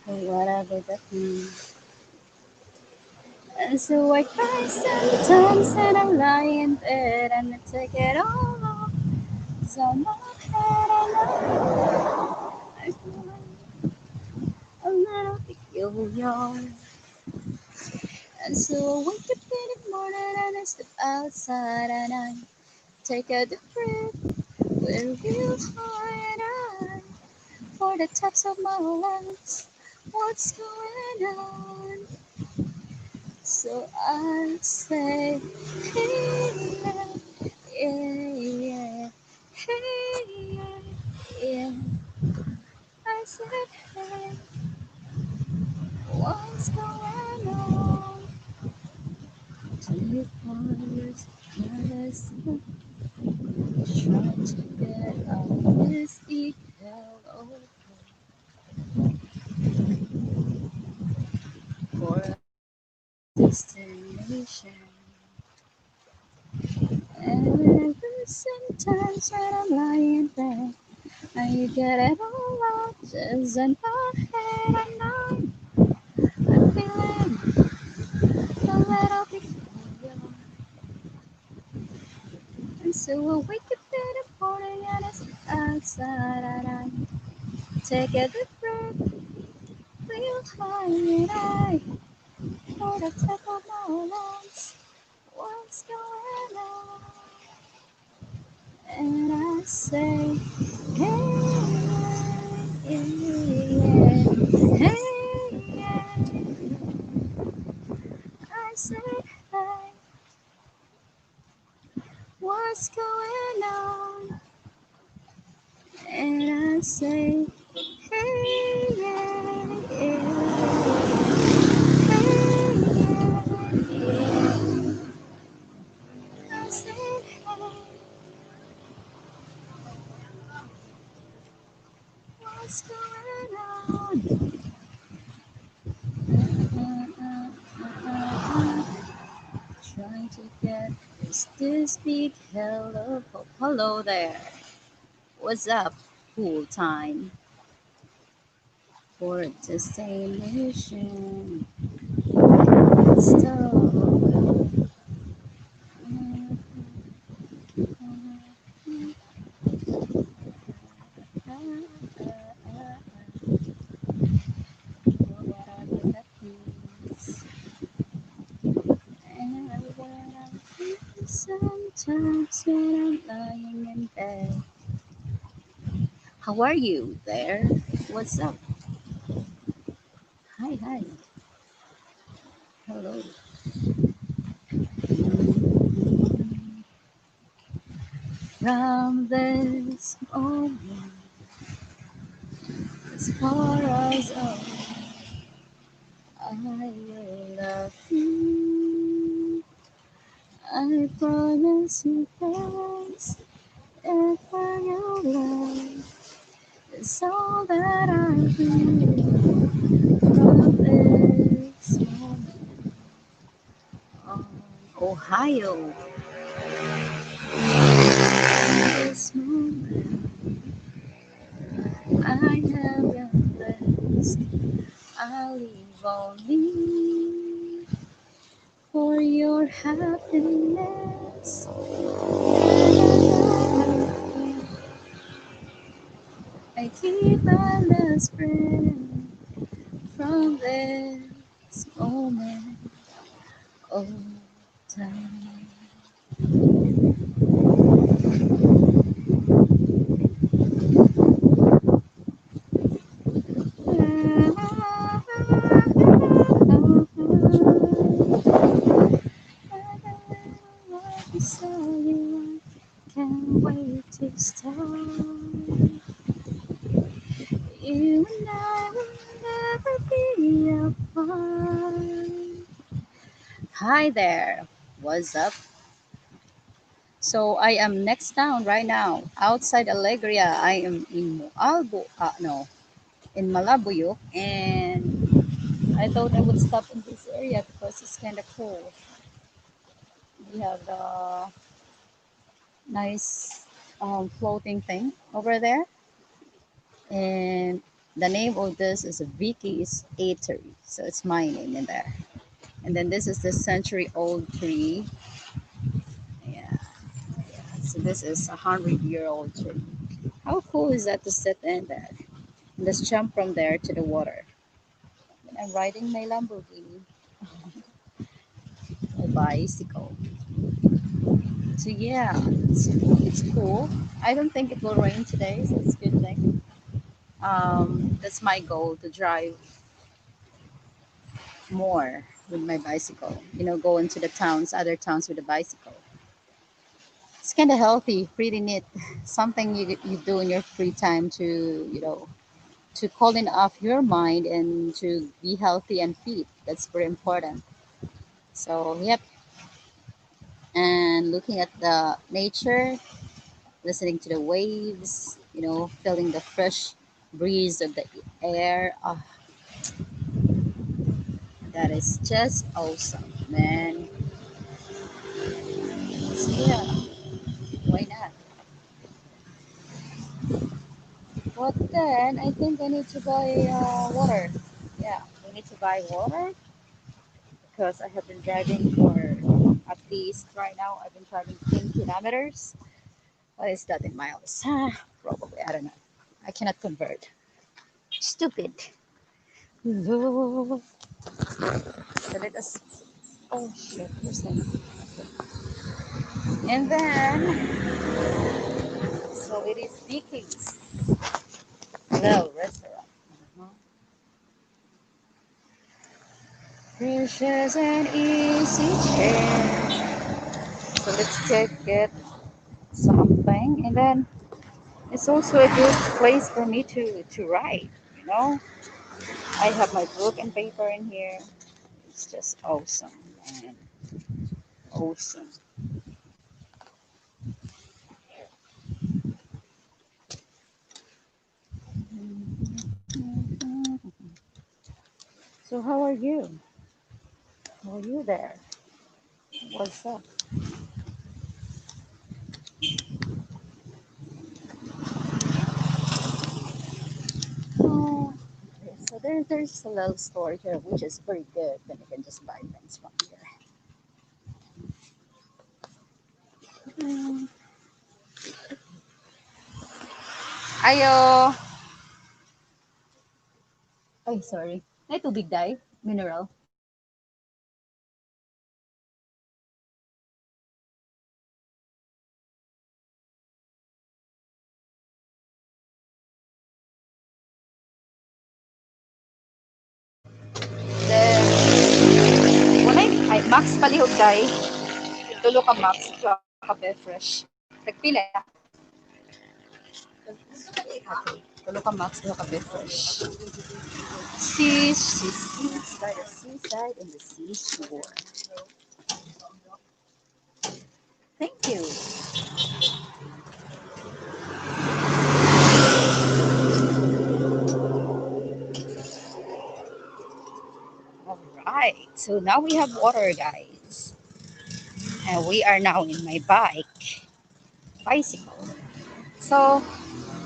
whatever that means. And so I cry sometimes and I lie in bed and I take it all off. 'Cause on my head I know I feel a little peculiar. And so I wake up in the morning and I step outside and I take a deep breath with a real hard eye for the tops of my lungs. What's going on? So I say, hey, yeah, yeah, hey, yeah, yeah. I said, hey, what's going on? 24 years, medicine, trying to get out of this deep hell for a destination. And sometimes when I'm lying there, I get it all out just in my head at night. I'm feeling a little bit young. And so I wake up in the morning and I sit outside and I take a deep breath, real high and I for the top of my lungs. What's going on? And I say, hey, yeah, yeah, hey, yeah. I said, hey, what's going on? And I say, hey, yeah, yeah, hey, yeah, yeah. I said, hey, what's going on? Trying to get this big hello. Hello there. What's up? Full time for destination. Stop. Whatever that means. And sometimes when I'm lying in bed. How are you there? What's up? Hi, hi. Hello. From this moment, as far as I will love you. I promise you this, if for your love is all that I need. From this moment on, Ohio, this moment I have been blessed. I live only for your happiness. I keep my last breath from this moment of time. I saw you, I can't wait to start. You and I will never be apart. Hi there, what's up? So I am next town right now, outside Alegria. I am in no, in Malabuyok, and I thought I would stop in this area because it's kind of cool. We have the nice floating thing over there, and The name of this is Vicky's Eatery. So it's my name in there. And then this is the century-old tree. Yeah. So this is 100-year-old tree. How cool is that to sit in there? And just jump from there to the water. And I'm riding my Lamborghini, my bicycle. So yeah, it's cool. I don't think it will rain today, so it's a good thing. That's my goal to drive more with my bicycle. Go into the towns, other towns with a bicycle. It's kind of healthy, pretty neat. Something you do in your free time to calling off your mind and to be healthy and fit. That's very important. So yep, and looking at the nature, listening to the waves, feeling the fresh breeze of the air. Oh, that is just awesome, man. So yeah, why not? But then I think I need to buy water. Yeah, we need to buy water because I have been driving for at least right now. I've been driving 10 kilometers. What is that in miles? Probably, I don't know. I cannot convert. Stupid. So let us. Oh shit, who's that? And then, so it is Vicky's Little Restaurant. Uh-huh. Precious and easy chair. So let's get something, and then it's also a good place for me to write. You know, I have my book and paper in here. It's just awesome, man. Awesome. So how are you? How are you there? What's up? Oh, okay. So there's a little store here which is very good. Then you can just buy things from here. Mm. Ayo. Ay, sorry. Ay, tubig dai. Mineral. Then, ay, max palihog dai. Tulo ka max, tulo ka be fresh. Tagpila. Okay. Tulo ka max, tulo ka be fresh. She's by the seaside and the seashore. Thank you. All right. So now we have water, guys. And we are now in my bicycle. So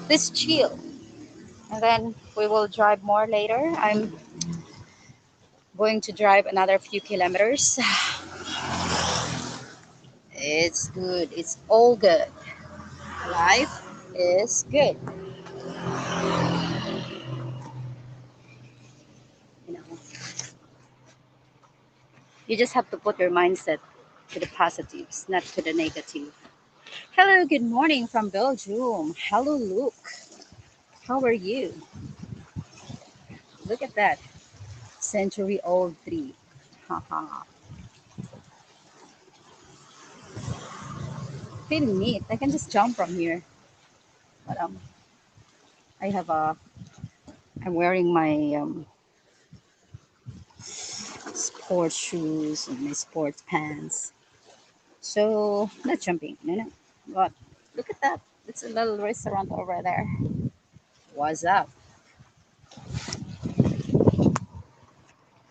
let's chill. And then we will drive more later. I'm going to drive another few kilometers. It's good. It's all good. Life is good. You know, you just have to put your mindset to the positives, not to the negative. Hello, good morning from Belgium. Hello, Luke. How are you? Look at that century old tree. Haha. Pretty neat. I can just jump from here. But I have a. I'm wearing my sports shoes and my sports pants. So not jumping, no. But look at that. It's a little restaurant over there. What's up?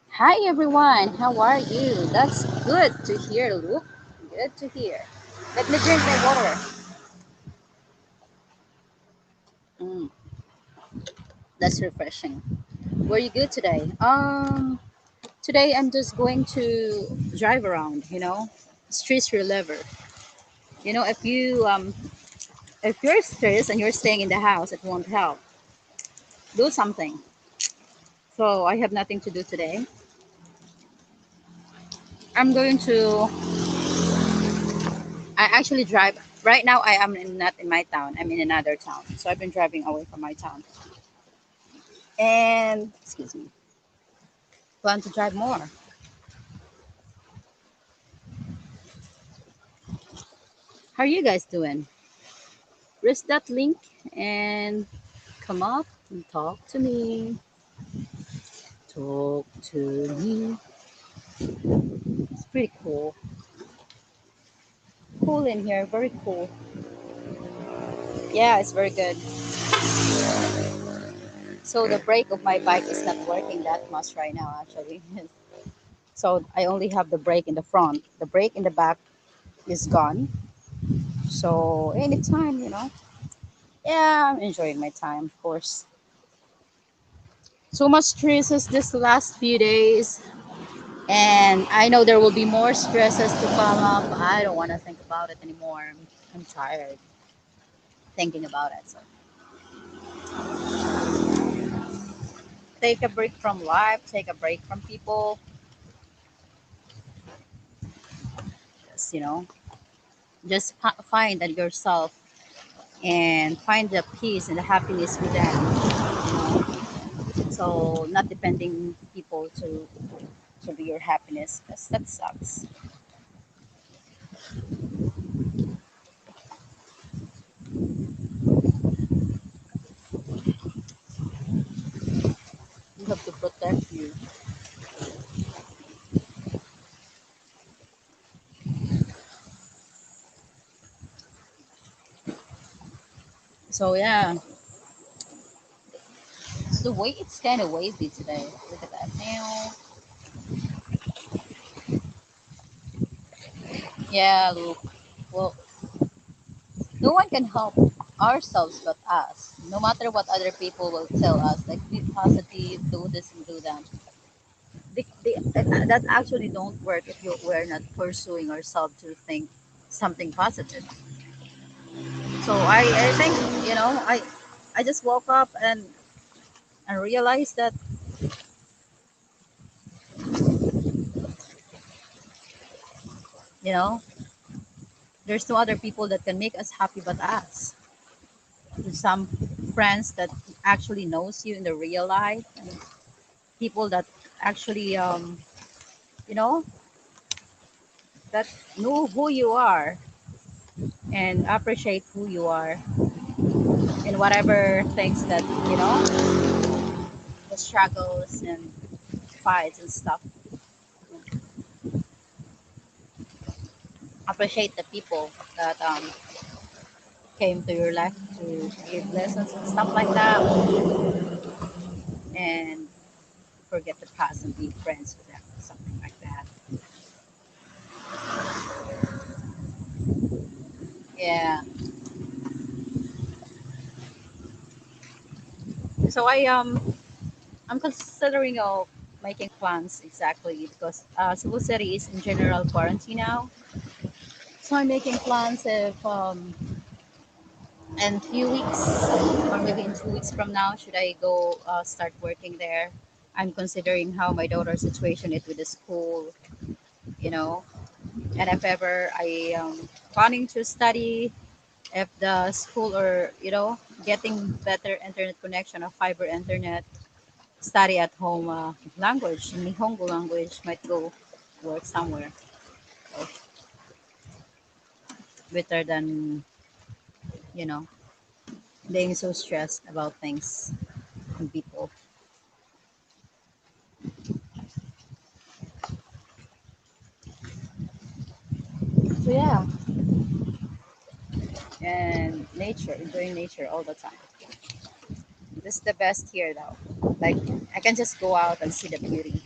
Hi everyone. How are you? That's good to hear, Luke. Good to hear. Let me drink my water. Mm. That's refreshing. Were you good today? Today I'm just going to drive around. Streets reliever. If you're stressed and you're staying in the house, it won't help. Do something. So I have nothing to do today. I'm going to. I actually drive. Right now, not in my town. I'm in another town. So I've been driving away from my town. And excuse me, plan to drive more. How are you guys doing? Press that link and come up and talk to me. Talk to me. It's pretty cool. Cool in here. Very cool. Yeah, it's very good. So the brake of my bike is not working that much right now, actually. So I only have the brake in the front. The brake in the back is gone. So anytime. Yeah, I'm enjoying my time, of course. So much stresses this last few days, and I know there will be more stresses to come up. I don't want to think about it anymore. I'm tired thinking about it. So take a break from life, take a break from people. Just find that yourself and find the peace and the happiness with them. So not depending people to be your happiness, because that sucks. You have to protect you. So yeah, the way it's kind of wavy today. Look at that now. Yeah, look. Well, no one can help ourselves but us. No matter what other people will tell us, like be positive, do this and do that. That actually don't work if we're not pursuing ourselves to think something positive. So I think I just woke up and realized that you know there's no other people that can make us happy but us. There's some friends that actually knows you in the real life, and people that actually you know that know who you are and appreciate who you are in whatever things that the struggles and fights and stuff. Appreciate the people that came to your life to give lessons and stuff like that, and forget the past and be friends with them, something like that. Yeah. So I'm considering of making plans exactly because Cebu City is in general quarantine now. So I'm making plans if in few weeks or maybe in 2 weeks from now, should I go start working there? I'm considering how my daughter's situation is with the school, you know, and if ever I planning to study, if the school or getting better internet connection or fiber internet, study at home language, Nihongo language, might go work somewhere. So better than you know being so stressed about things and people. So yeah, and nature, enjoying nature all the time. This is the best here though. Like I can just go out and see the beauty.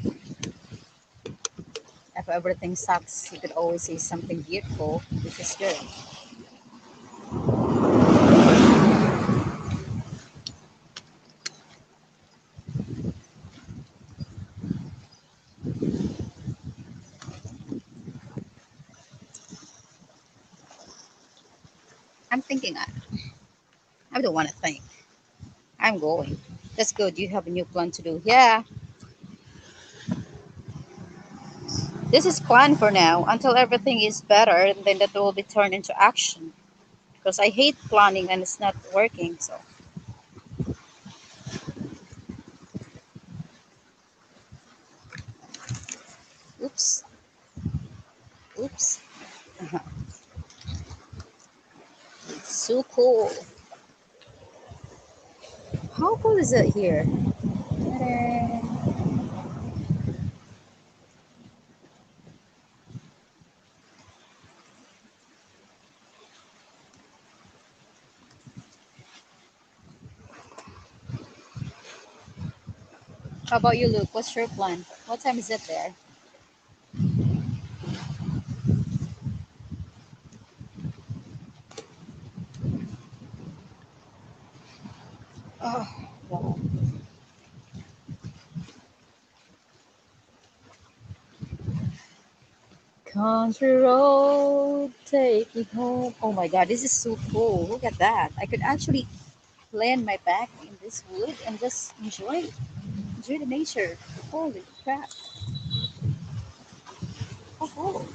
If everything sucks, you could always see something beautiful, which is good. I'm thinking. I don't want to think. I'm going. That's good. You have a new plan to do. Yeah, this is plan for now until everything is better, and then that will be turned into action. Because I hate planning and it's not working. So, oops, oops. It's so cool. How cool is it here? Ta-da. How about you, Luke? What's your plan? What time is it there? Oh, wow. Country road, take me home. Oh my God, this is so cool. Look at that. I could actually land my back in this wood and just enjoy the nature. Holy crap. Oh, cool.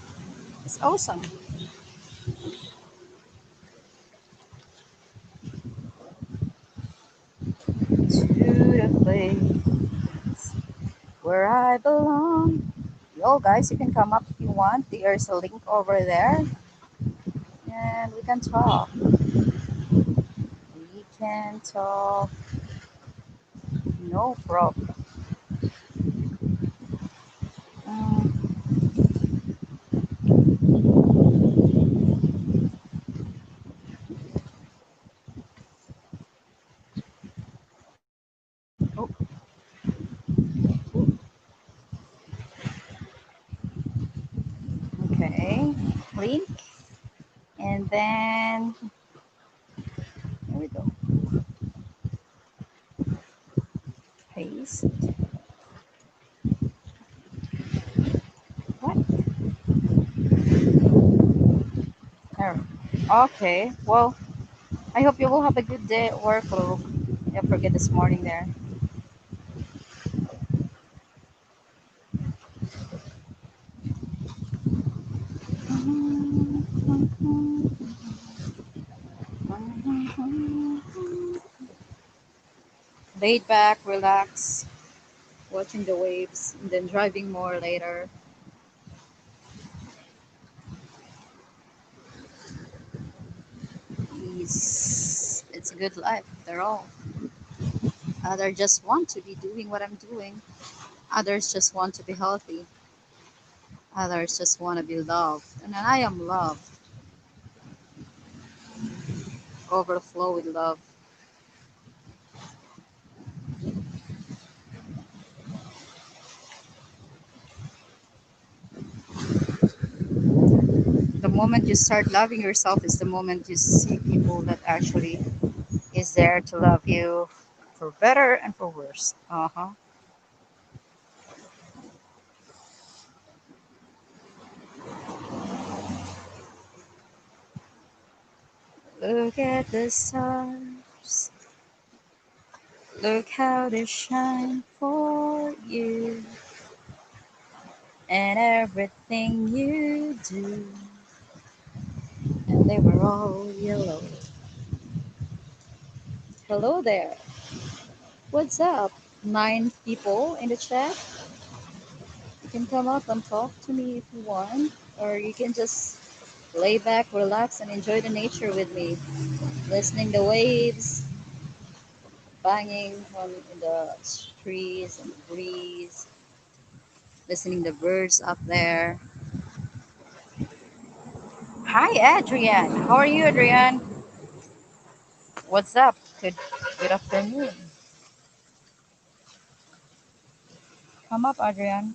It's awesome. To the place where I belong. Yo, guys, you can come up if you want. There's a link over there, and we can talk. We can talk. No problem. Mm, oh, okay. Link, and then here we go. Paste. What? There. Okay. Well, I hope you will have a good day at work, Luke. Yeah, forget this morning there. Laid back, relax, watching the waves, and then driving more later. It's a good life. They're all. Others just want to be doing what I'm doing. Others just want to be healthy. Others just want to be loved. And I am loved. Overflow with love. The moment you start loving yourself is the moment you see people that actually is there to love you for better and for worse. Uh-huh. Look at the stars. Look how they shine for you. And everything you do. And they were all yellow. Hello there. What's up? 9 people in the chat. You can come up and talk to me if you want. Or you can just lay back, relax, and enjoy the nature with me. Listening the waves, banging on the trees and the breeze, listening the birds up there. Hi, Adrian. How are you, Adrian? What's up? Good afternoon. Come up, Adrian.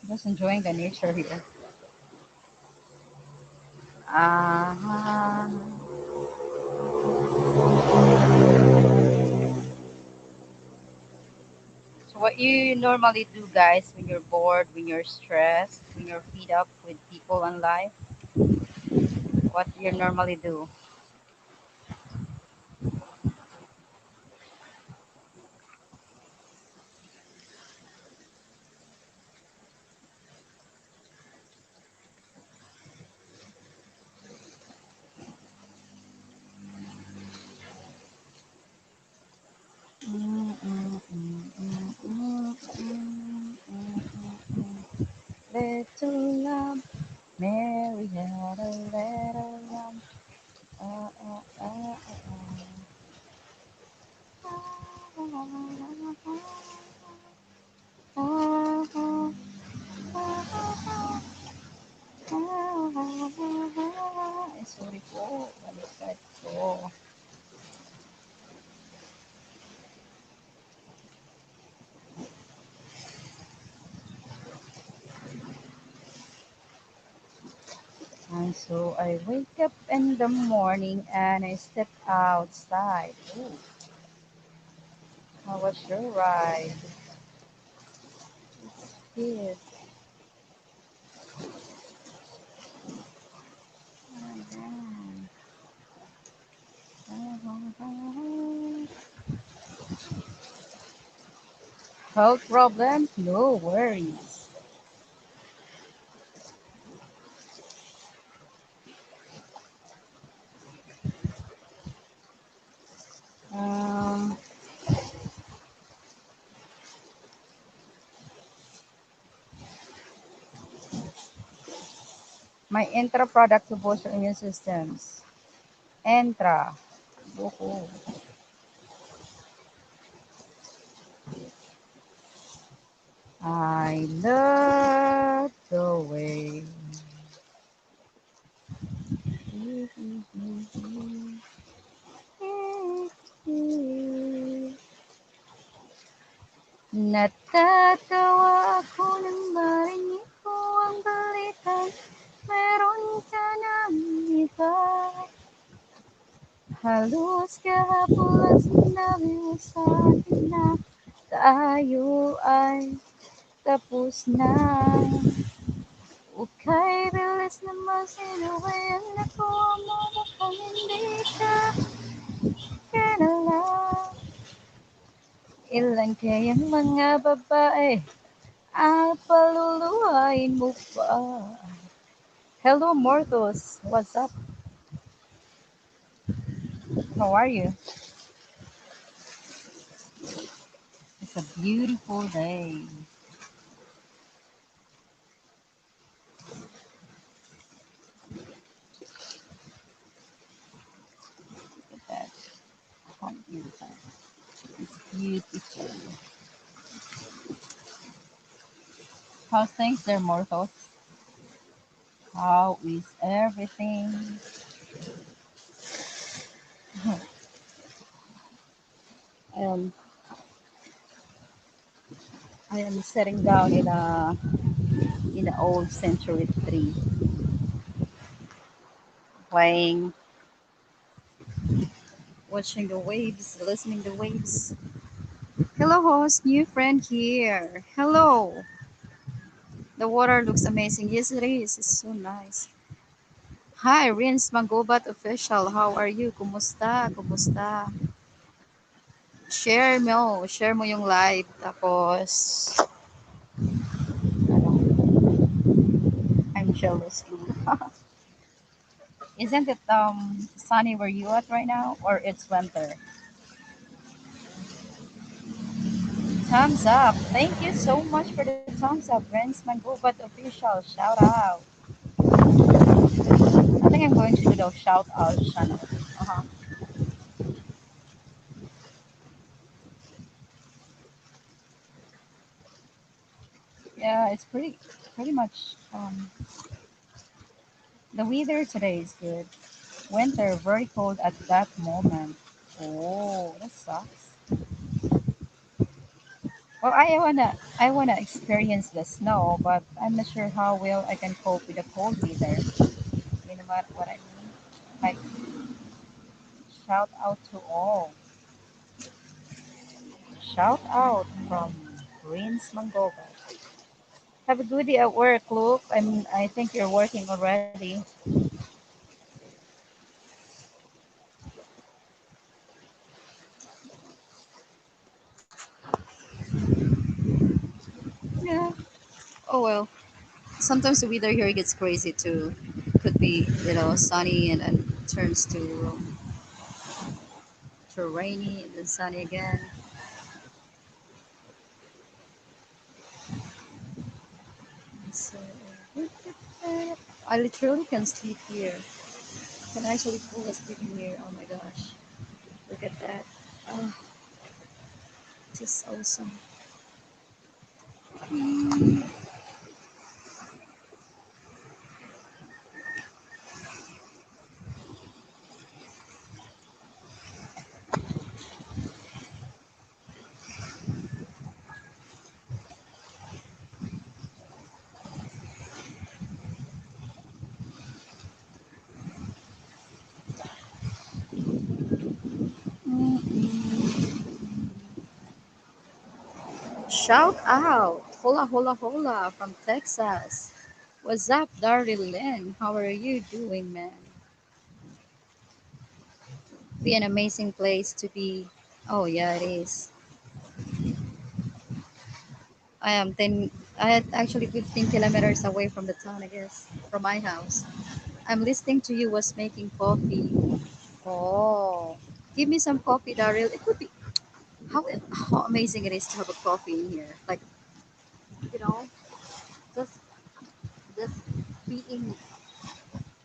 Just enjoying the nature here. Uh-huh. So what you normally do, guys, when you're bored, when you're stressed, when you're fed up with people and life, what do you normally do? Mm, mm, mm, mm, mm, mm, mm. Little lamb, Mary had a little lamb. Uh. Sorry po, baliktad ko. And so I wake up in the morning and I step outside. Ooh, how was your ride? Yes. Health problems? No worries. Um, my intra product to boost your immune systems. Entra. Woohoo. I love the way. Natatawa ako nang marinig ko ang balitang meron ka ng iba. Halos kahapon lang sinabi mo sa akin na tayo ay tapos na. Okay, bilis naman sinuwi ang nakuha mo mukhang hindi ka kilala. Ilan kayang mga babae ang paluluhain mo pa? Hello, Mortos. What's up? How are you? It's a beautiful day. Look at that. How beautiful. It's beautiful. How's things there, Mortos? How is everything? Um, I am sitting down in an old century tree, playing, watching the waves, listening to waves. Hello, host, new friend here. Hello. The water looks amazing. Yes, it is. It's so nice. Hi, Rins Magobat official. How are you? Kumusta? Kumusta? Share mo yung live. Tapos, ano, I'm jealous too. Isn't it sunny where you at right now, or it's winter? Thumbs up. Thank you so much for the thumbs up, Rins Magobat official. Shout out. I think I'm going to do the shout out channel. Uh-huh. Yeah, it's pretty much the weather today is good. Winter, very cold at that moment. Oh, that sucks. Well, I wanna experience the snow, but I'm not sure how well I can cope with the cold weather. You know what I mean? Like, shout out to all. Shout out from Greens Mangoba. Have a good day at work, Luke. I think you're working already. Yeah. Oh well. Sometimes the weather here gets crazy too. Could be, sunny and then turns to rainy and then sunny again. So I literally can sleep here. Can actually fall asleep in here. Oh my gosh. Look at that. Oh, just awesome. Shout out. Hola, hola, hola from Texas. What's up, Daryl Lynn? How are you doing, man? Be an amazing place to be. Oh, yeah, it is. I am 10, I am actually 15 kilometers away from the town, I guess, from my house. I'm listening to you was making coffee. Oh, give me some coffee, Daryl. It would be how how amazing it is to have a coffee in here. Like, you know, just just being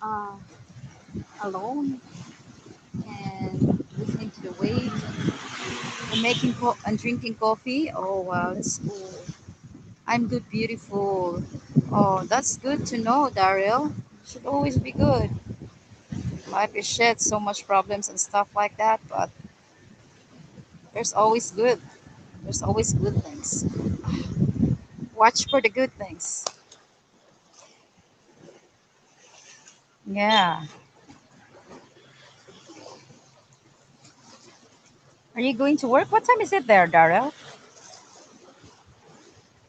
uh, alone and listening to the waves and and drinking coffee. Oh wow, that's cool. I'm good, beautiful. Oh, that's good to know, Daryl. Should always be good. Life is shit, so much problems and stuff like that, but there's always good. There's always good things. Watch for the good things. Yeah. Are you going to work? What time is it there, Daryl?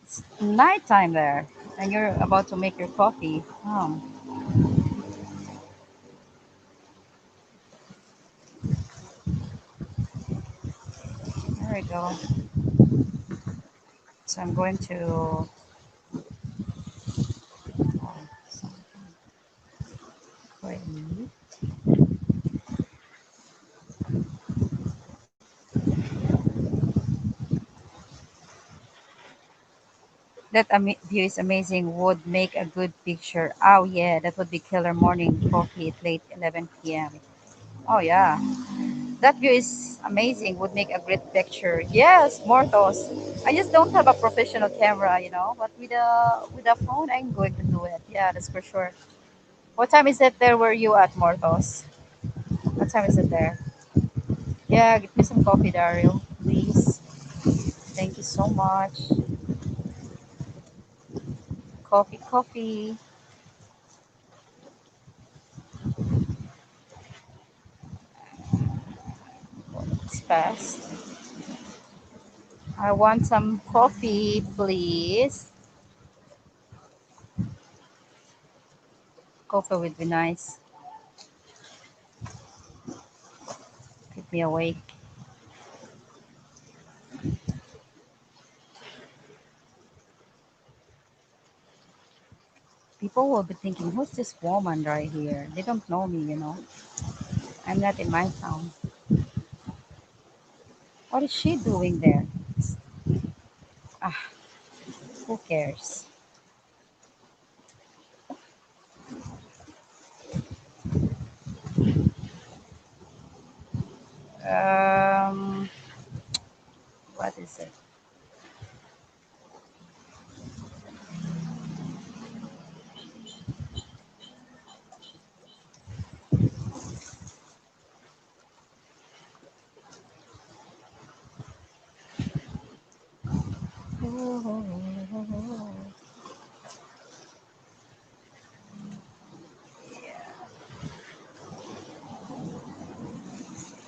It's nighttime there, and you're about to make your coffee. There we go. So I'm going to. So wait. That view is amazing. Would make a good picture. Oh yeah, that would be killer morning coffee at late 11 p.m. Oh yeah, that view is amazing. Would make a great picture. Yes, Mortos. I just don't have a professional camera, but with a phone, I'm going to do it. Yeah, that's for sure. What time is it there? Where you at, Mortos? What time is it there? Yeah, get me some coffee, Dario, please. Thank you so much. Coffee, coffee. It's fast. I want some coffee, please. Coffee would be nice. Keep me awake. People will be thinking, who's this woman right here? They don't know me. I'm not in my town. What is she doing there? Ah, who cares? Um, what is it?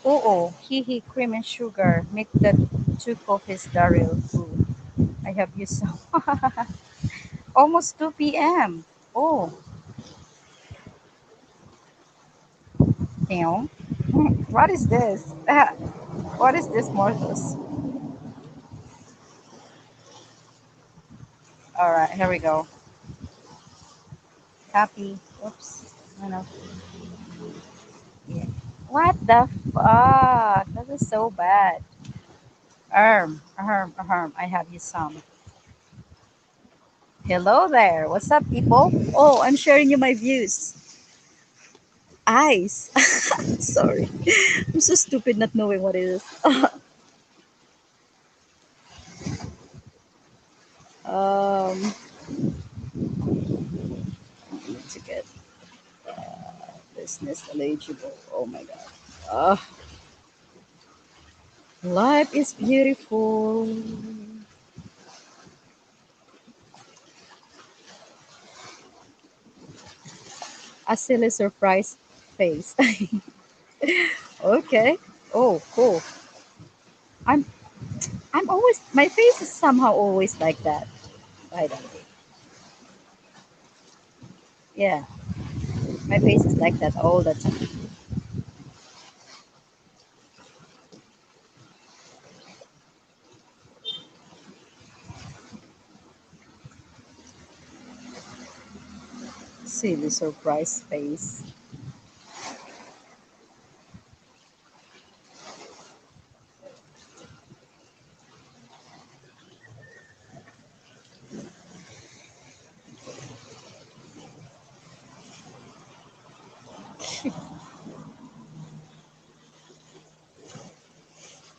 Oh, he, cream and sugar. Make that two coffees, Daryl. Ooh, I have you some. Almost 2 p.m. Oh, damn. What is this? What is this, Marcus? All right, here we go. Copy. Oops. No, no. Yeah. What the fuck? That is so bad. I have you some. Hello there. What's up, people? Oh, I'm sharing you my views. Eyes. Sorry. I'm so stupid not knowing what it is. um, I need to get business eligible. Oh my god. Uh, life is beautiful. A silly surprise face. Okay. Oh, cool. I'm I'm always my face is somehow always like that. By the way. Yeah, my face is like that all the time. Silly surprise face.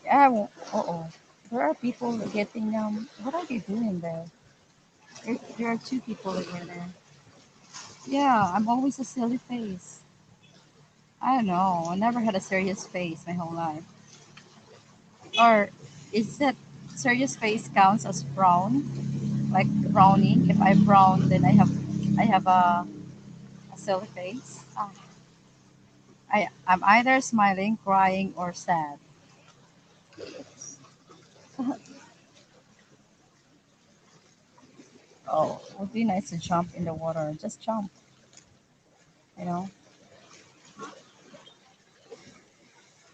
Yeah. Oh. There are people getting What are they doing there? There are two people again there. Yeah, I'm always a silly face. I don't know. I never had a serious face my whole life. Or is that serious face counts as frown? Like frowning? If I frown, then I have a silly face. I'm either smiling, crying, or sad. Oh, it would be nice to jump in the water. Just jump, you know.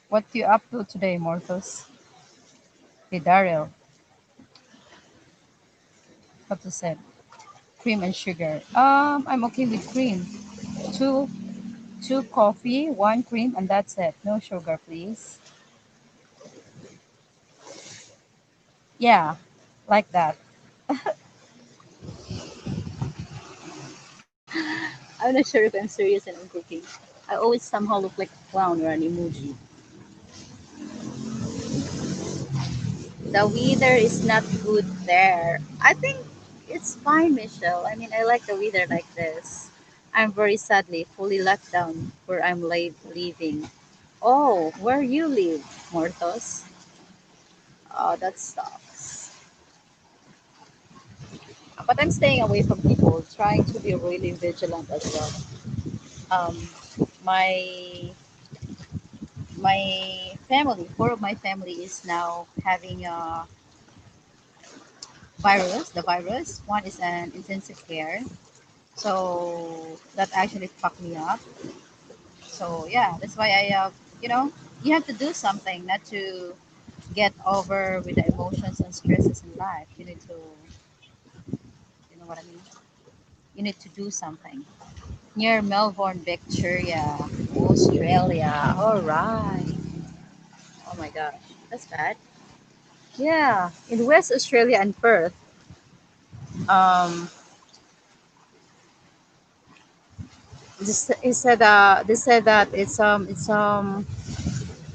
What you up to today, Morthos? Hey, Daryl, what you said? Cream and sugar. I'm okay with cream. Two, two coffee, one cream, and that's it. No sugar, please. Yeah, like that. I'm not sure if I'm serious and I'm cooking. I always somehow look like a clown or an emoji. The weather is not good there. I think it's fine, Michelle. I mean, I like the weather like this. I'm very sadly fully locked down where I'm leaving. Oh, where you live, Mortos? Oh, that sucks. But I'm staying away from people, trying to be really vigilant as well. Um, my four of my family is now having a virus. The virus. One is an intensive care. So that actually fucked me up. So yeah, that's why you know, you have to do something not to get over with the emotions and stresses in life. You need to, you know what I mean? You need to do something. Near Melbourne, Victoria, Australia. All right. Oh my gosh, that's bad. Yeah, in West Australia and Perth, um, they said that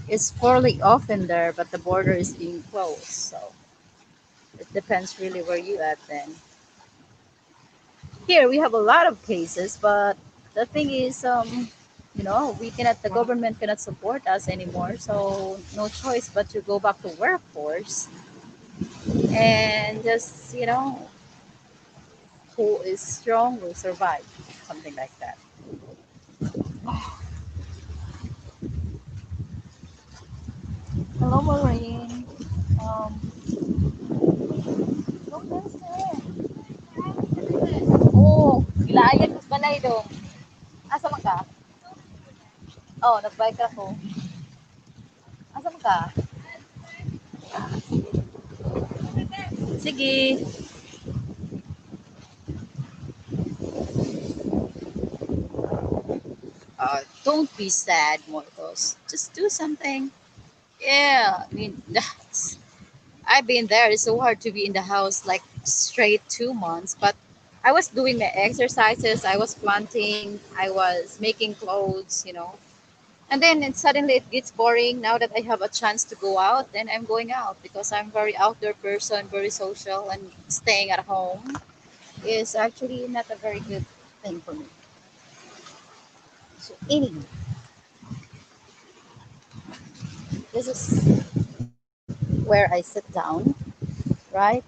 it's fairly often there, but the border is being closed. So it depends really where you at then. Here we have a lot of cases, but the thing is, the government cannot support us anymore. So no choice but to go back to workforce. And just, who is strong will survive, something like that. Hello, Maureen. Um, go listen. Oo, gilayan mas balay dong. Asa man ka? Oh, nagbike ako. Asa man ka? Sige. Don't be sad, Mortos. Just do something. Yeah, I mean, I've been there. It's so hard to be in the house like straight 2 months, but I was doing my exercises, I was planting, I was making clothes. And then suddenly it gets boring. Now that I have a chance to go out, then I'm going out because I'm very outdoor person, very social, and staying at home is actually not a very good thing for me. So anyway, this is where I sit down, right?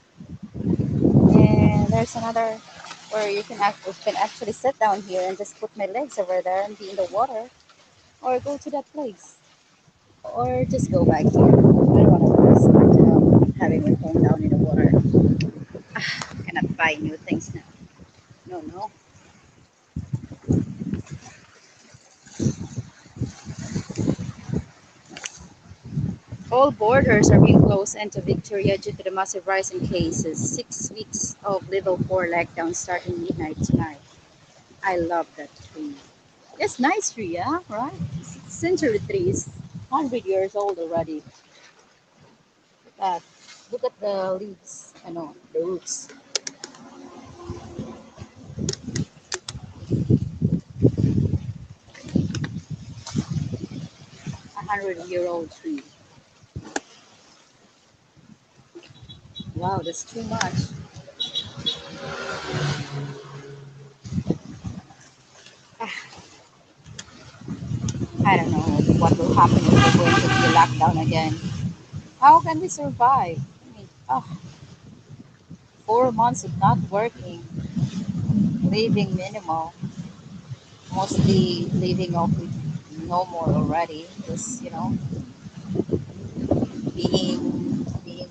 And there's another where you can actually sit down here and just put my legs over there and be in the water, or go to that place, or just go back here. I don't want to risk having my phone down in the water. I cannot buy new things now. No, no. All borders are being closed into Victoria due to the massive rise in cases. 6 weeks of level 4 lockdown starting midnight tonight. I love that tree. It's nice tree, yeah, right? Century trees, 100 years old already. Look at look at the leaves. I know the roots. 100-year-old tree. Wow, that's too much. I don't know what will happen if we're going to be locked down again. How can we survive? I mean, 4 months of not working, living minimal, mostly living off with no more already. Just being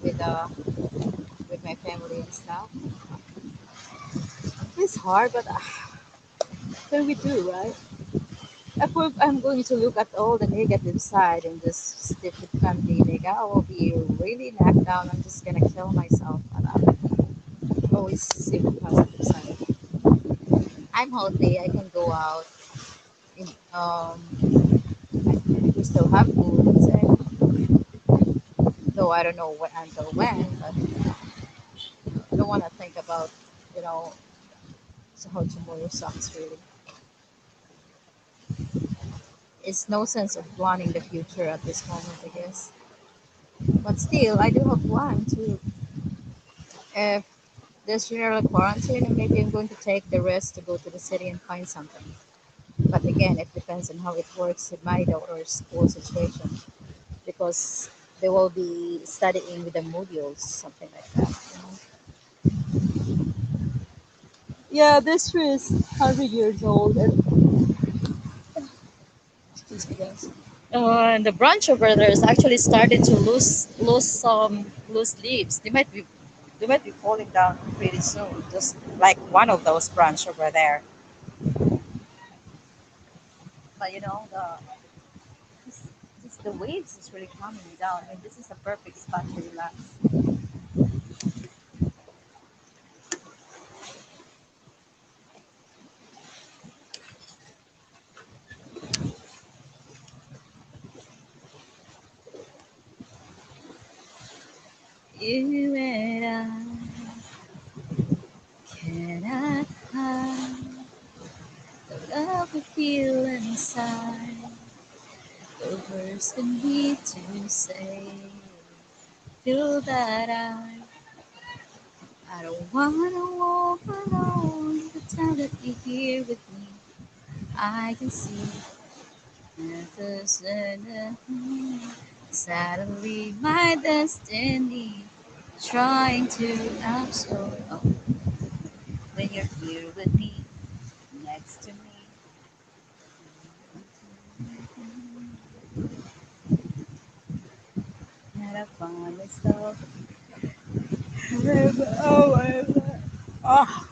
with my family and stuff. It's hard, but what we do, right? If I'm going to look at all the negative side and just stick with family, like I will be really knocked down. I'm just gonna kill myself. And I always see the positive side. I'm healthy. I can go out. In, we still have foods, and though I don't know what until when, but I don't want to think about you know so how tomorrow sucks really. It's no sense of planning the future at this moment, I guess. But still, I do have plan to. If this general quarantine, maybe I'm going to take the rest to go to the city and find something. But again, it depends on how it works with my daughter's school situation because they will be studying with the modules, something like that. Yeah, this tree is 100 years old. Excuse me, guys. And the branch over there is actually started to lose some loose leaves. They might be falling down pretty soon. Just like one of those branch over there. But this, the waves is really calming me down. I mean, this is a perfect spot to relax. You and I cannot hide the love we feel inside. The words can be to say. Feel that I don't wanna walk alone. The time that you're here with me, I can see that there's suddenly my destiny. Trying to absorb when you're here with me, next to me. And I find myself. Oh,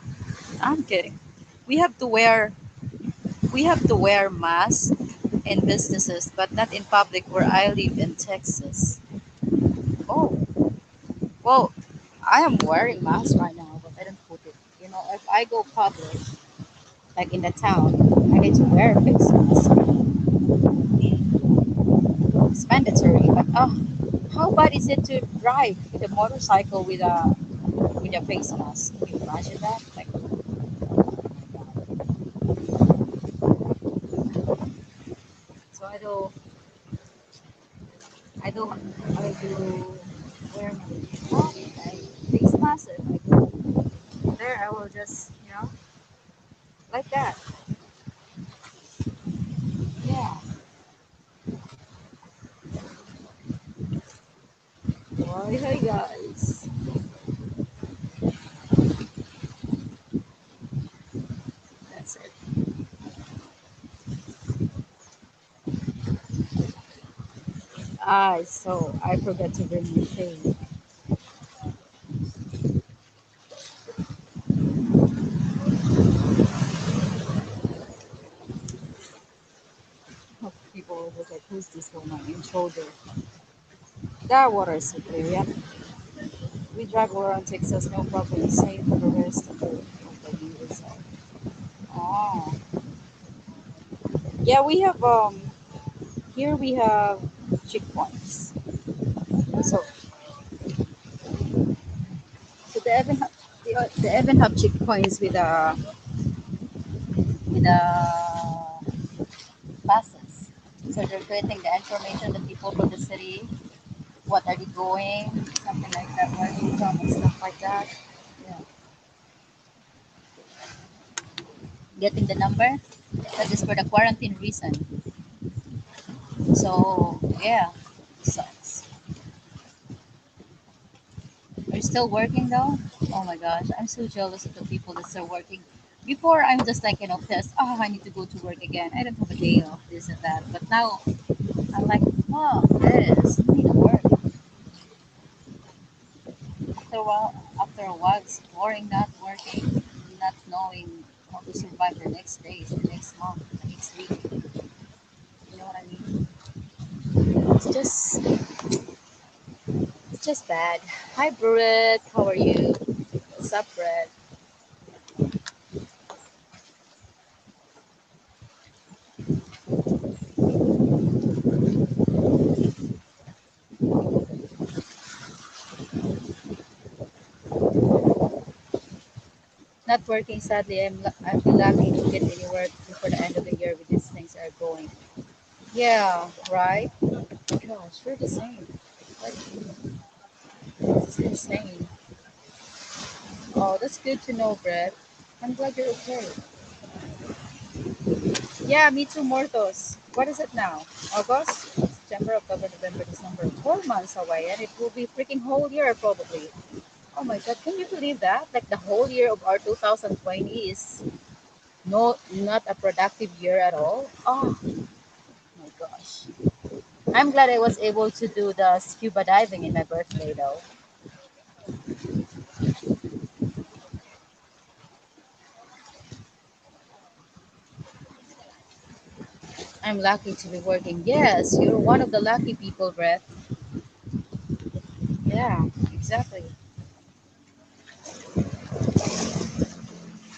I'm kidding. We have to wear we have to wear masks in businesses, but not in public where I live in Texas. Oh, well, I am wearing mask right now, but I don't put it. You know, if I go public, like in the town, I need to wear a face mask. It's mandatory. But how bad is it to drive with a motorcycle with a face mask? Can you imagine that? Like, so I do wear my face mask. If I go there, I will just like that. Yeah. Well, hey guys. That's it. So I forgot to bring my shade. People was like, who's this woman in shoulder? That water is so clear. Yeah. We drive around Texas, no problem. Same for the rest of the USA. Oh, yeah. We have here we have checkpoints. So the even the even have checkpoints with buses. So they're getting the information, the people from the city, what are they going, something like that, where are they from, and stuff like that. Yeah. Getting the number, that is for the quarantine reason. So yeah, sucks. Are you still working though? Oh my gosh, I'm so jealous of the people that still working. Before I'm just like pissed. Oh, I need to go to work again. I don't have a day off, this and that. But now I'm like, oh, yes, I need to work. After a while, it's boring not working, not knowing how to survive the next days, the next month, the next week. You know what I mean? It's just bad. Hi, Brett. How are you? What's up, Brett? Not working, sadly. I'm lucky to get any work before the end of the year with these things are going. Yeah, right? Gosh, we're the same. Like, it's insane. Oh, that's good to know, Brett. I'm glad you're okay. Yeah, me too, Mortos. What is it now? August? September, October, November, December. 4 months away, and it will be freaking whole year probably. Oh my God, can you believe that? Like the whole year of our 2020 is not a productive year at all. Oh my gosh. I'm glad I was able to do the scuba diving in my birthday though. I'm lucky to be working. Yes, you're one of the lucky people, Brett. Yeah, exactly.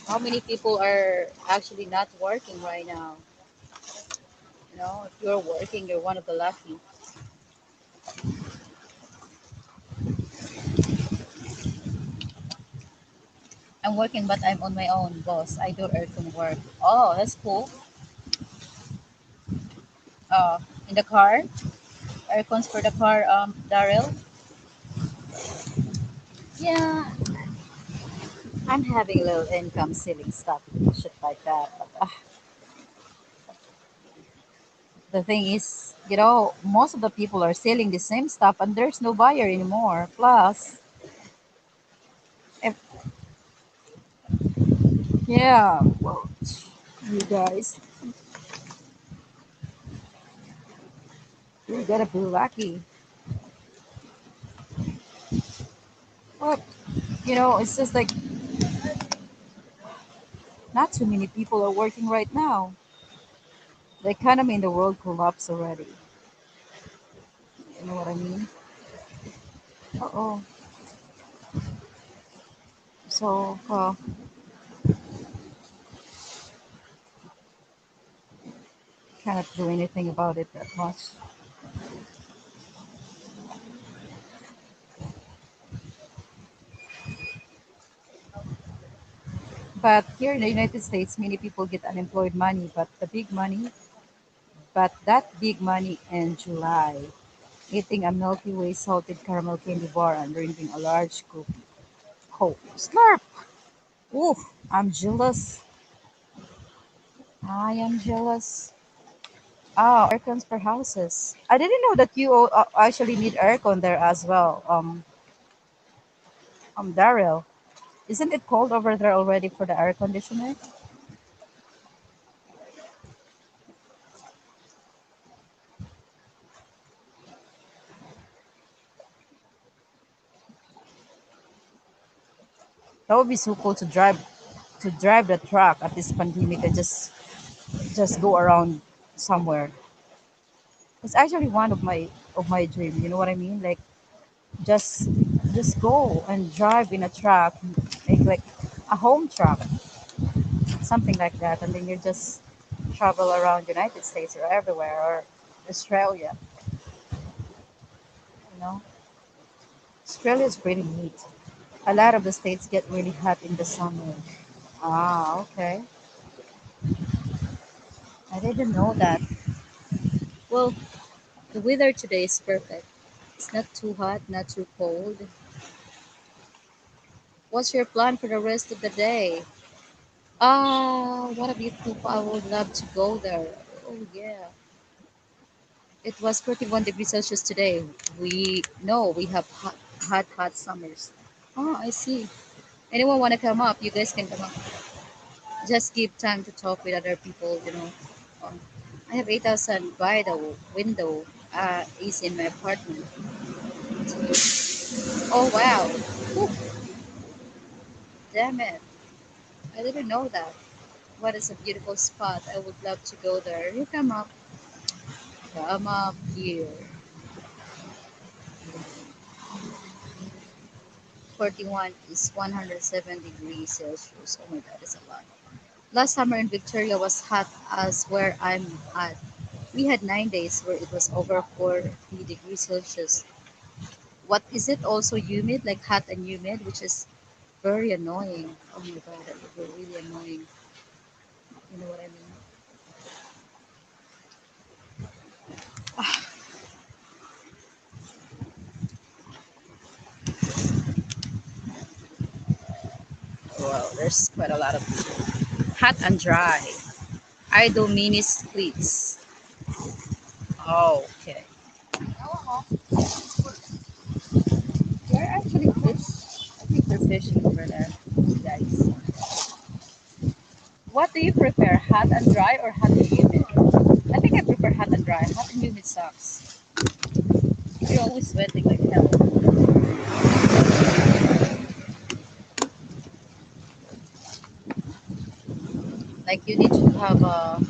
How many people are actually not working right now? If you're working, you're one of the lucky. I'm working, but I'm on my own, boss. I do aircon work. Oh, that's cool. Uh, in the car, aircons for the car, Daryl. Yeah, I'm having a little income selling stuff, shit like that. But the thing is, most of the people are selling the same stuff, and there's no buyer anymore. Plus, Yeah, well, you guys, you gotta be lucky. Well, it's just like not too many people are working right now. The economy in the world collapsed already. You know what I mean? Oh, so cannot do anything about it that much. But here in the United States, many people get unemployed money, but that big money in July, eating a Milky Way salted caramel candy bar and drinking a large Coke. Slurp! Oof, I'm jealous. I am jealous. Ah, aircons per houses. I didn't know that you actually need aircon there as well. Daryl, isn't it cold over there already for the air conditioner? That would be so cool to drive the truck at this pandemic and just go around somewhere. It's actually one of my dream. You know what I mean? Like just just go and drive in a truck, make like a home truck, something like that, and then you just travel around United States or everywhere or Australia. You know, Australia is pretty neat. A lot of the states get really hot in the summer. Ah, okay. I didn't know that. Well, the weather today is perfect. It's not too hot, not too cold. What's your plan for the rest of the day? Ah, what a beautiful. I would love to go there. Oh, yeah. It was 41 degrees Celsius today. We have hot summers. Oh, I see. Anyone want to come up? You guys can come up. Just give time to talk with other people. Um, I have 8,000 by the window. Is in my apartment. Oh, wow. Whew, damn it. I didn't know that. What is a beautiful spot. I would love to go there. You come up. Come up here. 41 is 107 degrees Celsius. Oh my god, it's a lot. Last summer in Victoria was hot as where I'm at. We had 9 days where it was over 40 degrees Celsius. What is it also humid, like hot and humid, which is very annoying. Oh my god, that would be really annoying. You know what I mean? Well, there's quite a lot of hot and dry. I do mini splits. Oh, okay. Where actually fish? I think they're fishing over there, guys. What do you prefer, hot and dry or hot and humid? I think I prefer hot and dry. Hot and humid sucks. You're always sweating like hell. Like you need to have a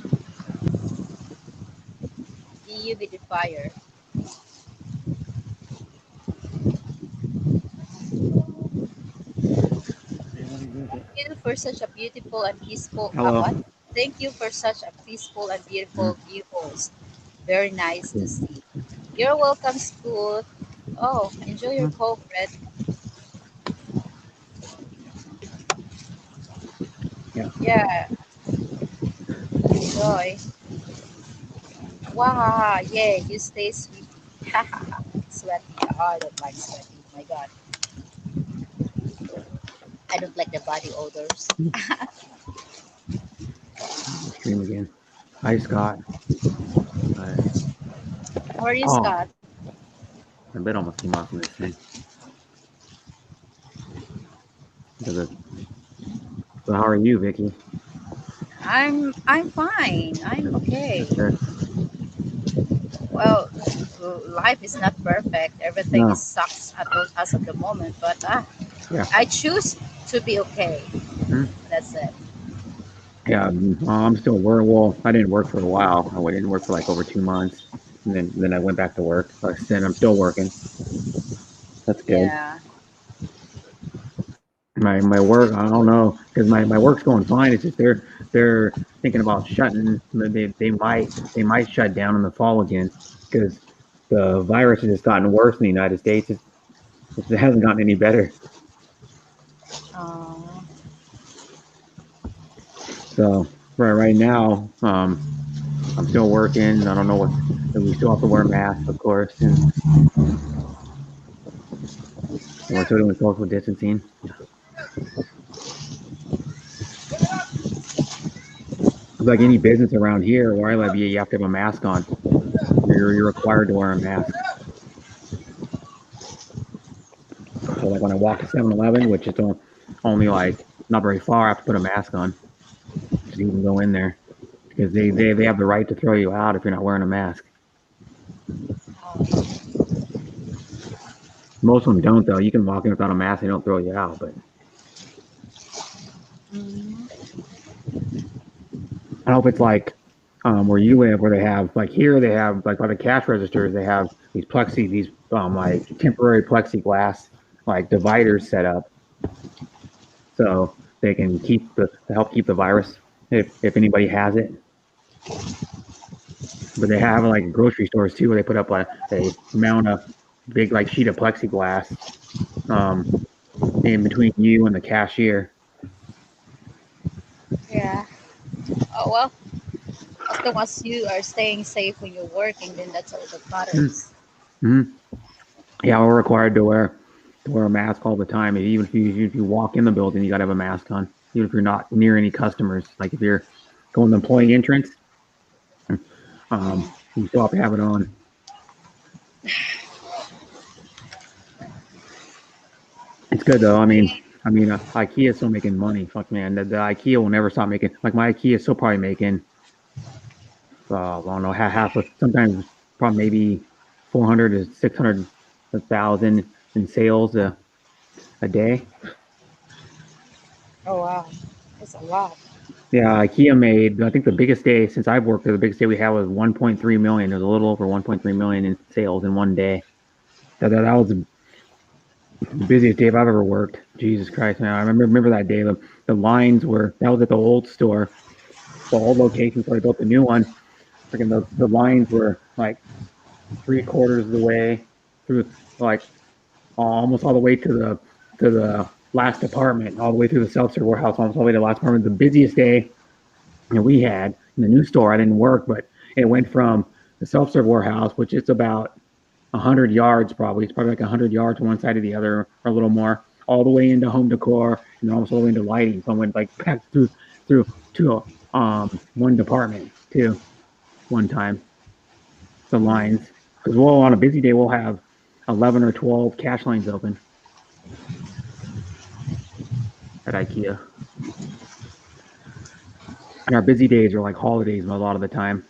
dehumidifier. Thank you for such a beautiful and peaceful. Hello. What? Thank you for such a peaceful and Mm, beautiful view host. Very nice to mm, see. You're welcome, school. Oh, enjoy your mm. coke, Red. Yeah. Yeah, enjoy. Wow, yeah, you stay sweet. Sweaty. Oh, I don't like sweaty. My God, I don't like the body odors. Mm. Stream again. Hi, Scott. Hi. How are you, Oh, Scott? my bed almost came off from this thing. Because So how are you, Vicky? I'm fine. I'm okay. That's good. Well, life is not perfect. Everything is No, sucks as of the moment, but yeah, I choose to be okay. mhm. That's it. Yeah. I'm still work. Well, I didn't work for a while. I didn't work for like over 2 months, and then I went back to work. But then I'm still working. That's good. Yeah. My work, I don't know, because my work's going fine. It's just they're thinking about shutting. They might shut down in the fall again because the virus has just gotten worse in the United States. It hasn't gotten any better. Uh, So right now, I'm still working. I don't know what. We still have to wear masks, of course, and we're still doing social distancing. Like any business around here where I live, you have to have a mask on. You're required to wear a mask. So like when I walk to 7-Eleven, which is only like not very far, I have to put a mask on to even go in there because they have the right to throw you out if you're not wearing a mask. Most of them don't though. You can walk in without a mask; they don't throw you out. But mm, I don't know if it's like where you live, where they have like here they have like by the cash registers they have these like temporary plexiglass like dividers set up so they can to help keep the virus if anybody has it. But they have like grocery stores too, where they put up a mount a big like sheet of plexiglass um, in between you and the cashier. yeah. Oh well, as long as you are staying safe when you're working, then that's all that matters. Mm-hmm. Yeah, we're required to wear a mask all the time. Even if you walk in the building, you got to have a mask on. Even if you're not near any customers, like if you're going to employee entrance, you still have to have it on. It's good though. IKEA is still making money. Fuck man, the IKEA will never stop making. Like my IKEA is still probably making I don't know, half of sometimes probably maybe 400 to 600 thousand in sales a day. Oh wow, that's a lot. Yeah, IKEA made I think the biggest day since I've worked there, the biggest day we had was 1.3 million. It was a little over 1.3 million in sales in one day. That was the busiest day I've ever worked. Jesus Christ, man! I remember that day. The lines were that was at the old store, the old location before they built the new one. Freaking the lines were like 3/4 of the way through, like almost all the way to the last apartment, all the way through the self-serve warehouse, almost all the way to the last apartment. The busiest day we had in the new store. I didn't work, but it went from the self-serve warehouse, which is about 100 yards probably. It's probably like 100 yards one side to the other, or a little more, all the way into home decor, and then almost all the way into lighting. So I went like back through to one department too one time. The lines, because we'll on a busy day we'll have 11 or 12 cash lines open at IKEA. And our busy days are like holidays a lot of the time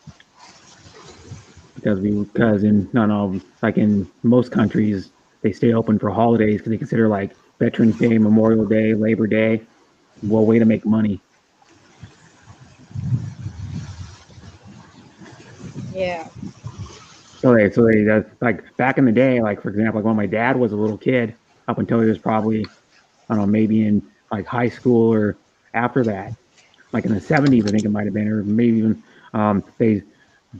because in no no like in most countries they stay open for holidays because they consider like Veterans Day, Memorial Day, Labor Day, well, way to make money. Yeah. So they like back in the day, like for example, like when my dad was a little kid, up until he was probably I don't know maybe in like high school or after that, like in the 70s, I think it might have been, or maybe even they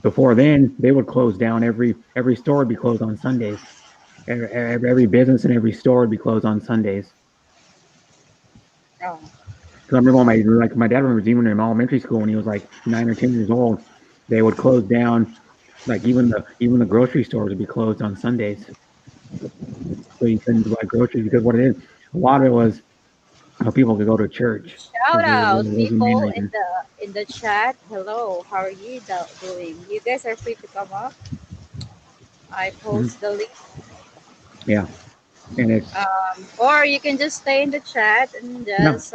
before then they would close down every store would be closed on Sundays. Every business and every store would be closed on Sundays. Oh. Because I remember when my dad remembers even in elementary school when he was like 9 or 10 years old, they would close down. Like even the grocery stores would be closed on Sundays, so you couldn't buy groceries because what it is, a lot of it was how people could go to church. Shout Was out the main people reason. in the chat. Hello, how are you doing? You guys are free to come up. I Mhm. post the link, Yeah, and it's or you can just stay in the chat and no, just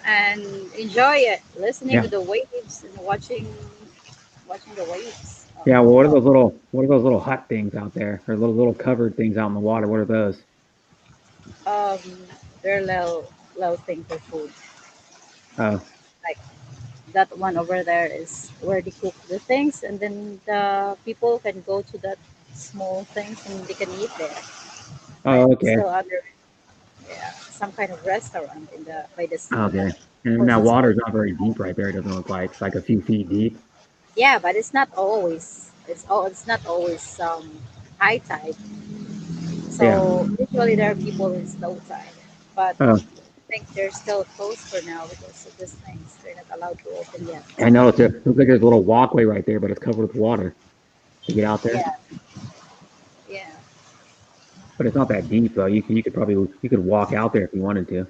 and enjoy it, listening Yeah. to the waves and watching the waves. Yeah. Well, what are those little hut things out there, or little covered things out in the water? What are those? Um, they're little thing for food. Oh, Like that one over there is where they cook the things, and then the people can go to that small things and they can eat there. Like oh, okay, still under, yeah, some kind of restaurant in the by the sea. okay. And Course, that it's water's not very deep right there. It doesn't look like it's like a few feet deep. yeah, but it's not always. It's not always high tide. Yeah. So usually there are people in low tide, but Oh, I think they're still closed for now because of these things. They're not allowed to open yet. I know looks like there's a little walkway right there, but it's covered with water to get out there. Yeah, yeah. But it's not that deep though. You could walk out there if you wanted to.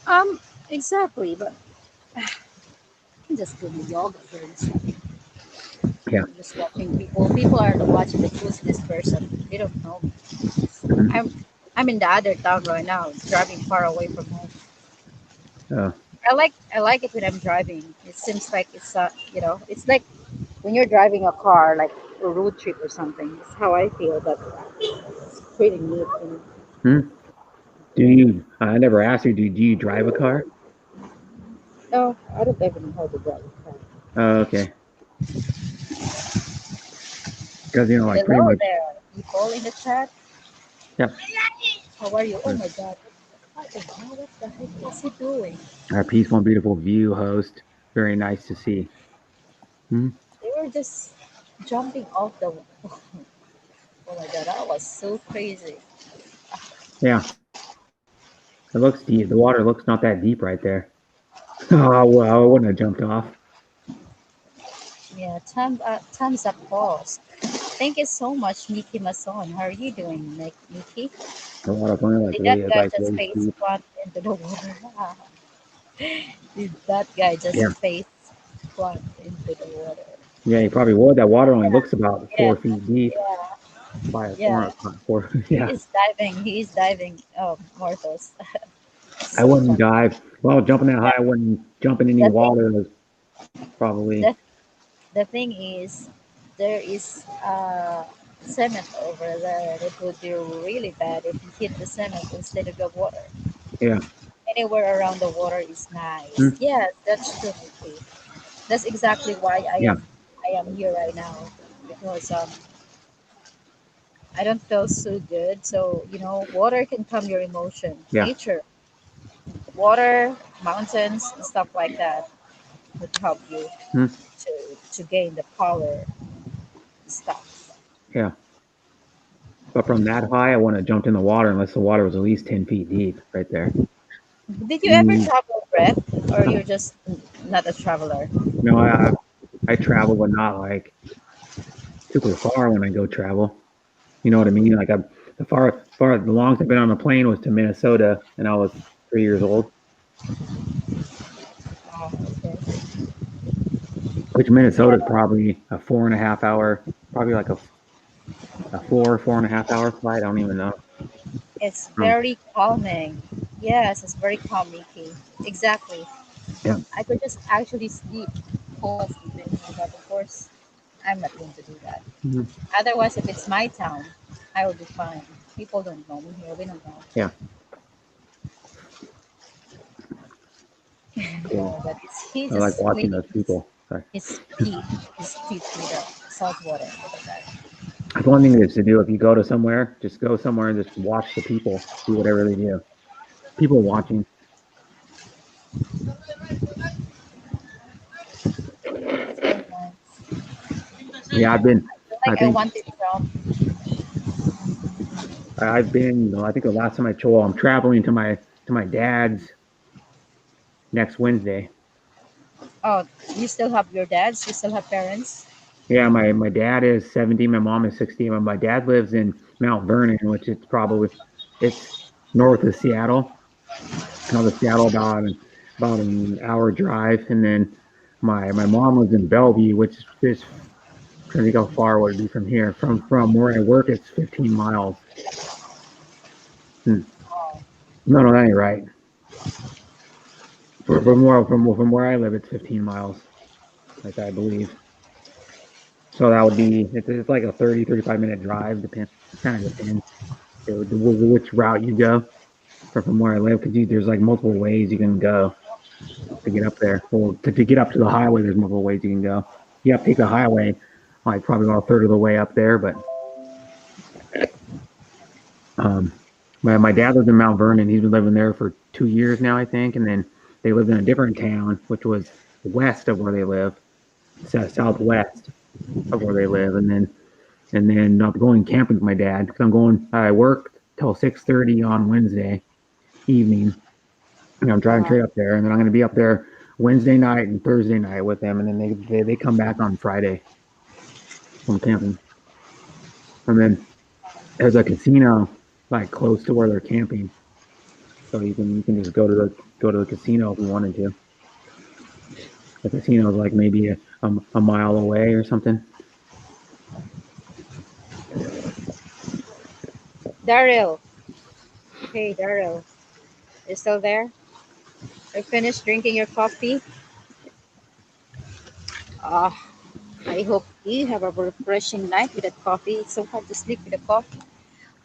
Um, exactly. But I'm just doing yoga here. Yeah. I'm just watching people. People are watching the who's this person. They don't know me. Mhm. I'm in the other town right now, driving far away from home. Oh, I like it when I'm driving. It seems like it's like when you're driving a car, like a road trip or something. It's how I feel. But it's pretty neat. hmm. Do you? I never asked you. Do you drive a car? No, I don't even know how to drive a car. Oh, okay. Because like pretty Hello much. there, people in the chat. Yep. How are you? Oh my God. What the hell? What the heck is he doing? Our peaceful and beautiful view host. Very nice to see. Hmm. They were just jumping off the. Oh my God, that was so crazy. Yeah. It looks deep. The water looks not that deep right there. Oh well, I wouldn't have jumped off. Yeah, thumbs up pause. Thank you so much, Miki Mason. How are you doing, Miki? A lot of fun, like Did that way, guy like just way face deep. plant into the water? Did that guy just Yeah. face plant into the water? Yeah, you probably would. That water only looks about Yeah, 4 feet deep. yeah, By yeah. four. He Yeah. is diving. He is diving. Oh, Morthos. I So wouldn't funny. dive. Well, jumping that high, Yeah. I wouldn't jump in any The thing, water. Probably. the, the thing is, there is cement over there. It would be really bad if you hit the cement instead of the water. Yeah. Anywhere around the water is Hmm. nice. Yes, that's true, Mickey. That's exactly why Yeah. I am here right now because I don't feel so good. So water can calm your emotion. Yeah. Nature, water, mountains, and stuff like that would help you Hmm. to gain the power and stuff. Yeah. But from that high, I wouldn't have jumped in the water unless the water was at least 10 feet deep, right there. Did you ever Mm, travel breath, or you're just not a traveler? no, I travel, but not like super far when I go travel. You know what I mean? Like the longest I've been on a plane was to Minnesota, and I was 3 years old. Oh, okay. Which Yeah, Minnesota is probably a 4.5 hour, probably like a 4.5 hour flight. I don't even know. it's Um, very calming. Yes, it's very calm, Mickey. Exactly. yeah. I could just actually sleep, fall asleep in here, but of course, I'm not going to do that. Mhm. Otherwise, if it's my town, I will be fine. People don't know me here. We don't know. Yeah. Cool. No, but he I like just watching cleaning those people. Sorry. his teeth, his teeth with the salt water. Look at that. That's one thing is to do if you go to somewhere, just go somewhere and just watch the people do whatever they do. People watching. So nice. Yeah, I Like I think wanted some. I've been, I think the last time I'm traveling to my dad's next Wednesday. Oh, you still have your dads? You still have parents? Yeah, my dad is 70, my mom is 60. My dad lives in Mount Vernon, which it's north of Seattle. Out of Seattle about an hour drive, and then my mom lives in Bellevue, which is trying to think how far would it be from here. From where I work, it's 15 miles. Hmm. Oh, No, that ain't right. from where I live, it's 15 miles, like I believe. So that would be it's like a 35 minute drive. Kind of depends which route you go from where I live, because there's like multiple ways you can go to get up there. Well, to get up to the highway, there's multiple ways you can go. You have to take the highway, like probably about a third of the way up there. But um, my dad lives in Mount Vernon. He's been living there for 2 years now, I think. And then they lived in a different town, which was west of where they live, southwest of where they live. And then I'm going camping with my dad because I work till 6:30 on Wednesday evening. And I'm driving straight up there, and then I'm going to be up there Wednesday night and Thursday night with them, and then they come back on Friday from camping. And then there's a casino like close to where they're camping, so you can just go to the casino if you wanted to. The casino is like maybe a mile away or something. Daryl. Hey, Daryl. You still there? You finished drinking your coffee? Ah, I hope you have a refreshing night with that coffee. It's so hard to sleep with a coffee.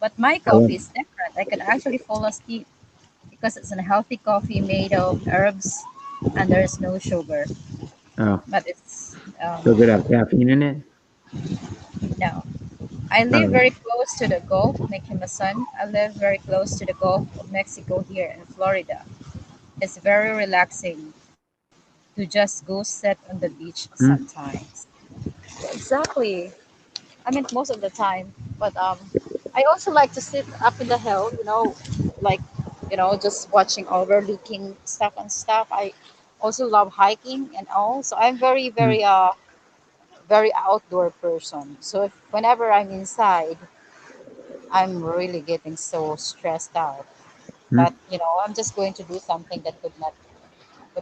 But my I won't. coffee is different. I can actually fall asleep because it's a healthy coffee made of herbs and there's no sugar. Oh, But it's does it have caffeine in it? no. I live Oh, very close to the Gulf, Son. I live very close to the Gulf of Mexico here in Florida. It's very relaxing to just go sit on the beach hmm? sometimes. Exactly. I mean, most of the time. But I also like to sit up in the hill, like, just watching overlooking stuff and stuff. I also love hiking and all. So I'm very, Hmm. very outdoor person. So whenever I'm inside, I'm really getting so stressed out. Hmm. But, I'm just going to do something that could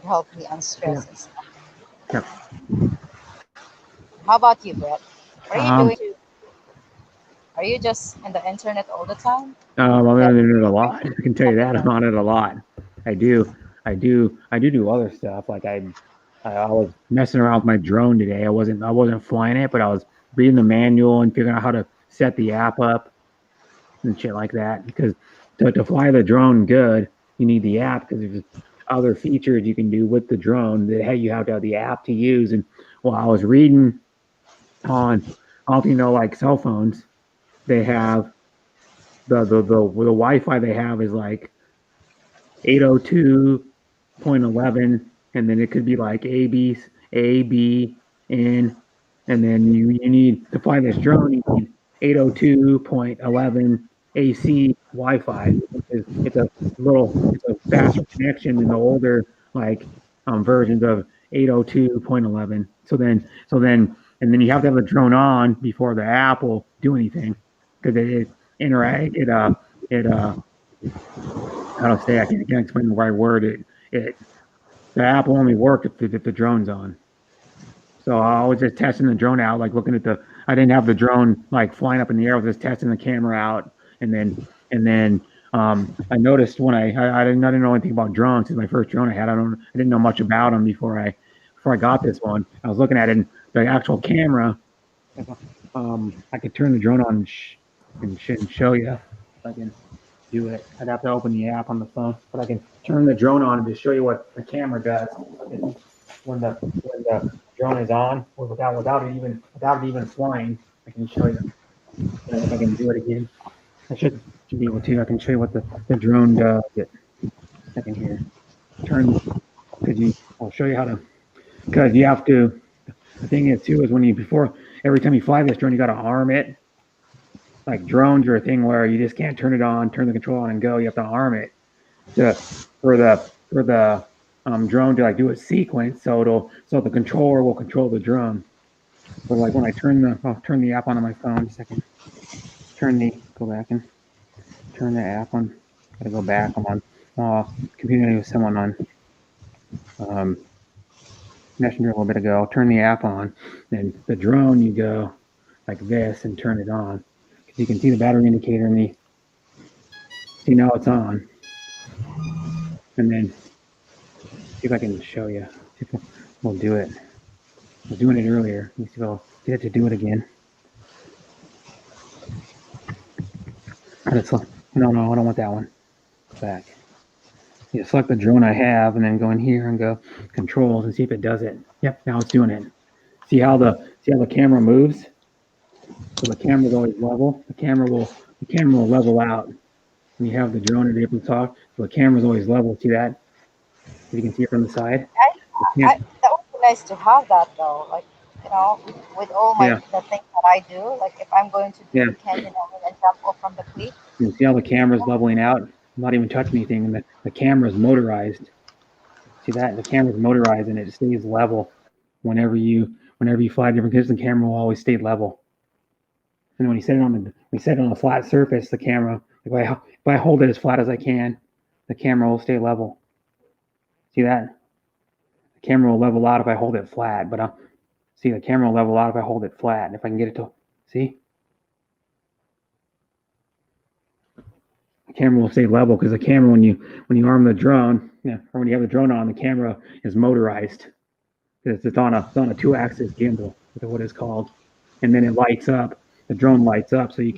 help me Yeah. unstress and stuff. Yeah. How about you, Brett? What are you Um, doing? Are you just in the internet all the time? I'm on You have the internet a a lot. I can tell you nothing that I'm else. on it a lot. I do. I do other stuff. Like I was messing around with my drone today. I wasn't flying it, but I was reading the manual and figuring out how to set the app up and shit like that. Because to fly the drone good, you need the app because there's other features you can do with the drone that hey, you have to have the app to use. And while I was reading on, I don't know if you know, like cell phones, they have the Wi-Fi they have is like 802.11, and then it could be like A, B, N, and then you need to fly this drone, you need 802.11 AC Wi-Fi. It's a faster connection than the older like versions of 802.11. And then you have to have the drone on before the app will do anything because it interact it how to say I can't explain the right word. It the app will only work if the drone's on. So I was just testing the drone out, like looking at the. I didn't have the drone like flying up in the air. I was just testing the camera out, and then I noticed when I didn't know anything about drones. It's my first drone I had. I didn't know much about them before I got this one. I was looking at it, and the actual camera. If, I could turn the drone on and show you if I can do it. I'd have to open the app on the phone, but I can turn the drone on and just show you what the camera does when the drone is on, or without it even flying. I can show you. If I can do it again, I should be able to. I can show you what the drone does. Second here, turn because you. I'll show you how to. Because you have to. The thing is too is when you before every time you fly this drone, you got to arm it. Like drones are a thing where you just can't turn it on, turn the control on, and go. You have to arm it to for the drone to like do a sequence, so the controller will control the drone. But like when I'll turn the app on my phone. Just a second. Go back and turn the app on. Gotta go back. I'm on computer with someone on um, Messenger a little bit ago. I'll turn the app on. Then the drone, you go like this and turn it on because you can see the battery indicator and see now it's on. And then see if I can show you. See if we'll do it. I was doing it earlier. Let me see if I'll get it to do it again. And it's like, no, I don't want that one. Back. You select the drone I have and then go in here and go controls and see if it does it. Yep, now it's doing it. See how the camera moves? So the camera's always level. The camera will level out when you have the drone and able to talk. So the camera's always level. See that? You can see it from the side. That would be nice to have that though. Like, with all Yeah, the things that I do, like if I'm going to yeah. do canyoning and jump off from the cliff. You see how the camera's leveling out? I'm not even touching anything, and the camera's motorized. See that? The camera's motorized and it stays level whenever you fly different because the camera will always stay level. And when you set it on a flat surface, the camera, if I hold it as flat as I can, the camera will stay level. See that? The camera will level out if I hold it flat, but see the camera will level out if I hold it flat. And if I can get it to see, the camera will stay level because the camera when you arm the drone, or when you have the drone on, the camera is motorized. It's on a 2-axis gimbal, is what it's called, and then it lights up. The drone lights up, so you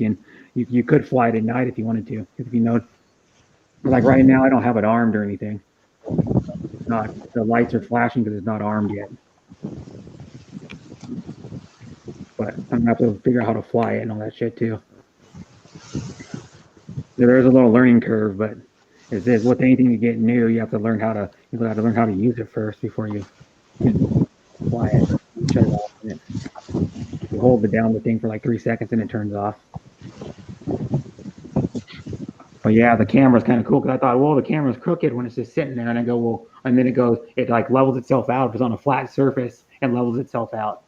could fly it at night if you wanted to. If you know, like right now, I don't have it armed or anything. It's not. The lights are flashing because it's not armed yet. But I'm gonna have to figure out how to fly it and all that shit too. There is a little learning curve, but with anything you get new, you have to learn how to use it first before you can fly it. Shut it off. You hold it down the thing for like 3 seconds and it turns off. But yeah, the camera's kind of cool because I thought, well, the camera's crooked when it's just sitting there, and I go, well, and then it like levels itself out. If it's on a flat surface, it levels itself out.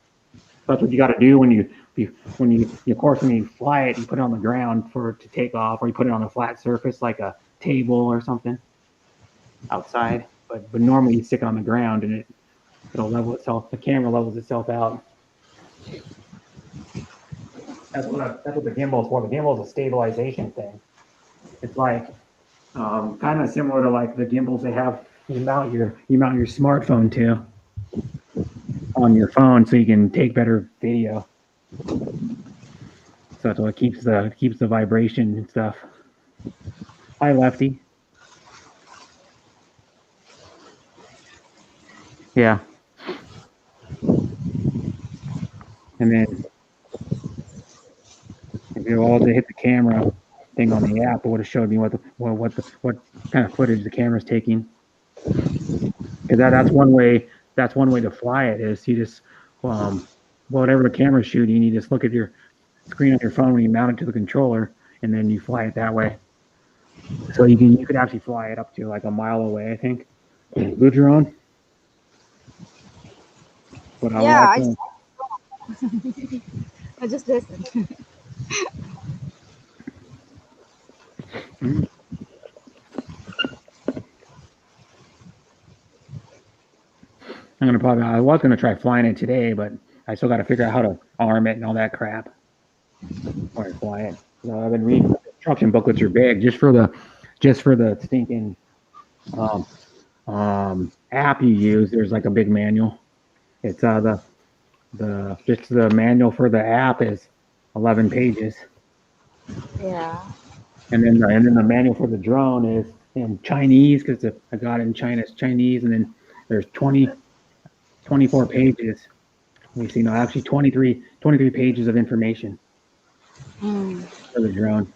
That's what you got to do when you fly it, you put it on the ground for it to take off, or you put it on a flat surface like a table or something outside. But normally you stick it on the ground and it'll level itself. The camera levels itself out. That's what the gimbal is for. The gimbal is a stabilization thing. It's like kind of similar to like the gimbals they have. You mount your smartphone to on your phone so you can take better video. So that's what keeps the vibration and stuff. Hi, Lefty. Yeah. And then if you all to hit the camera thing on the app, it would have showed me what kind of footage the camera's taking. Because that's one way to fly it is you just whatever the camera's shooting, you just look at your screen on your phone when you mount it to the controller, and then you fly it that way. So you could actually fly it up to like a mile away, I think. Good drone. But I just listen. Mm-hmm. I was gonna try flying it today, but I still got to figure out how to arm it and all that crap before I fly it. So I've been reading the instruction booklets are big just for the stinking app you use. There's like a big manual. It's the manual for the app is 11 pages. Yeah. And then the manual for the drone is in Chinese because I got it in Chinese, and then there's 24 pages. Let me see, no, actually 23 pages of information for the drone.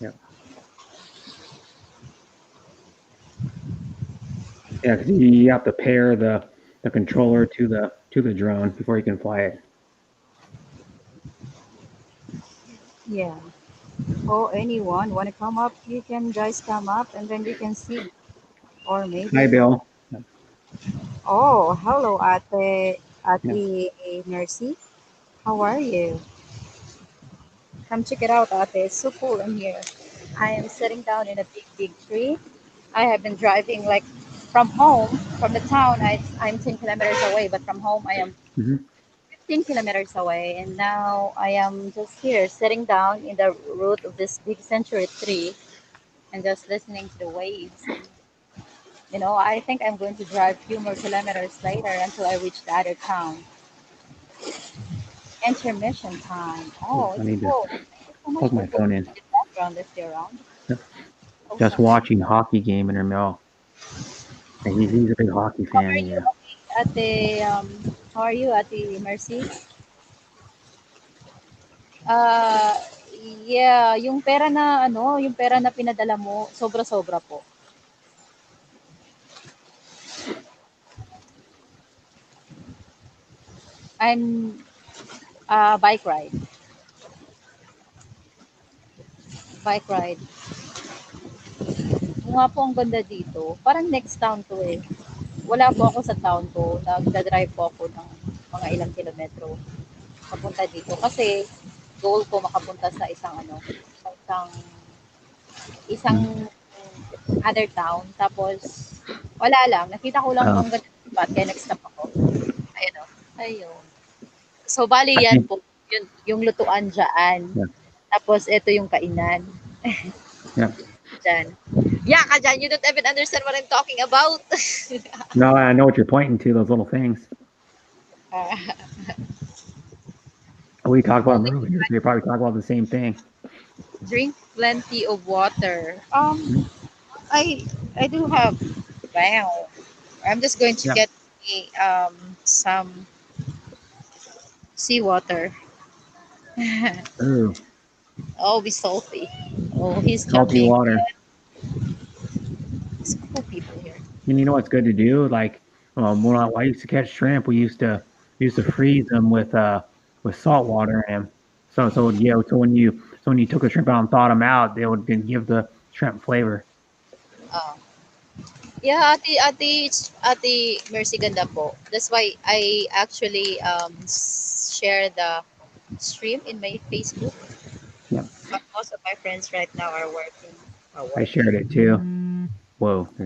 Yeah. Yeah, because you have to pair the controller to the drone before you can fly it. Yeah. Or anyone want to come up, you can guys come up and then you can see. Or maybe. Hi, Bill. Oh, hello, Ate Yeah. Mercy. How are you? Come check it out, Ate. It's so cool in here. I am sitting down in a big tree. I have been driving like from home, from the town. I'm 10 kilometers away, but from home I am Mm-hmm. 15 kilometers away. And now I am just here sitting down in the root of this big century tree and just listening to the waves. I think I'm going to drive few more kilometers later until I reach the other town. Intermission time. Ooh, Oh, I it's need to cold. Thank you so much plug for my putting phone in. the background if you're around. Just Awesome. watching hockey game in her mill. And he's a big hockey How fan. are you Yeah. at the how are you at the Mercy? Ah, yeah, yung pera na pinadala mo, sobra-sobra po. I'm bike ride. Bike ride. Yung nga po ang ganda dito. Parang next town to eh. Wala po ako sa town ko. Nagda-drive po ako ng mga ilang kilometro papunta dito. Kasi goal ko makapunta sa sa isang Mm. other town. Tapos, wala lang. Nakita ko lang Oh, ang ganda ng spot, kaya nag-stop ako. Ayun o. Ayun. So, bali I yan think. po. Yung lutuan dyan. Yeah. Tapos, ito yung kainan. Yeah. Dyan. Yeah, ka dyan. You don't even understand what I'm talking about. No, I know what you're pointing to. Those little things. Ah, We talk about always movies. We probably talk about the same thing. drink plenty of water. Mhm. I do have. Wow. I'm just going to Yeah. get me some seawater. Ooh, Oh, be salty. Oh, he's salty jumping. water. It's cool people here. And you know what's good to do? Like, when I used to catch shrimp, we used to freeze them with salt water in them. So yeah. So when you took the shrimp out and thawed them out, they would then give the shrimp flavor. Oh. Yeah, ati Mercy ganda po. That's why I actually share the stream in my Facebook. Yeah. But most of my friends right now are working. Are I working. shared it too. Whoa, I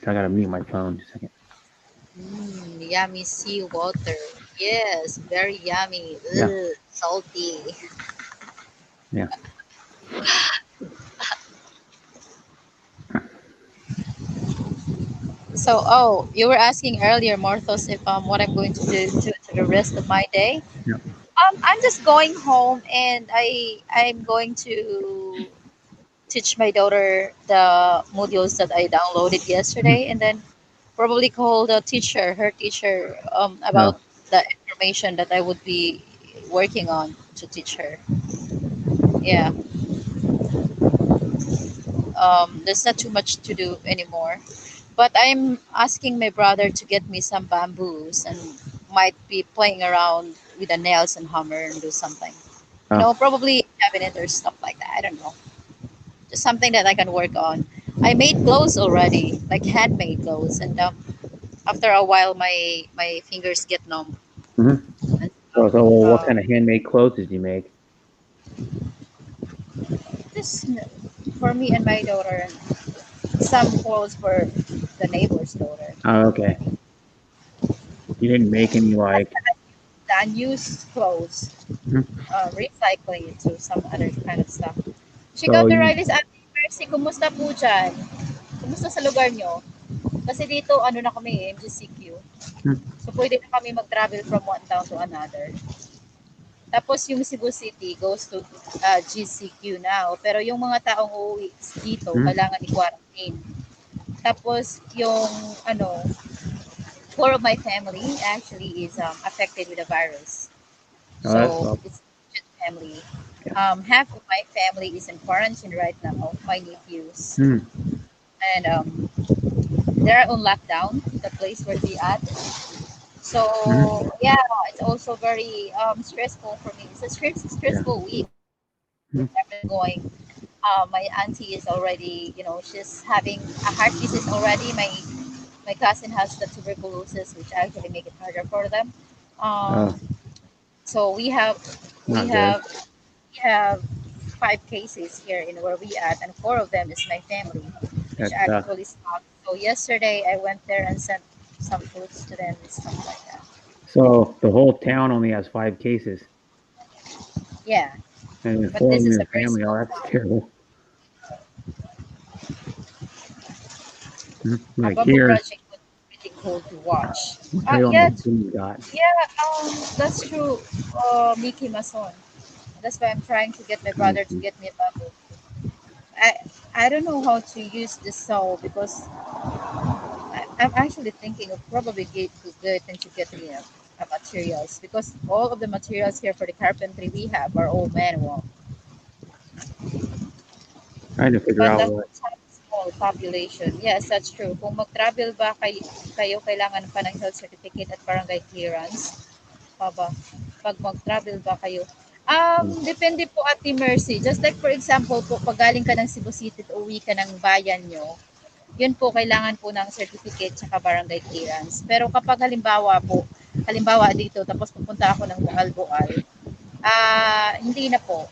gotta mute my phone. Just a second. Yummy seawater. Yes, very yummy. Yeah. Ugh, salty. Yeah. So, oh, you were asking earlier, Marthos, if what I'm going to do to the rest of my day. Yeah. I'm just going home and I'm going to teach my daughter the modules that I downloaded Mhm. yesterday, and then probably call her teacher, Oh, about the information that I would be working on to teach her. Yeah, there's not too much to do anymore. But I'm asking my brother to get me some bamboos and might be playing around with the nails and hammer and do something. oh, Probably cabinet or stuff like that. I don't know. Just something that I can work on. I made clothes already, like handmade clothes, and after a while, my fingers get numb hmm. and stuff. So what Uh, kind of handmade clothes did you make? just for me and my daughter, and some clothes for the neighbor's daughter. Oh, okay. You didn't make any like. The unused clothes, Mhm. recycling it to some other kind of stuff. So Chicago you. Riley's Ate Mercy, kumusta po dyan? Kumusta sa lugar nyo? Kasi dito, ano na kami, MGCQ. Hmm. So, pwede na kami mag-travel from one town to another. Tapos, yung Cebu City goes to GCQ now. Pero yung mga taong uuwi dito, Hmm. kailangan i-quarantine. Tapos, yung, ano, four of my family actually is affected with the virus. Oh, that's So, well. it's just family. Yeah. Half of my family is in quarantine right now, my nephews. Hmm. And they're on lockdown, the place where we at. Hmm. So yeah, it's also very stressful for me. It's a Yeah. stressful week. Hmm. Everything going. My auntie is already, she's having a heart disease already. My cousin has the tuberculosis, which actually make it harder for them. Oh, Um, so we not good. have we have five cases here in where we at, and four of them is my family, which That sucks. actually sucks. So yesterday I went there and sent some foods to them and stuff like that. So the whole town only has 5 cases, Yeah, and but four of this them in is a your very family. Oh, small that's town. terrible. A Like bamboo here, project would be pretty cool to watch. I'll tell you what Yeah, my city got. yeah, that's true. Mickey Mason. That's why I'm trying to get my Let me brother to see. get me a bamboo. I I don't know how to use the saw because I'm actually thinking of probably getting to get me a materials because all of the materials here for the carpentry we have are all manual. Trying to figure But out the what. house has small population. Yes, that's true. Kung mag-travel ba kayo kailangan pa ng health certificate at barangay clearance? Pa ba? Pag mag-travel ba kayo? Depende po at Mercy. Just like for example po, pag galing ka ng Cebu City at uwi ka ng bayan nyo, yun po kailangan po ng certificate tsaka barangay clearance. Pero kapag halimbawa dito, tapos pupunta ako ng Bual-Bual, hindi na po.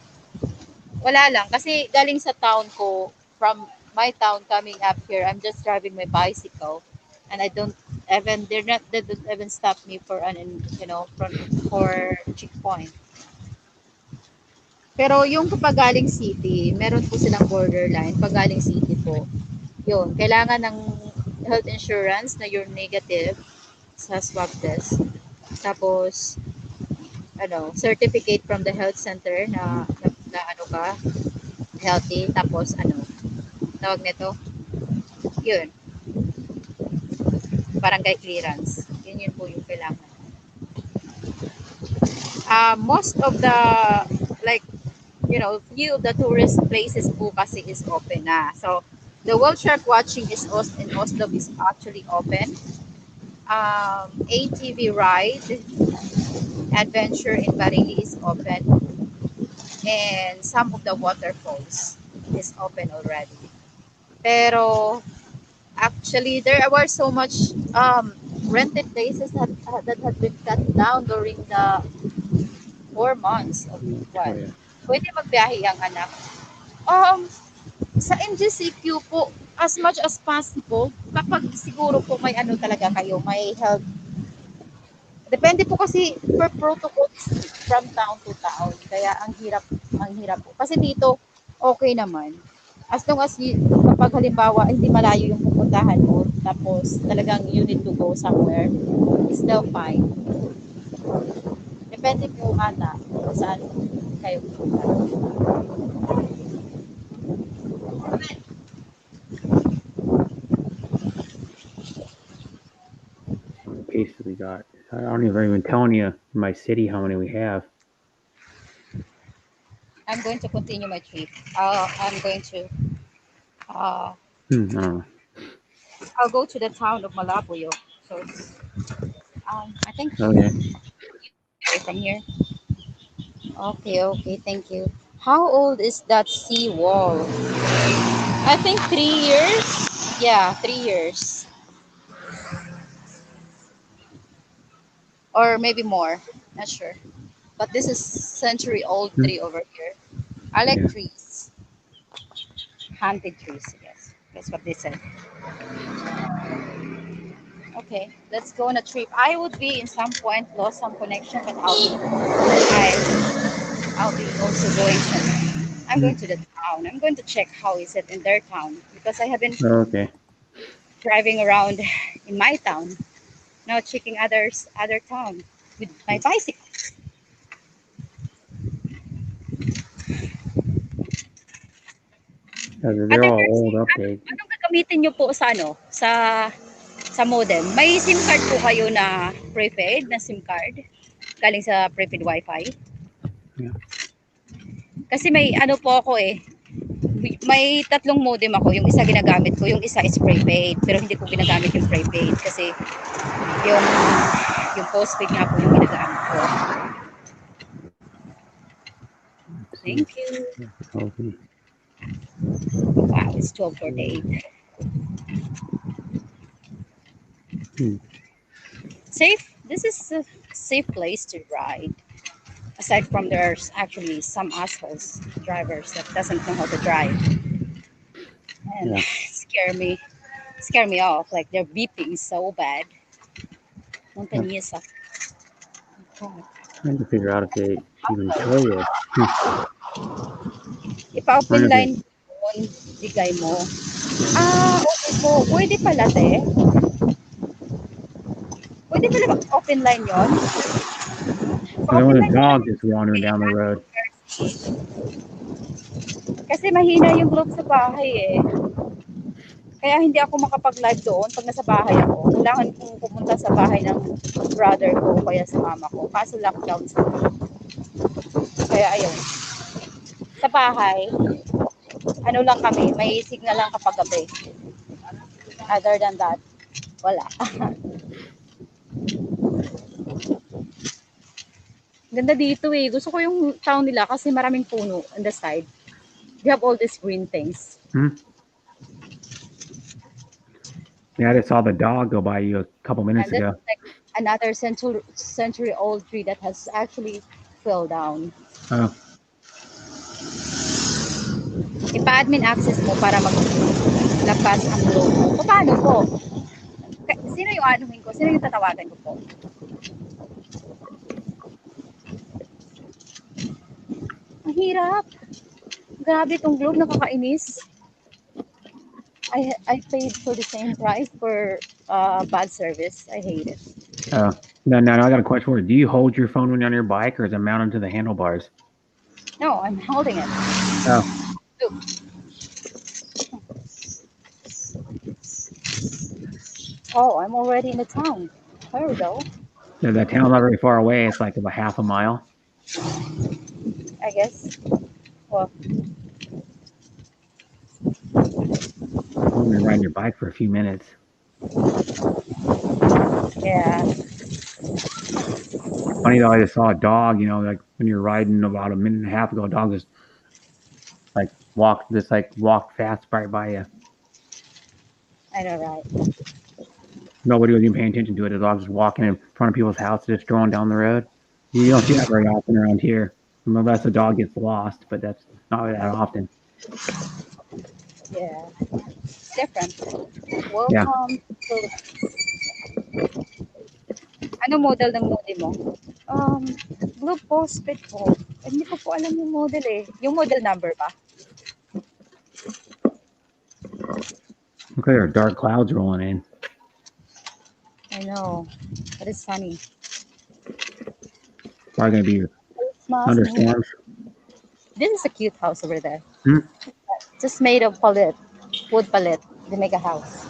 Wala lang. Kasi galing sa town ko, from my town coming up here, I'm just driving my bicycle. And I don't even, they don't even stop me for for checkpoint. Pero yung kapag galing city, meron po silang borderline. Pag galing city po, yun, kailangan ng health insurance na you're negative sa swab test. Tapos, certificate from the health center na ano ka, healthy. Tapos, tawag nito, yun, barangay clearance. Yun po yung kailangan. Most of the, like, few of the tourist places po kasi is open na. So, the World Shark Watching in Oslo is actually open. ATV ride adventure in Barili is open, and some of the waterfalls is open already. Pero actually, there were so much rented places that had been cut down during the 4 months of Oh what? yeah. Pwede magbiyahe ang anak. Um, sa NGCQ po, as much as possible, kapag siguro po may talaga kayo, may health. Depende po kasi per protocol from town to town. Kaya ang hirap po. Kasi dito, okay naman. As long as kapag halimbawa hindi malayo yung pupuntahan mo, tapos talagang you need to go somewhere, it's still fine. Depende po ata kung saan kayo pupunta. Cases we got. I don't even telling you in my city how many we have. I'm going to continue my trip. I'm going to uh, No. I'll go to the town of Malabuyo. So I think Okay. from here. Okay, thank you. How old is that sea wall? I think 3 years. Yeah, 3 years. Or maybe more. Not sure. But this is century old tree over here. I like Yeah. trees. Haunted trees, yes. That's what they said. Okay, let's go on a trip. I would be in some point lost some connection, but I'll be also going to I'm going to the town. I'm going to check how is it in their town because I have been Okay. driving around in my town. Now checking other town with my bicycle. They're Ate all Mercy, old updates. anong gagamitin niyo po sa sa modem? May SIM card po kayo na prepaid na SIM card galing sa prepaid Wi-Fi? Yeah. Kasi may po ako eh. May tatlong modem ako. Yung isa ginagamit ko, yung isa is prepaid. Pero hindi ko ginagamit yung prepaid kasi yung yung postpaid nga po yung ginagamit ko. Thank you. Okay. Wow, it's 12:48. Safe. This is a safe place to ride. Aside from there's actually some assholes drivers that doesn't know how to drive and Yeah. scare me off. Like they're beeping so bad. Montañesa. Trying to figure out if they even show you. Ipa-open Wonder if line doon, bigay mo. Okay po. Pwede pala, te. Pwede pala open line yon. And then Pa-open when a line ko lang dog yung just wandering down the road. kasi mahina yung globe sa bahay eh. Kaya hindi ako makapag-live doon pag nasa bahay ako. Kailangan kong pumunta sa bahay ng brother ko o kaya sa mama ko. Kaso lockdown sa kaya ayun. Sa bahay, ano lang kami, may signal lang kapag gabi. Other than that, wala. Ganda dito eh. Gusto ko yung town nila kasi maraming puno on the side. They have all these green things. Yeah, I just saw the dog go by you a couple minutes And this ago. is like another century old tree that has actually fell down. Oh, Ipa-admin access mo para maglabas ang logo mo. Paano po? Sino yung anuhin ko? Sino yung tatawagan ko po? Ang hirap. Grabe itong globe, nakakainis. I paid for the same price for bad service. I hate it. oh. Now I got a question for you. Do you hold your phone when you're on your bike, or is it mounted to the handlebars? No, I'm holding it. Oh, Look. Oh, I'm already in the town. There we go. yeah, that town's not very far away. It's like about half a mile. I guess. Well, You've been riding your bike for a few minutes. yeah. Funny though, I just saw a dog. You know, like when you're riding about a minute and a half ago, a dog just walked fast right by you. I know, right? Nobody was even paying attention to it. The dog was walking in front of people's houses, just strolling down the road. You don't see that very often around here, unless a dog gets lost. But that's not that often. Yeah. It's different. Yeah. Welcome to ano model ng modem mo? Blue Postpaid po. Hindi ko po alam yung model eh. Yung model number ba? Look like there are dark clouds rolling in. I know. But it's sunny. Probably gonna be thunderstorms. This is a cute house over there. Hmm? Just made of pallet. Wood pallet. They make a house.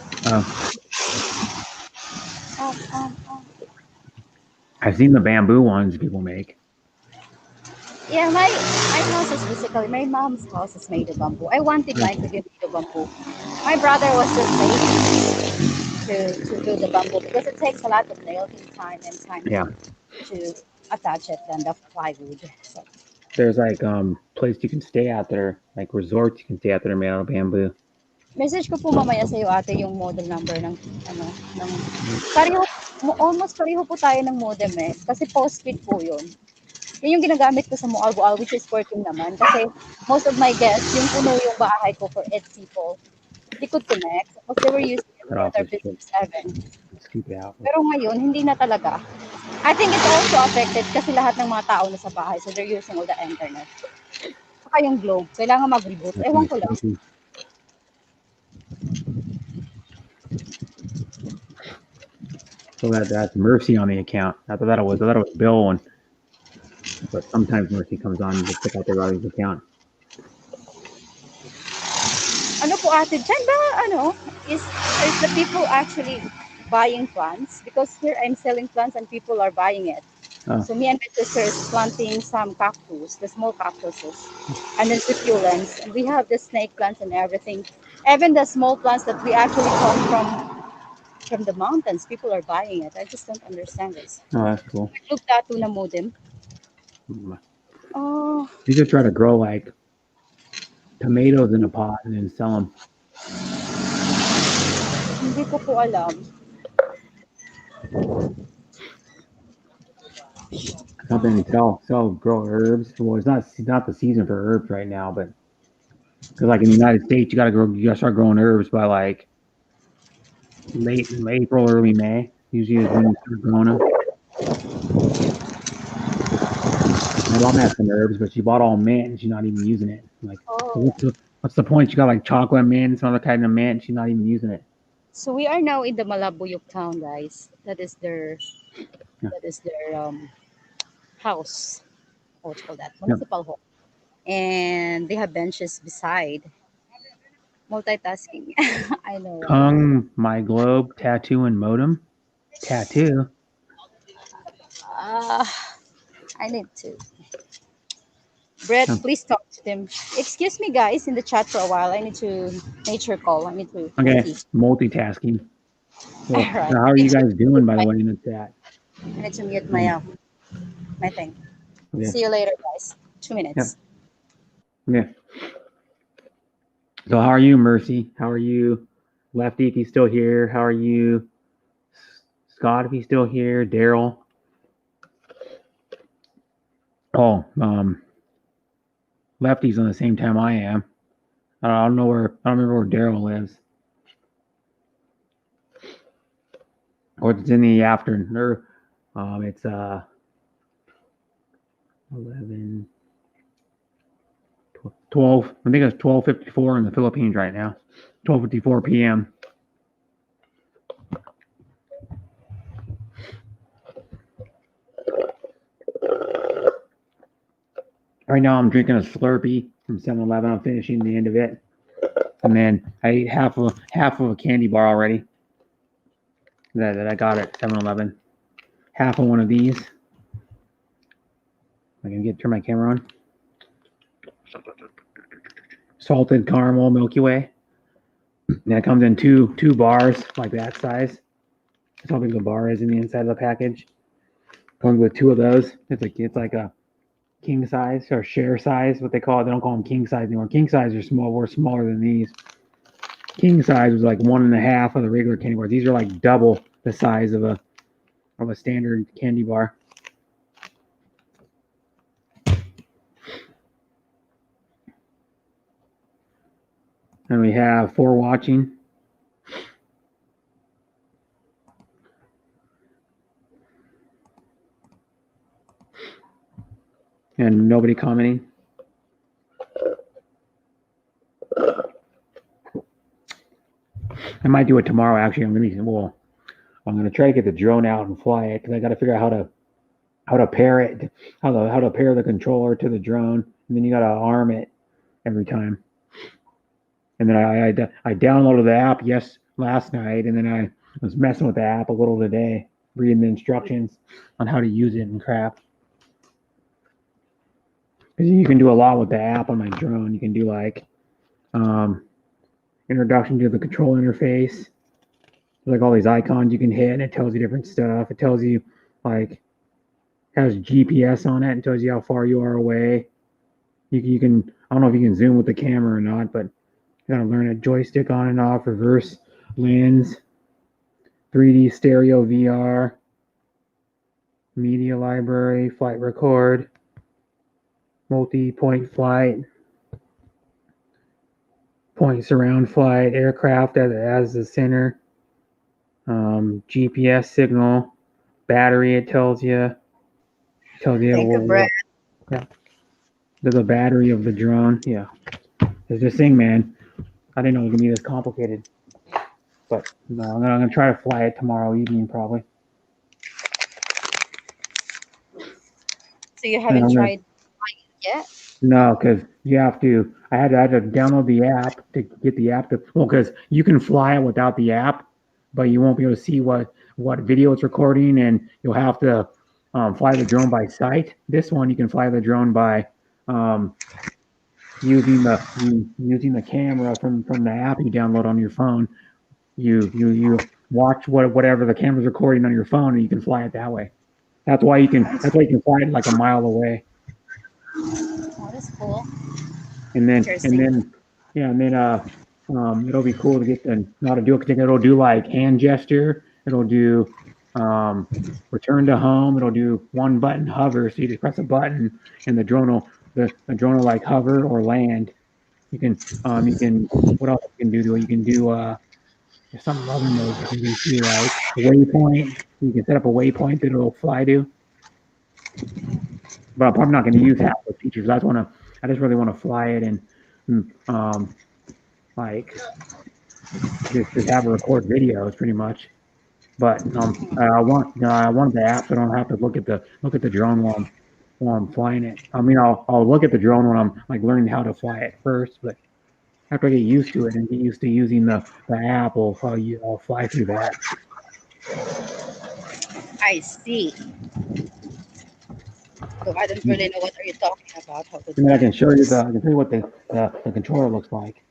I've seen the bamboo ones people make. Yeah, my house is basically, my mom's house is made of bamboo. I wanted mine to be made of bamboo. My brother was just lazy to do the bamboo because it takes a lot of nails time and time Yeah. to attach it and the plywood. So, There's like places you can stay out there, like resorts you can stay out there made out of bamboo. message ko po mamaya sa iyo ate yung model number ng pareho, almost pareho po tayo ng modem eh. Kasi postpaid po yun. Yun yung ginagamit ko sa Moalboal, which is working naman. Kasi most of my guests, yung puno yung bahay ko for 8 people, they could connect because they were using it for their business 7. Pero ngayon, hindi na talaga. I think it's also affected kasi lahat ng mga tao na sa bahay, so they're using all the internet. Saka yung globe, kailangan mag-reboot. Ewan ko lang. So that's Mercy on the account. I thought it was Bill, but sometimes Mercy comes on and just check out their router's account. Ano po ate, dyan ba, is the people actually buying plants? Because here I'm selling plants and people are buying it. Oh. So me and my sister is planting some cactus, the small cactuses, and then succulents. And we have the snake plants and everything. Even the small plants that we actually come from the mountains, people are buying it. I just don't understand this. Oh, that's cool. Look tattoo na modem. Oh. You just try to grow like tomatoes in a pot and then sell them. Hindi ko po alam. Something to grow herbs. Well, it's not the season for herbs right now, but because like in the United States, you gotta start growing herbs by like late April, early May. Usually is when you start growing them. My mom has some herbs, but she bought all mint and she's not even using it. I'm like, What's the point? She got like chocolate mint, some other kind of mint. She's not even using it. So we are now in the Malabuyok town, guys. Yeah. That is their house. What you call that? Yeah. Municipal hall. And they have benches beside. Multitasking. I know, right? Tongue, my globe, tattoo, and modem. Tattoo. Uh, I need to. Brett, Huh. please talk to them. Excuse me, guys, in the chat for a while. I need to nature call. I need to Okay, multi. multitasking. All Well, right. so how are I you need to guys doing, mute by the my, way, in the chat? I need to mute Um, my thing. yeah, See you later, guys. 2 yeah, minutes. yeah. So how are you, Mercy? How are you, Lefty, if he's still here? How are you, Scott, if he's still here? Daryl? Oh, Lefty's on the same time I am. I don't know where, I don't remember where Daryl lives. Or it's in the afternoon. Or, it's 11, 12. I think it's 12:54 in the Philippines right now. 12:54 p.m. Right now I'm drinking a Slurpee from 7-Eleven. I'm finishing the end of it. And then I ate half of a candy bar already that I got at 7-Eleven. Half of one of these. I can turn my camera on. Salted caramel Milky Way. And it comes in two bars like that size. That's how big the bar is in the inside of the package. Comes with two of those. It's like a king size or share size, what they call it. They don't call them king size anymore. King size are small. We're smaller than these. King size was like 1.5 of the regular candy bars. These are like double the size of a standard candy bar. And we have 4 watching. And nobody commenting. I might do it tomorrow. Actually, I'm gonna try to get the drone out and fly it because I got to figure out how to pair it, how to pair the controller to the drone, and then you got to arm it every time. And then I downloaded the app last night, and then I was messing with the app a little today, reading the instructions on how to use it and crap. Because you can do a lot with the app on my drone. You can do like introduction to the control interface. Like all these icons you can hit, and it tells you different stuff. It tells you like has GPS on it and tells you how far you are away. You can I don't know if you can zoom with the camera or not, but you gotta learn a joystick on and off, reverse lens, 3D stereo VR, media library, flight record, multi-point flight, point surround flight, aircraft as the center, GPS signal, battery. It tells you. Thank you, Brett. Yeah. There's a battery of the drone. Yeah. There's this thing, man. I didn't know it was gonna be this complicated. But no, I'm gonna try to fly it tomorrow evening probably. So you haven't tried yet? No, because you have to. I had to download the app to get the app to. Well, because you can fly it without the app, but you won't be able to see what video it's recording, and you'll have to fly the drone by sight. This one you can fly the drone by using the camera from the app you download on your phone. You watch whatever the camera's recording on your phone, and you can fly it that way. That's why you can fly it like a mile away. Oh, that's cool. And then Interesting. it'll be cool to get to know how to do it. Because it'll do like hand gesture. It'll do return to home. It'll do one button hover. So you just press a button, and the drone will like hover or land. You can what else you can do to it? You can do there's some other modes you can do like a waypoint. You can set up a waypoint that it'll fly to. But I'm probably not going to use half those features. I just really want to fly it and like just have it record videos pretty much. But I want the app so I don't have to look at the drone while I'm flying it. I mean, I'll look at the drone when I'm like learning how to fly it first, but after I get used to it and get used to using the app, I'll fly through that. I see. So I don't really know what are you talking about. How to And then I do can show you this. what the controller looks like.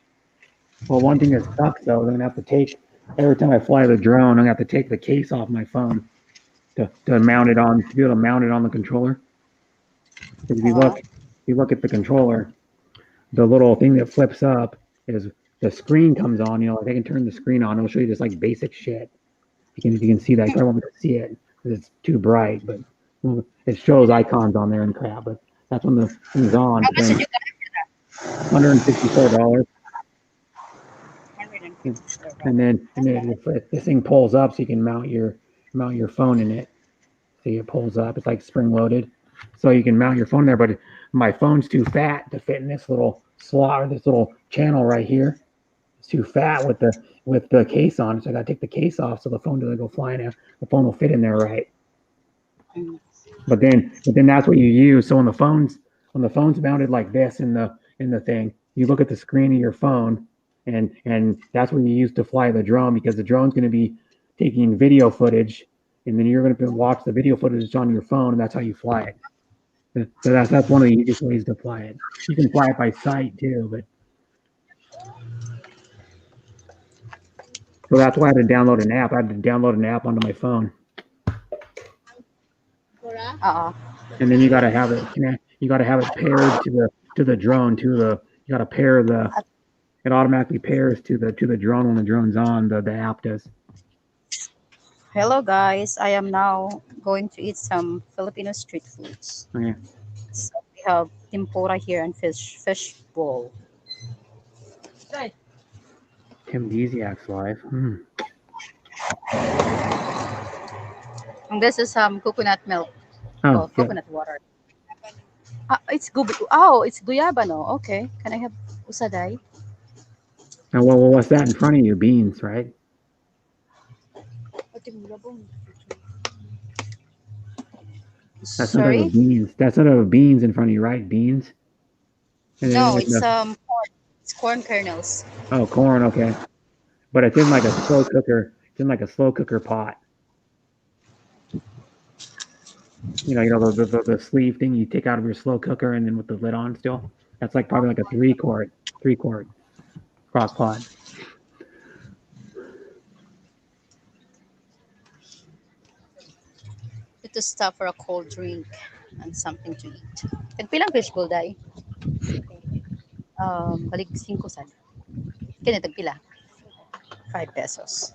Well, one thing that sucks though, I'm gonna have to take every time I fly the drone, I'm gonna have to take the case off my phone to mount it on to be able to mount it on the controller. Because Uh-huh. if you look at the controller, the little thing that flips up is the screen comes on. You know, like I can turn the screen on. It'll show you just like basic shit. If you can see that, you probably won't be able to see it because it's too bright, but it shows icons on there and crap. But that's when the thing's on. How But much did then you buy $164, for that? $154. and Not then bad. this thing pulls up so you can mount your phone in it. See, it pulls up. It's like spring loaded, so you can mount your phone there. But my phone's too fat to fit in this little slot or this little channel right here. It's too fat with the case on, so I got to take the case off so the phone doesn't go flying out. The phone will fit in there right. Mm. But then that's what you use. So when the phone's mounted like this in the thing, you look at the screen of your phone, and that's what you use to fly the drone because the drone's going to be taking video footage, and then you're going to watch the video footage on your phone, and that's how you fly it. So that's one of the easiest ways to fly it. You can fly it by sight too, but so that's why I had to download an app. I had to download an app onto my phone, Uh-uh. and then you got to have it connect. You got to have it paired to the drone. You got to pair the. It automatically pairs to the drone when the drone's on. The app does. Hello guys, I am now going to eat some Filipino street foods. Okay. So we have tempura here and fish bowl. Tim Desiak's live. And this is coconut milk. Oh, Oh, yeah. coconut water. It's guyabano. Okay, can I have usaday? And what's that in front of you? Beans, right? That's some type Sorry? of beans. That's some type of beans in front of you, right? Beans. And then No, in it's the corn. It's corn kernels. corn. Okay, but it's in like a slow cooker. It's in like a slow cooker pot. The sleeve thing you take out of your slow cooker, and then with the lid on still. That's like probably like a three quart crock pot. Ito stuff for a cold drink and something to eat. Tagpilang fishbowl day. Balik 5 sad. Kini tagpila. 5 pesos.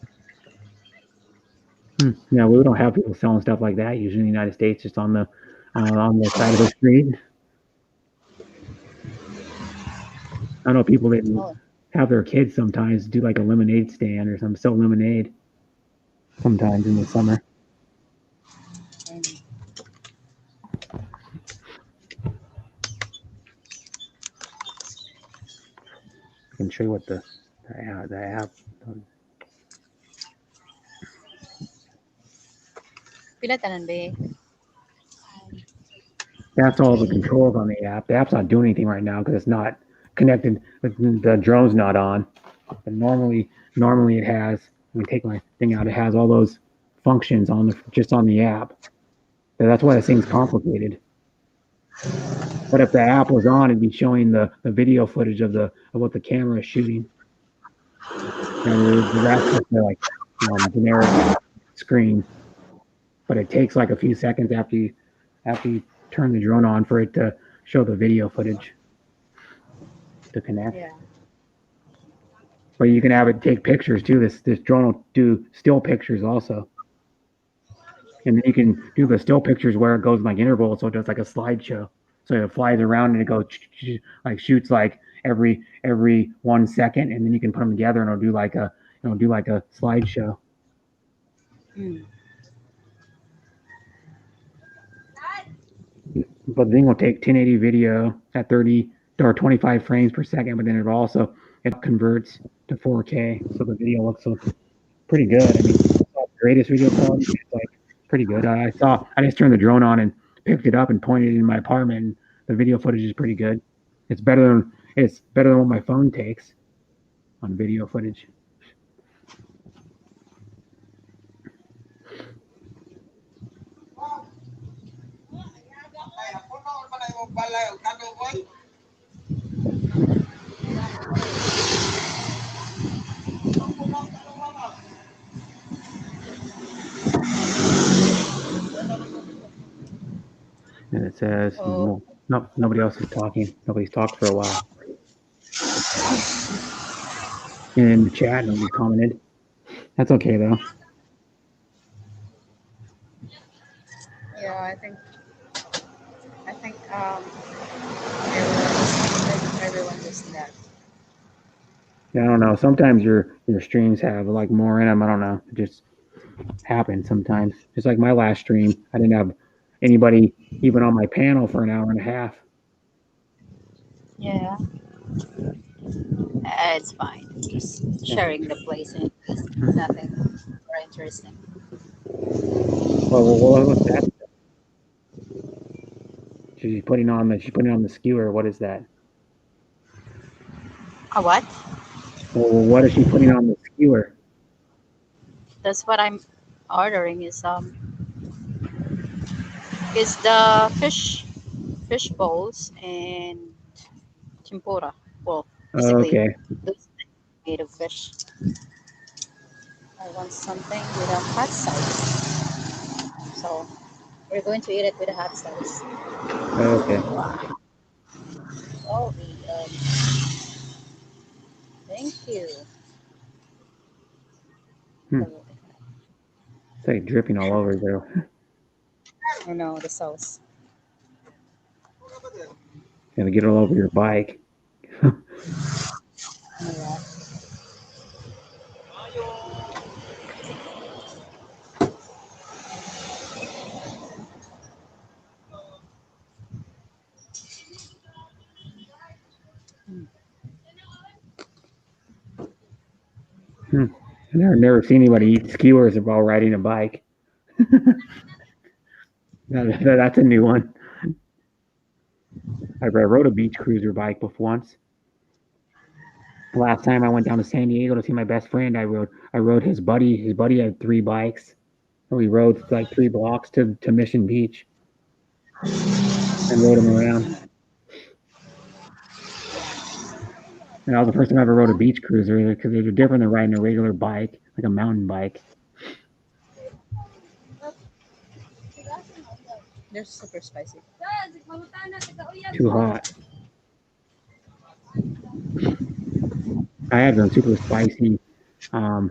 Yeah, we don't have people selling stuff like that usually in the United States, just on the side of the street. I know people that Oh, have their kids sometimes do like a lemonade stand or some sell lemonade sometimes in the summer. and I can show you what the app. pila tanan be. That's all the controls on the app. The app's not doing anything right now because it's not connected. The drone's not on. And normally it has. Let me take my thing out. It has all those functions just on the app. So that's why this thing's complicated. But if the app was on, it'd be showing the video footage of what the camera is shooting. And the rest is like generic screen. But it takes like a few seconds after you turn the drone on for it to show the video footage to connect. Yeah. But you can have it take pictures too. This drone will do still pictures also. And then you can do the still pictures where it goes in like intervals, so it does like a slideshow. So it flies around and it goes like shoots like every 1 second, and then you can put them together and it'll do like a slideshow. Mm. But the thing will take 1080 video at 30 there are 25 frames per second, but then it converts to 4K, so the video looks pretty good. I mean, it's not the greatest video quality, but it's like pretty good. I just turned the drone on and picked it up and pointed it in my apartment. And the video footage is pretty good. It's better than what my phone takes on video footage. And it says, Oh, no, nobody else is talking. Nobody's talked for a while. In the chat, nobody commented. That's okay though. yeah, I think everyone does that. Yeah, I don't know. Sometimes your streams have like more in them. I don't know. It just happens sometimes. Just like my last stream, I didn't have anybody even on my panel for an hour and a half. Yeah. It's fine. Just sharing the place and nothing more interesting. Well, what's that? She's putting on the skewer. What is that? A what? Well, what is she putting on the skewer? That's what I'm ordering is the fish bowls and tempura. Well, basically Okay. those made of fish. I want something with a hot sauce. So we're going to eat it with a hot sauce. Okay. Oh, thank you. It's like dripping all over there. I know the sauce. Gonna get it all over your bike. Yeah. I've never seen anybody eat skewers while riding a bike. That's a new one. I rode a beach cruiser bike before once. The last time I went down to San Diego to see my best friend, I rode his buddy. His buddy had 3 bikes, and we rode like 3 blocks to Mission Beach and rode him around. And that was the first time I ever rode a beach cruiser because they're different than riding a regular bike, like a mountain bike. They're super spicy. Too hot. I had them super spicy. How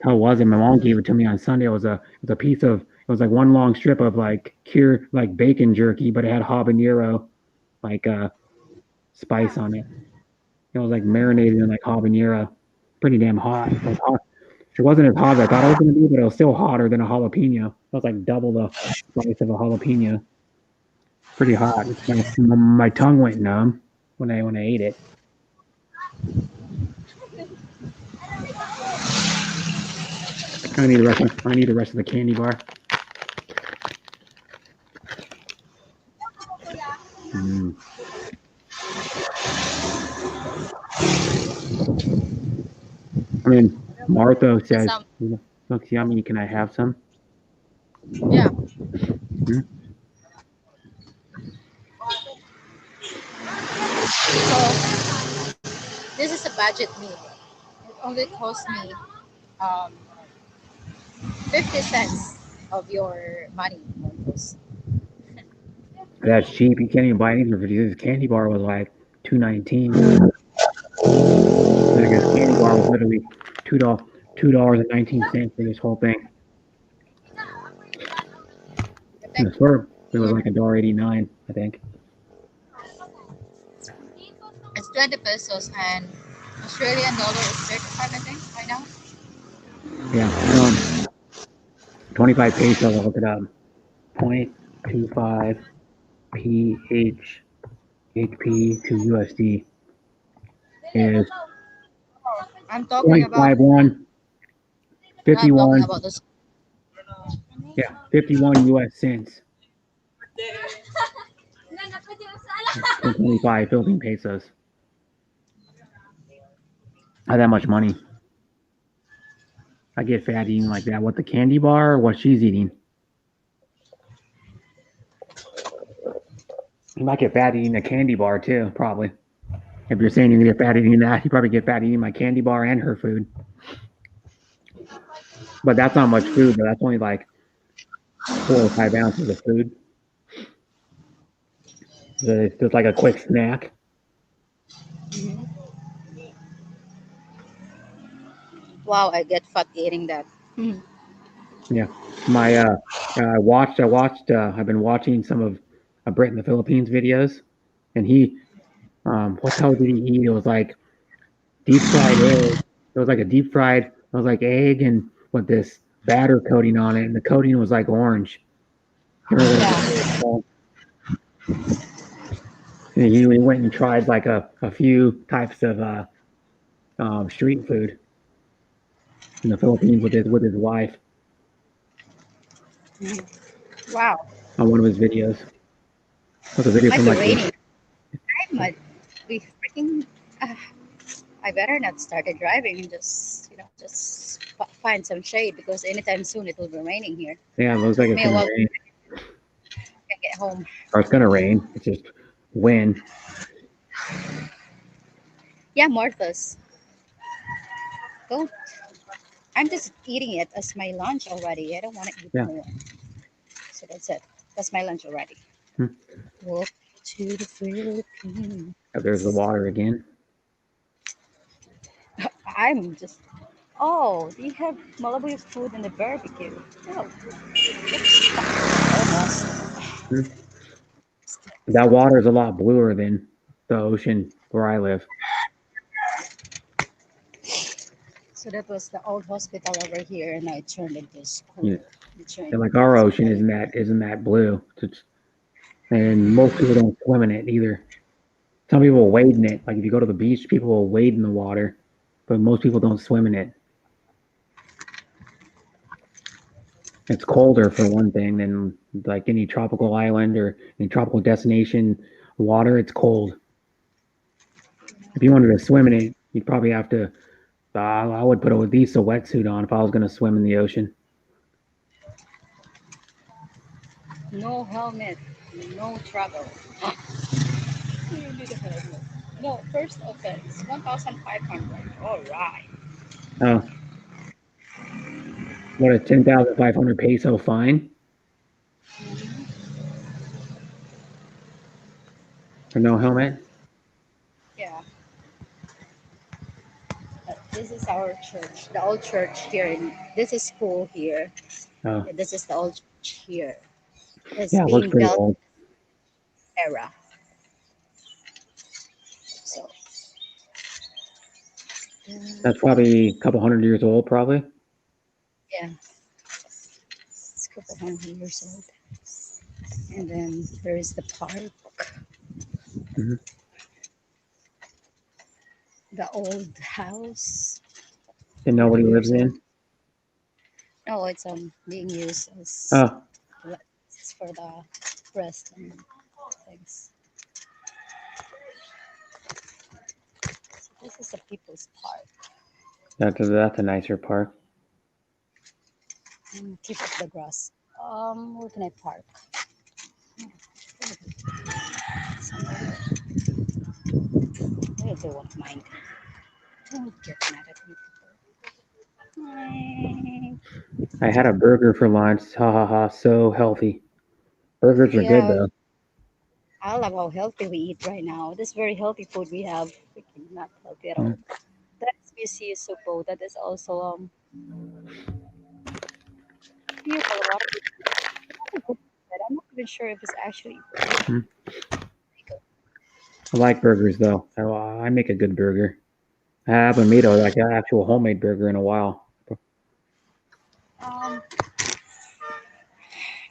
was it? My mom gave it to me on Sunday. It was a piece of, it was like one long strip of like cured like bacon jerky, but it had habanero like spice on it. It was like marinated in like habanero. Pretty damn hot. It was hot. It wasn't as hot as I thought it was gonna be, but it was still hotter than a jalapeno. It was like double the spice of a jalapeno. Pretty hot. My tongue went numb when I ate it. I need the rest of the candy bar. I mean, Martha says, "Looks yummy. Can I have some?" Yeah. So this is a budget meal. It only cost me 50 cents of your money. That's cheap. You can't even buy anything for 50. This candy bar was like $2.19. Like this candy bar was literally $2.19 for this whole thing. I swear it was like $1.89, I think. It's 20 pesos and Australian dollar is 35, I think, right now. Yeah. 25 pesos, I'll look it up. 0.25 PH HP to USD is I'm talking about. 0.51, No, I'm talking 51, about this. yeah, 51 US cents. 25 Philippine pesos. Not that much money. I get fat eating like that. What, the candy bar or what she's eating? You might get fat eating a candy bar too, probably. If you're saying you're gonna get fat eating that, you probably get fat eating my candy bar and her food. But that's not much food, but that's only like 4 or 5 ounces of food. It's just like a quick snack. Wow, I get fat eating that. Hmm. Yeah. My I've been watching some of Brit in the Philippines videos, and he what the hell did he eat? It was like deep fried egg. It was like a deep fried. It was like egg and with this batter coating on it, and the coating was like orange. I can't remember what the hell it was Yeah. called. And he went and tried like a few types of street food in the Philippines with his wife Wow. on one of his videos. It was a video Might from be like raining. I might be freaking. Uh, I better not start driving and just just find some shade because anytime soon it will be raining here. yeah, it looks like it's May gonna well rain can get home. or it's gonna rain. It's just wind. Yeah, Martha's. Don't. I'm just eating it as my lunch already. I don't want to eat Yeah. more. So that's it. That's my lunch already. Hmm. Walk to the Philippines. There's the water again. I'm just. Oh, they have Malabuyo food in the barbecue. Oh, almost. Hmm. That water is a lot bluer than the ocean where I live. So that was the old hospital over here, and I turned into school. Yeah. I turned And like our into ocean isn't that blue. And most people don't swim in it either. Some people wade in it. Like if you go to the beach, people will wade in the water, but most people don't swim in it. It's colder for one thing than like any tropical island or any tropical destination water. It's cold. If you wanted to swim in it, you'd probably have to. I would put at least a wetsuit on if I was going to swim in the ocean. no helmet, no travel. No, first offense, 1,500. All right. Oh, what a 10,500 peso fine for no helmet. Yeah, this is our church, the old church here. This is school here. Oh, This is the old church here. It's yeah, it looks being pretty built old. era. So That's probably a couple hundred years old, probably. yeah, it's a couple hundred years old. And then there is the park, Hmm. the old house, And 40 nobody lives years old. in. No, it's being used as Oh, for the rest and things. This is a people's park. that's a nicer park. Tip of the grass. Where can I park? Somewhere. They won't mind. Don't get mad at me, people. I had a burger for lunch. Ha ha ha. So healthy. Burgers are good Yeah, though. I love how healthy we eat right now. This very healthy food we have. Freaking not healthy at all. Mm. That SBC Supo. That is also here for a lot of people. I'm not even sure if it's actually Mm. I like burgers though. I make a good burger. I haven't made like an actual homemade burger in a while. um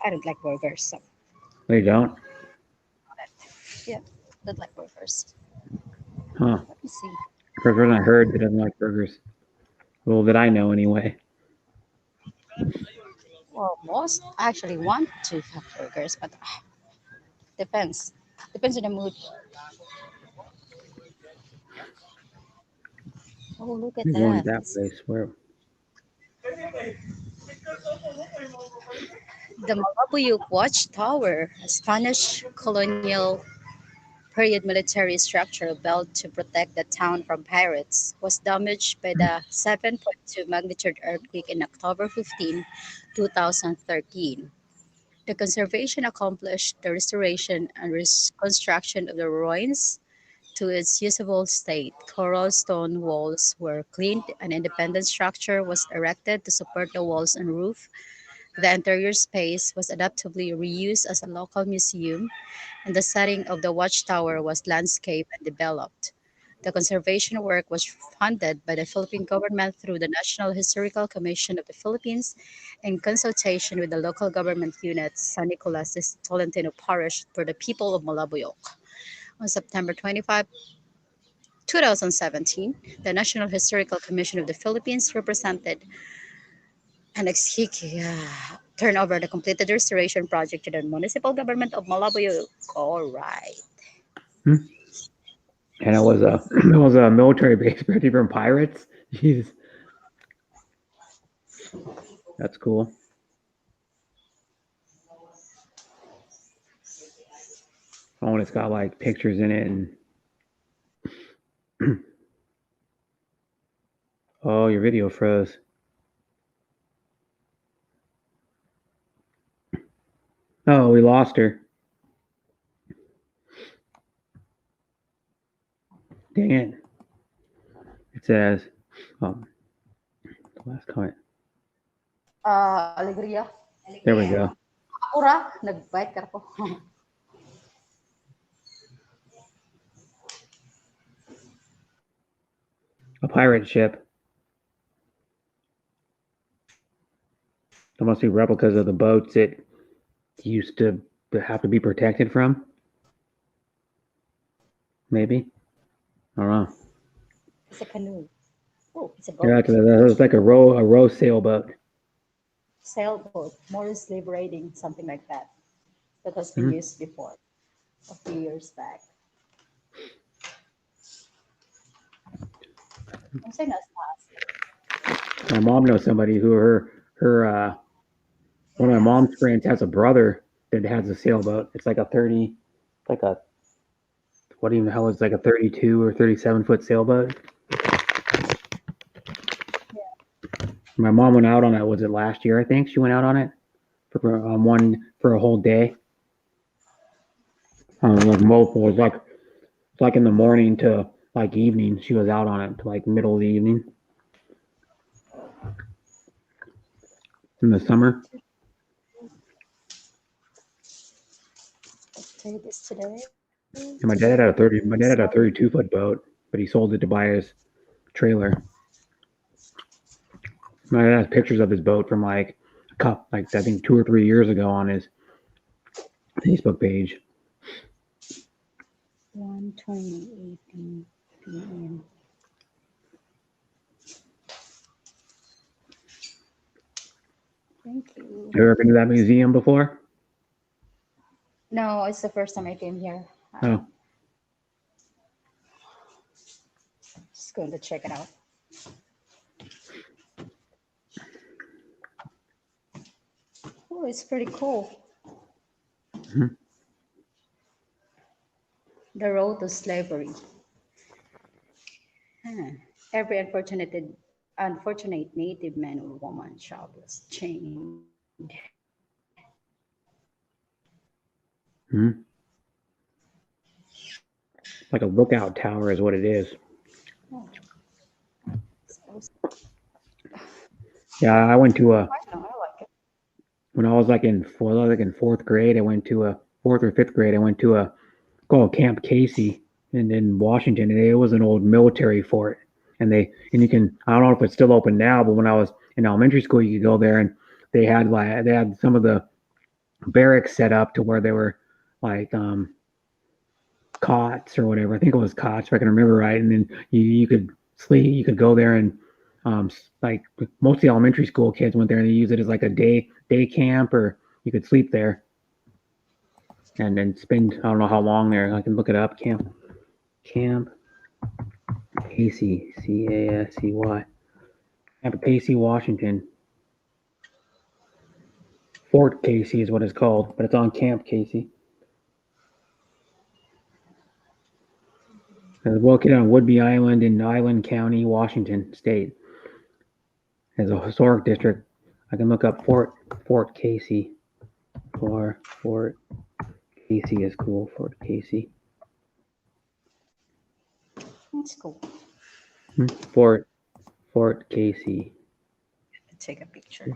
I don't like burgers. So They don't. yeah. Don't like burgers. Huh. Let me see. First person I heard that doesn't like burgers. Well, that I know anyway. Well, most actually want to have burgers, but depends. Depends on the mood. Oh, look at You're going to that. that place where The Malabuyuk Watchtower, a Spanish colonial period military structure built to protect the town from pirates, was damaged by the 7.2 magnitude earthquake in October 15, 2013. The conservation accomplished the restoration and reconstruction of the ruins to its usable state. Coral stone walls were cleaned, an independent structure was erected to support the walls and roof. The interior space was adaptively reused as a local museum, and the setting of the watchtower was landscaped and developed. The conservation work was funded by the Philippine government through the National Historical Commission of the Philippines in consultation with the local government unit San Nicolas Tolentino Parish for the people of Malabuyok. On September 25, 2017, the National Historical Commission of the Philippines represented and turn over the completed restoration project to the municipal government of Malabuyuk. All right. and it was a it was a military base protected from pirates. Jeez, that's cool. Oh, and it's got like pictures in it and oh, your video froze. Oh, we lost her. Dang it. It says, the last comment. Alegria. There we go. Ura, nag-bike ka po. A pirate ship. There must be replicas of the boats it used to have to be protected from. Maybe. I don't know. It's a canoe. Oh, it's a Yeah, boat. it's like a row sailboat. Sailboat. More slave raiding, something like that. That has been used before, a few years back. I'm saying that's last. My mom knows somebody who her one of my mom's friends has a brother that has a sailboat. It's like a 30, like a what even the hell is like a 32 or 37-foot sailboat. My mom went out on it. Was it last year? I think she went out on it for a whole day. Like multiple. It was like in the morning to like evening. She was out on it to like middle of the evening in the summer. Take this today. And my dad had a 32-foot boat, but he sold it to buy his trailer. My dad has pictures of his boat from like I think 2 or 3 years ago on his Facebook page. 1:20 p.m. Thank you. Have you ever been to that museum before? No, it's the first time I came here. Oh, Just going to check it out. Oh, it's pretty cool. Mhm. The road to slavery. Every unfortunate native man or woman, child was chained. Mhm. Like a lookout tower is what it is. Oh. Suppose- Yeah, I went to I know, I like it. when I was like in fourth grade. I went to a fourth or fifth grade. I went to a called Camp Casey in Washington, and it was an old military fort. And you can, I don't know if it's still open now, but when I was in elementary school, you could go there and they had some of the barracks set up to where they were like cots or whatever. I think it was cots, if I can remember right. And then you could sleep. You could go there and like most of the elementary school kids went there and they use it as like a day camp, or you could sleep there and then spend I don't know how long there. I can look it up. Camp Casey, Casey, Camp Casey, Washington. Fort Casey is what it's called, but it's on Camp Casey. It's located on Whidbey Island in Island County, Washington State. As a historic district, I can look up Fort Casey. Fort Casey is cool. Fort Casey. That's cool. Fort Casey. Take a picture.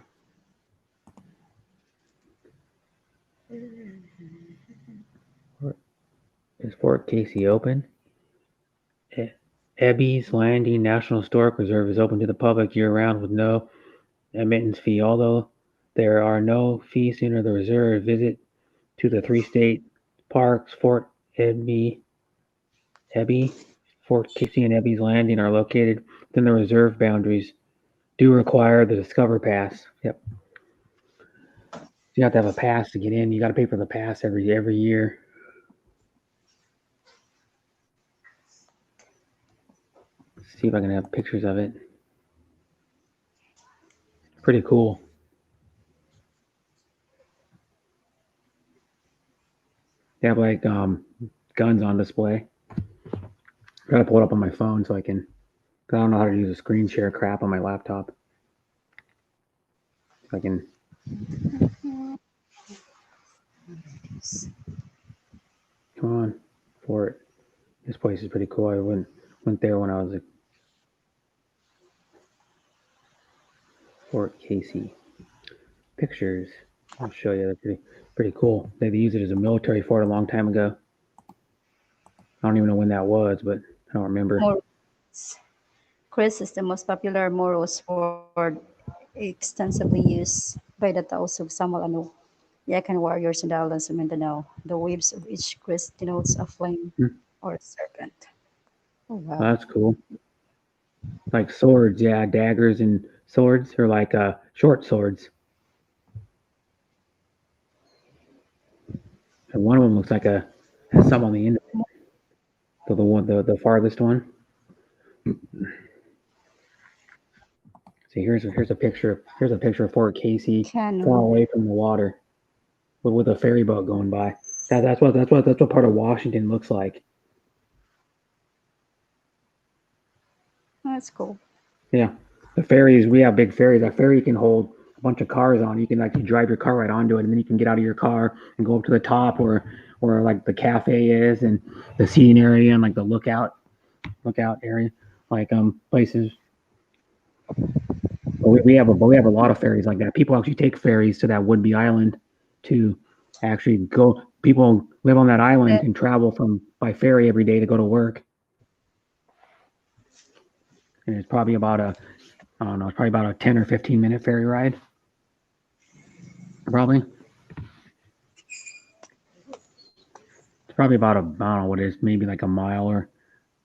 Is Fort Casey open? Ebby's Landing National Historic Reserve is open to the public year-round with no admittance fee. Although there are no fees to enter the reserve, visit to the 3 state parks, Fort Ebby, Fort Casey, and Ebby's Landing are located within the reserve boundaries. Do require the Discover Pass. Yep. You have to have a pass to get in. You got to pay for the pass every year. See if I can have pictures of it. Pretty cool. They have like guns on display. Gotta pull it up on my phone so I can. I don't know how to use a screen share crap on my laptop. So I can. Come on, Fort. This place is pretty cool. I went there when I was a Fort Casey. Pictures. I'll show you. They're pretty cool. They used it as a military fort a long time ago. I don't even know when that was, but I don't remember. Chris is the most popular Moros fort, extensively used by the Tausug Samal Yakan warriors in the islands of Mindanao. The waves of each Chris denotes a flame or a serpent. Oh, wow. That's cool. Like swords, yeah, daggers and swords, or like short swords. And one of them looks like has some on the end of it. So the farthest one. See, here's a picture. Here's a picture of Fort Casey, far away from the water, with a ferry boat going by. That's what part of Washington looks like. That's cool. Yeah, the ferries. We have big ferries. That ferry can hold a bunch of cars on. You can you drive your car right onto it, and then you can get out of your car and go up to the top where like the cafe is and the seating area and like the lookout area, like places. But we have a lot of ferries like that. People actually take ferries to that Whidbey Island to actually go. People live on that island and travel by ferry every day to go to work. And it's probably about a 10 or 15 minute ferry ride. Probably. It's probably about I don't know what it is, maybe like a mile or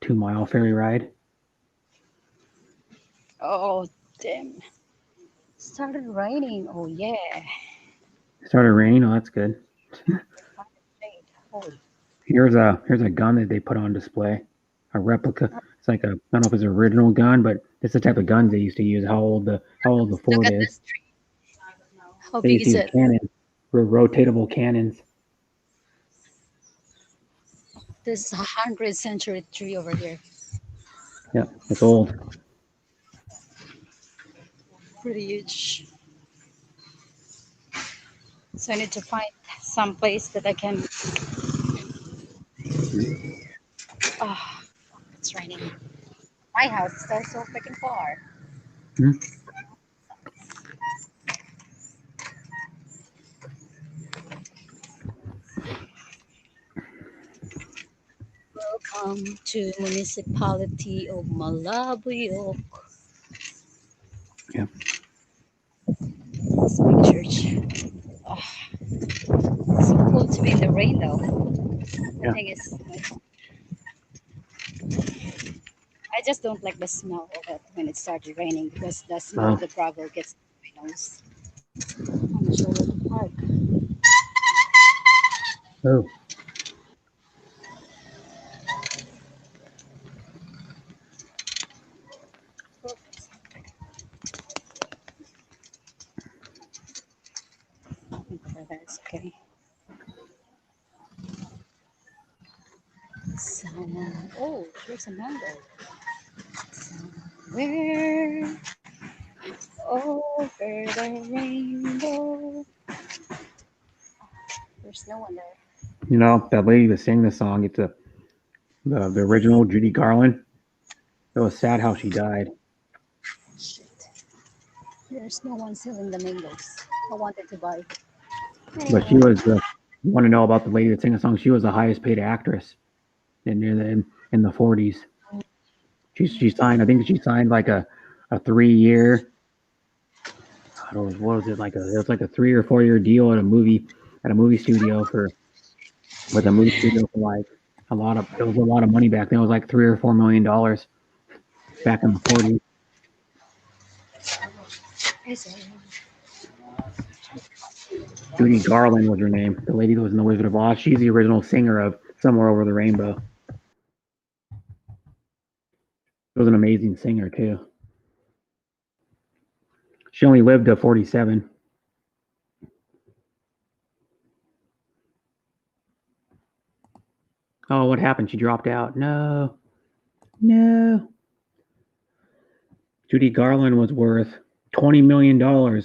2 mile ferry ride. Oh, damn. Started raining. Oh, yeah. Started raining. Oh, that's good. Here's a gun that they put on display. A replica. It's like I don't know if it's an original gun, but it's the type of guns they used to use. How old the fort is. How big is it? Cannon, rotatable cannons. This is 100th century tree over here. Yeah, it's old. Pretty huge. So I need to find some place that I can. Oh, it's raining. My house is still so freaking far. Welcome to municipality of Malabuyok. Yeah. It's a big church. Oh, it's so cool to be in the rain though. The thing is, I just don't like the smell of it when it started raining because the smell Uh, of the gravel gets in my nose. I'm not sure where to park. oh, I think over there it's okay. Sana. Oh, there's a mango. Somewhere over the rainbow. There's no one there. that lady that sang the song, it's the original Judy Garland. It was sad how she died. Shit. There's no one selling the mangoes. I wanted to buy. But she Anyway, was the. You want to know about the lady that sang the song? She was the highest paid actress in the 40s. She signed. I think she signed like a 3 year. I don't know what was it like it was like a 3 or 4 year deal at a movie studio for with a movie studio for like a lot of it was a lot of money back then. It was like $3 or $4 million back in the 40s. is it? Judy Garland was her name. The lady that was in the Wizard of Oz. She's the original singer of Somewhere Over the Rainbow. She was an amazing singer too. She only lived to 47. Oh, what happened? She dropped out. No, no. Judy Garland was worth $20 million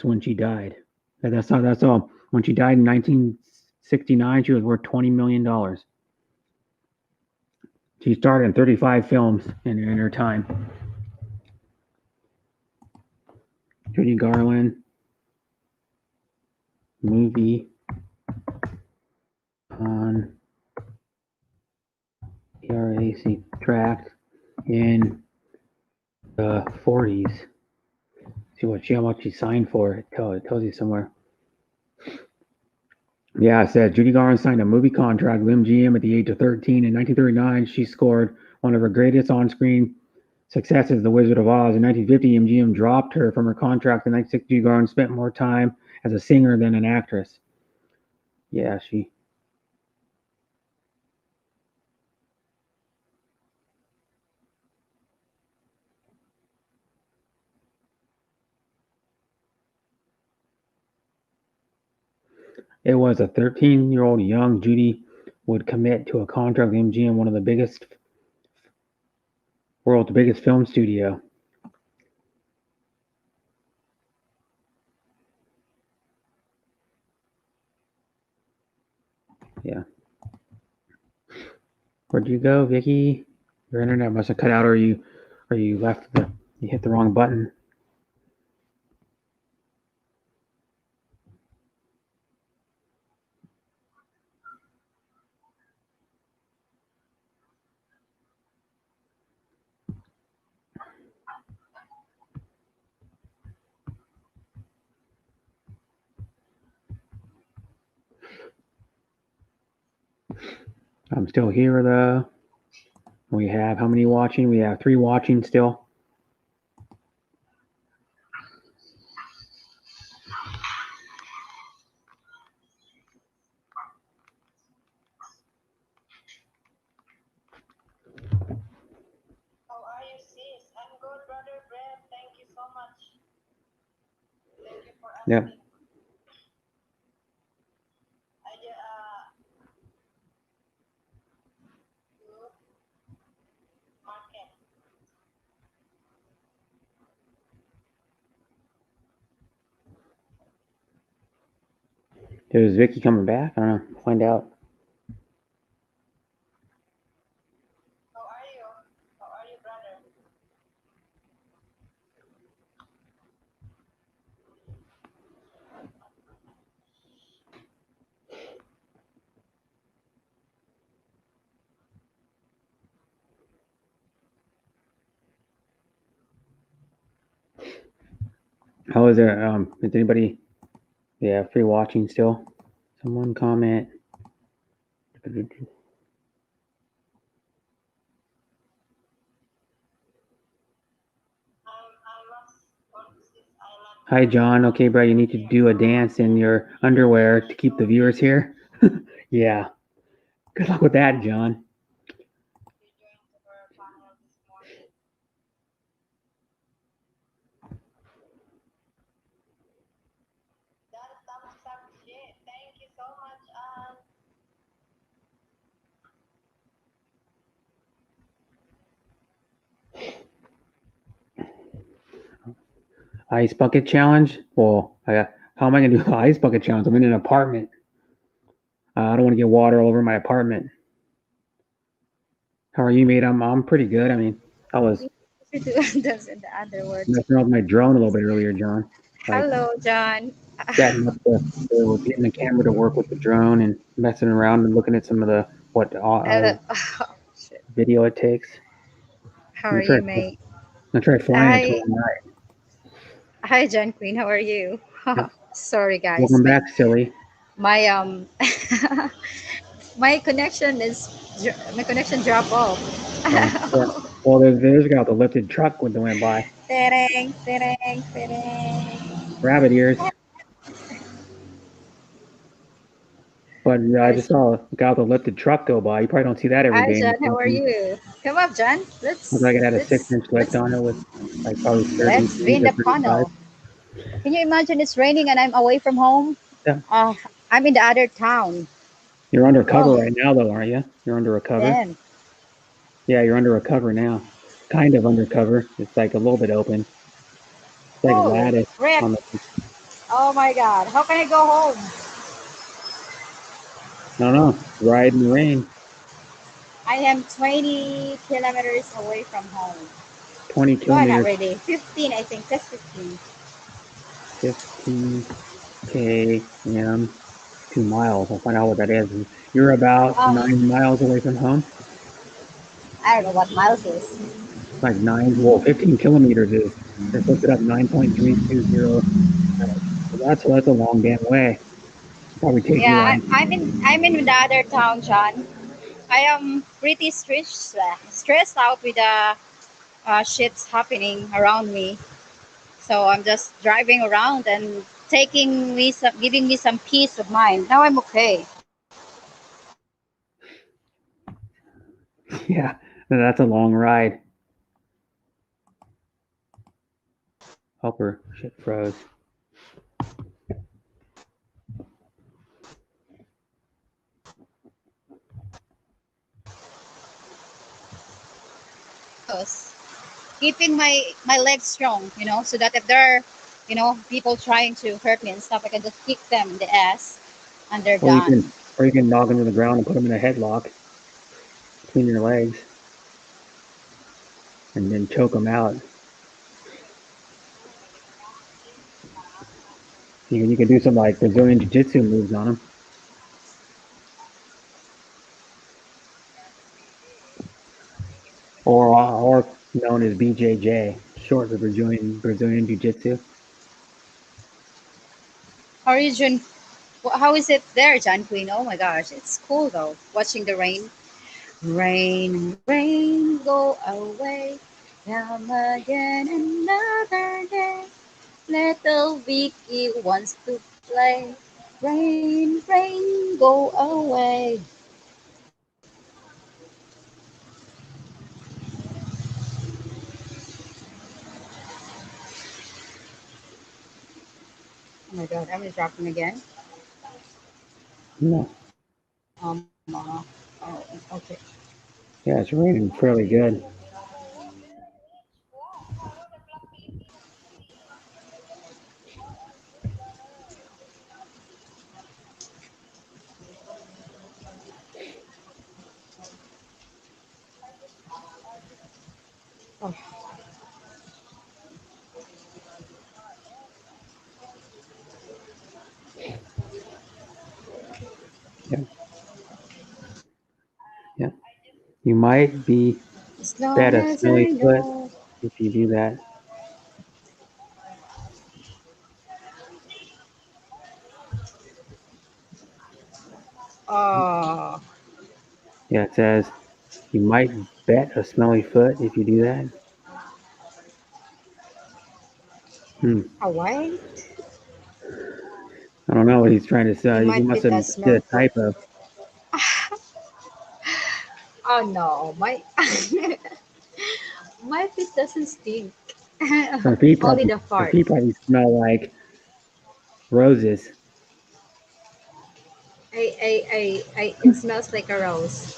when she died. That's all. That's all. When she died in 1969, she was worth $20 million. She starred in 35 films in her time. Judy Garland movie on ERAC track in the 40s. See how much she signed for. It tells you somewhere. Yeah, it said Judy Garland signed a movie contract with MGM at the age of 13. In 1939, she scored one of her greatest on-screen successes, The Wizard of Oz. In 1950, MGM dropped her from her contract. In 1960, Judy Garland spent more time as a singer than an actress. Yeah, it was a 13-year-old young Judy would commit to a contract with MGM, one of the world's biggest film studio. Yeah. Where'd you go, Vicky? Your internet must have cut out, or you you hit the wrong button. I'm still here though. We have how many watching? We have 3 watching still. How are you, sis? I'm good, brother Brett. Thank you so much. Thank you for Yep. asking. Good market. Is Vicky coming back? I don't know. Find out. How are you? How are you, brother? How is it? Is anybody? Yeah, 3 watching still. Someone comment. Hi, John. Okay, bro, you need to do a dance in your underwear to keep the viewers here. Yeah. Good luck with that, John. You joined our panel this morning. That thumbs up shit. Thank you so much, Ice bucket challenge? Well, how am I going to do an ice bucket challenge? I'm in an apartment. I don't want to get water all over my apartment. How are you, mate? I'm pretty good. I mean, I was We do those in the other words. messing around with my drone a little bit earlier, John. Like Hello, John. setting up getting the camera to work with the drone and messing around and looking at some of the what Hello. Oh, shit. video it takes. How I'm are gonna try. you, I'm mate? gonna try flying it Hi. tomorrow night. Hi, John Queen. How are you? Yep. Sorry, guys. Welcome My back, silly. my my connection my connection dropped off. Yeah. Well, there's a guy with a lifted truck when they went by. Tereng, tereng, tereng. Rabbit ears. But I just There's saw a guy with a lifted truck go by. You probably don't see that every Hi, day. John. How are you? Come up, John. Looks like it had a 6-inch lift on it with like probably 30 Let's be feet in or the 35. funnel. Can you imagine it's raining and I'm away from home? Yeah. I'm in the other town. You're under cover Oh, right now, though, aren't you? You're under a cover. man. Yeah, you're under a cover now. Kind of undercover. It's like a little bit open. It's like Holy lattice frick. on the. Oh my God. How can I go home? I don't know. Ride in the rain. I am 20 kilometers away from home. 20 No, not kilometers, really. 15, I think. Just 15. 15 km, 2 miles. I'll find out what that is. You're about Oh, 9 miles away from home. I don't know what miles is. Like 15 kilometers is. Just looked it up. 9.320 miles. So that's a long damn way. Probably take you Yeah, like. I'm in the other town, John. I am pretty stressed out with the shit's happening around me. So I'm just driving around and giving me some peace of mind. Now I'm okay. Yeah, that's a long ride. Helper shit froze. Yes. Keeping my legs strong, so that if there are, people trying to hurt me and stuff, I can just kick them in the ass and they're Or you done. can or you can knock them to the ground and put them in a headlock between your legs and then choke them out. You can do some like Brazilian jiu-jitsu moves on them, or known as BJJ, short for Brazilian jiu-jitsu. How are you, Jun? How is it there, John Queen? Oh my gosh, it's cool though. Watching the rain. Rain, rain, go away. Come again another day. Little Vicky wants to play. Rain, rain, go away. Oh my God, I'm dropping again. No, Oh, okay. yeah, it's raining fairly good. Oh, Yeah, yeah. You might be as long bet a as smelly I foot know. if you do that. Oh, Yeah, it says you might bet a smelly foot if you do that. Hmm. Hawaii? I don't know what he's trying to He say. He might be must have that did a smell too. typo. Oh no, my my feet doesn't stink. Her feet Only probably the her fart. feet probably smell like roses. It smells like a rose.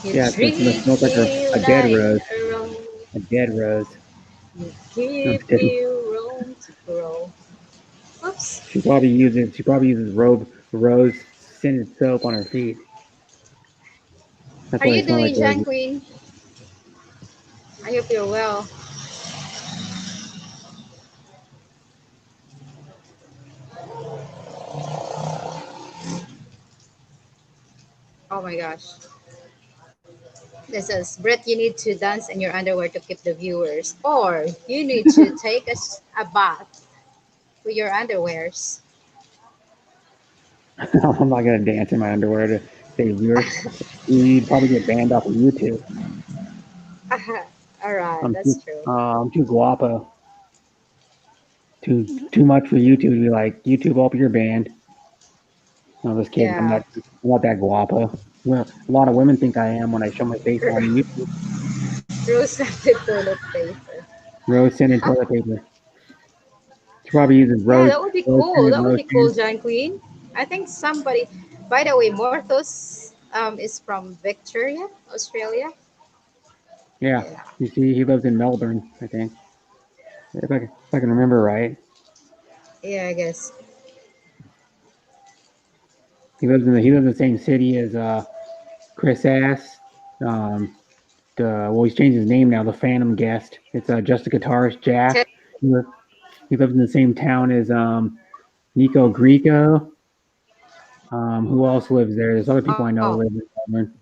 You Yeah, it treat smells like me a dead like rose. a rose. A dead rose. You No, I'm give kidding. me room to grow. Oops. She probably uses rose scented soap on her feet. That's How why they you smell like doing, Jan roses. Queen? I hope you're well. Oh my gosh. This says, Brett, you need to dance in your underwear to keep the viewers. Or you need to take a bath with your underwears. I'm not gonna dance in my underwear to save viewers. You'd probably get banned off of YouTube. All right, I'm that's too true. I'm too guapo. Too much for YouTube to be like, YouTube, open your band. No, just kidding. Yeah. I'm not that guapo. Well, a lot of women think I am when I show my face on YouTube. Rose scented toilet paper. Rose scented toilet paper. She probably uses Yeah, that would be rose cool. scented That would be cool, lotion. John Queen. I think somebody. By the way, Morthos is from Victoria, Australia. Yeah, Yeah. you see, he lives in Melbourne, I think, if I can remember right. Yeah, I guess. He lives in the same city as Chris Ass. Um, he's changed his name now. The Phantom Guest. It's just a guitarist, Ted. Jack. He lives in the same town as Nico Grieco. Who else lives there? There's other people I know Oh, live in Melbourne.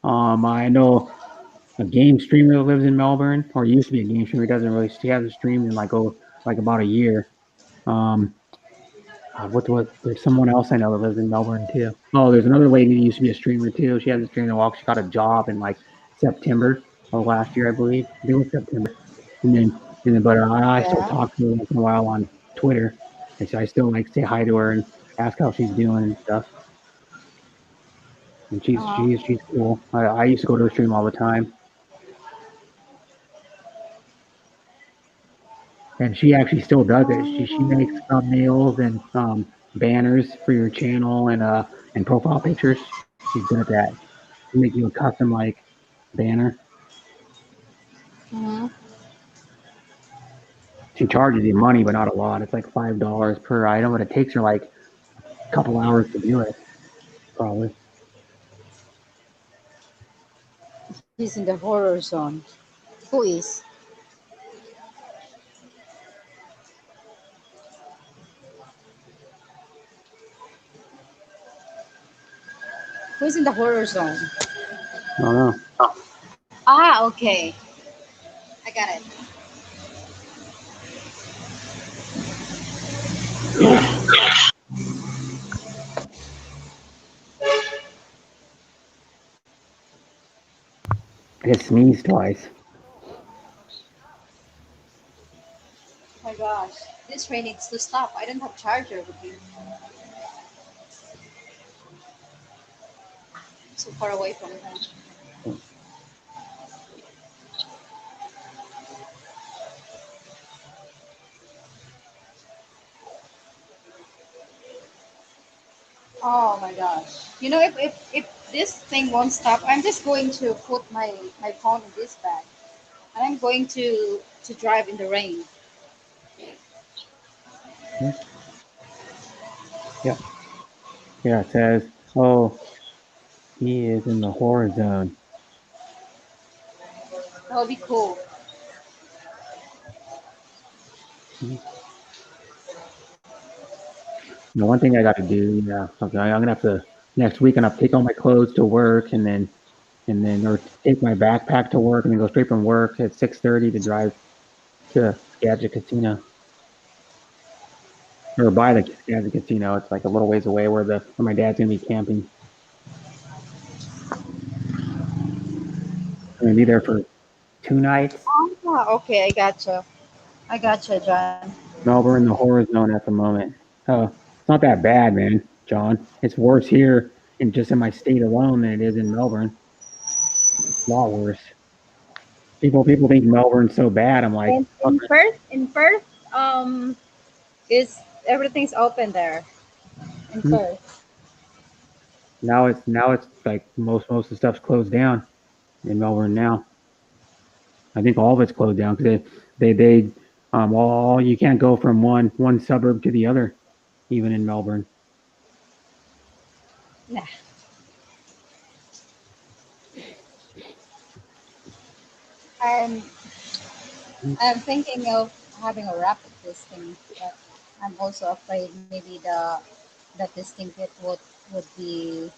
I know a game streamer that lives in Melbourne, or used to be a game streamer. He doesn't really. He hasn't streamed in like about a year. Um, what? There's someone else I know that lives in Melbourne too. Oh, there's another lady that used to be a streamer too. She hasn't streamed in a while. She got a job in like September of last year, I believe. I think it was September. But I still yeah. talk to her once in a while on Twitter. And so I still like say hi to her and ask how she's doing and stuff. And she's Uh-huh. she's she's cool. I used to go to her stream all the time, and she actually still does it. She makes thumbnails and banners for your channel and profile pictures. She's good at that. She make you a custom like banner. Hmm. She charges you money, but not a lot. It's like $5 per item, but it takes her like a couple hours to do it, probably. He's in the horror zone. Who is? Who's in the horror zone? I don't know. Ah, okay. I got it. I just sneezed twice. Oh my gosh. This train needs to stop. I don't have charger with you. So far away from home. Oh my gosh. You know, if this thing won't stop, I'm just going to put my phone in this bag. And I'm going to drive in the rain. Yeah, yeah. It says, "Oh, he is in the horror zone." That would be cool. The one thing I got to do, yeah, okay, I'm gonna have to next week. I'm gonna take all my clothes to work, or take my backpack to work, and then go straight from work at 6:30 to drive to Skagit Casino, or by the Skagit Casino. It's like a little ways away where my dad's gonna be camping. I'm gonna be there for 2 nights. Ah, okay, I gotcha. I gotcha, John. Melbourne, the horror zone at the moment. It's not that bad, man, John. It's worse here in just in my state alone than it is in Melbourne. A lot worse. People think Melbourne's so bad. I'm like, And fuck. In Perth, is everything's open there in Hmm. Perth. Now it's like most of the stuff's closed down in Melbourne now. I think all of it's closed down because they all you can't go from one suburb to the other, even in Melbourne. Nah, I'm I'm thinking of having a rapid testing, but I'm also afraid maybe the testing kit would be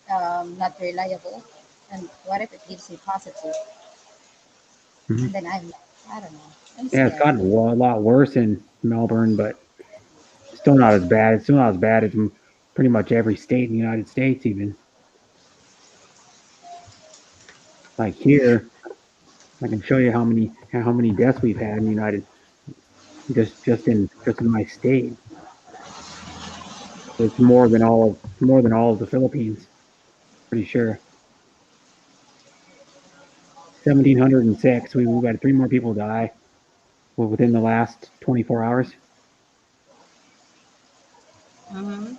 not reliable, and what if it gives me positive, Mhm. and then I don't know, I'm Yeah, it's scared. gotten a lot worse in Melbourne, but still not as bad. It's still not as bad as pretty much every state in the United States. Even like here, I can show you how many deaths we've had in the United just in my state. It's more than all of the Philippines. Pretty sure 1,706. We've had three more people die within the last 24 hours, Mm-hmm.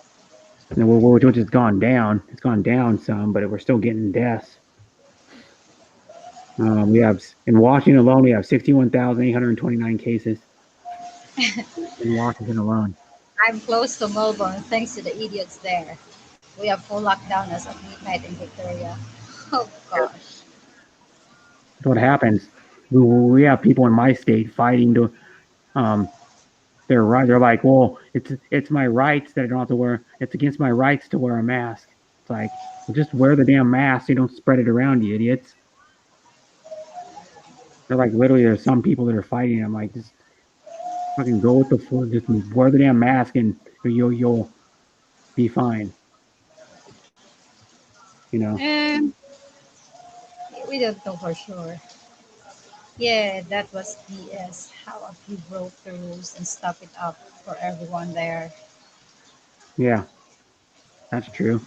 and which has gone down. It's gone down some, but we're still getting deaths. We have in Washington alone, we have 61,829 cases in Washington alone. I'm close to Melbourne thanks to the idiots there. We have full lockdown as of midnight in Victoria. Oh gosh. That's what happens. We have people in my state fighting to um, they're right. They're like, well, it's my rights that I don't have to wear. It's against my rights to wear a mask. It's like, well, just wear the damn mask. So you don't spread it around, you idiots. They're like, literally, there's some people that are fighting. I'm like, just fucking go with the flow. Just wear the damn mask, and you'll be fine. You know. And we don't know for sure. Yeah, that was BS. How a few broke the rules and stuck it up for everyone there. Yeah, that's true.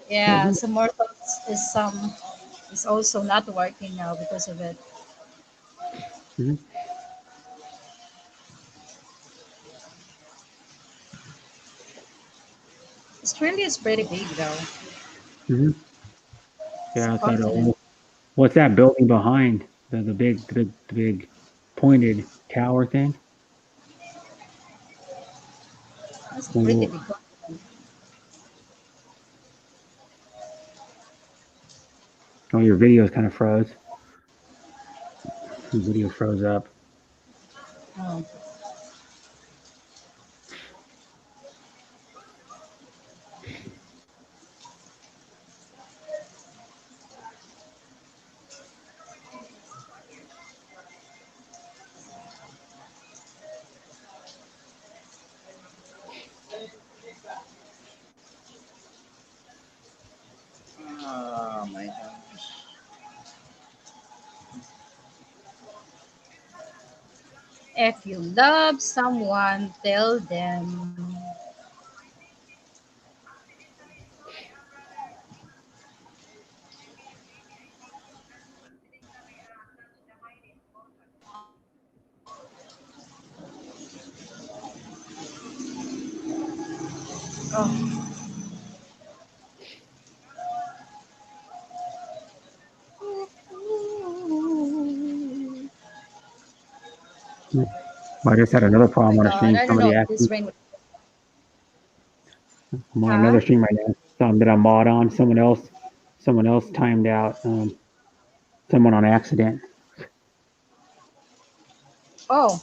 Yeah, some more thoughts is also not working now because of it. Hmm. Australia is pretty big though. Hmm. It's a Yeah, it's that continent. old. What's that building behind the big pointed tower thing? It's a pretty Oh, big continent. your video's kind of froze. Your video froze up. Oh. Oh my gosh. If you love someone, tell them. Oh. I just had another Oh problem my on a god, stream. I don't Somebody know if actually, this rain would. I'm on Huh? another stream right now. That I'm mod on. Someone else timed out someone on accident. Oh.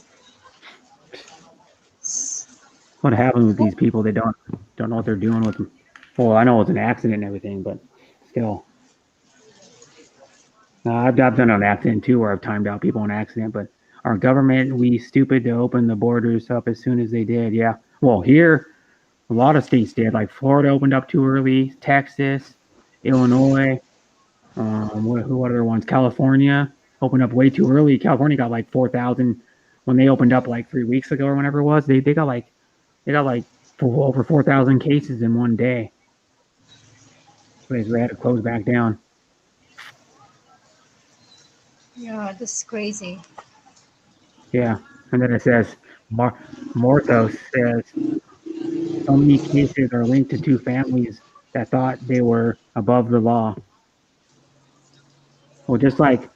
What happens with these people? They don't know what they're doing with them. Well, I know it's an accident and everything, but still, I've done an accident too, where I've timed out people on accident. But our government, we stupid to open the borders up as soon as they did. Yeah. Well, here a lot of states did. Like Florida opened up too early. Texas, Illinois. What other ones? California opened up way too early. California got like 4,000 when they opened up like 3 weeks ago or whenever it was. They got like over 4,000 cases in one day. So they had to close back down. Yeah, this is crazy. Yeah, and then it says Morthos says so many cases are linked to two families that thought they were above the law. Well, just like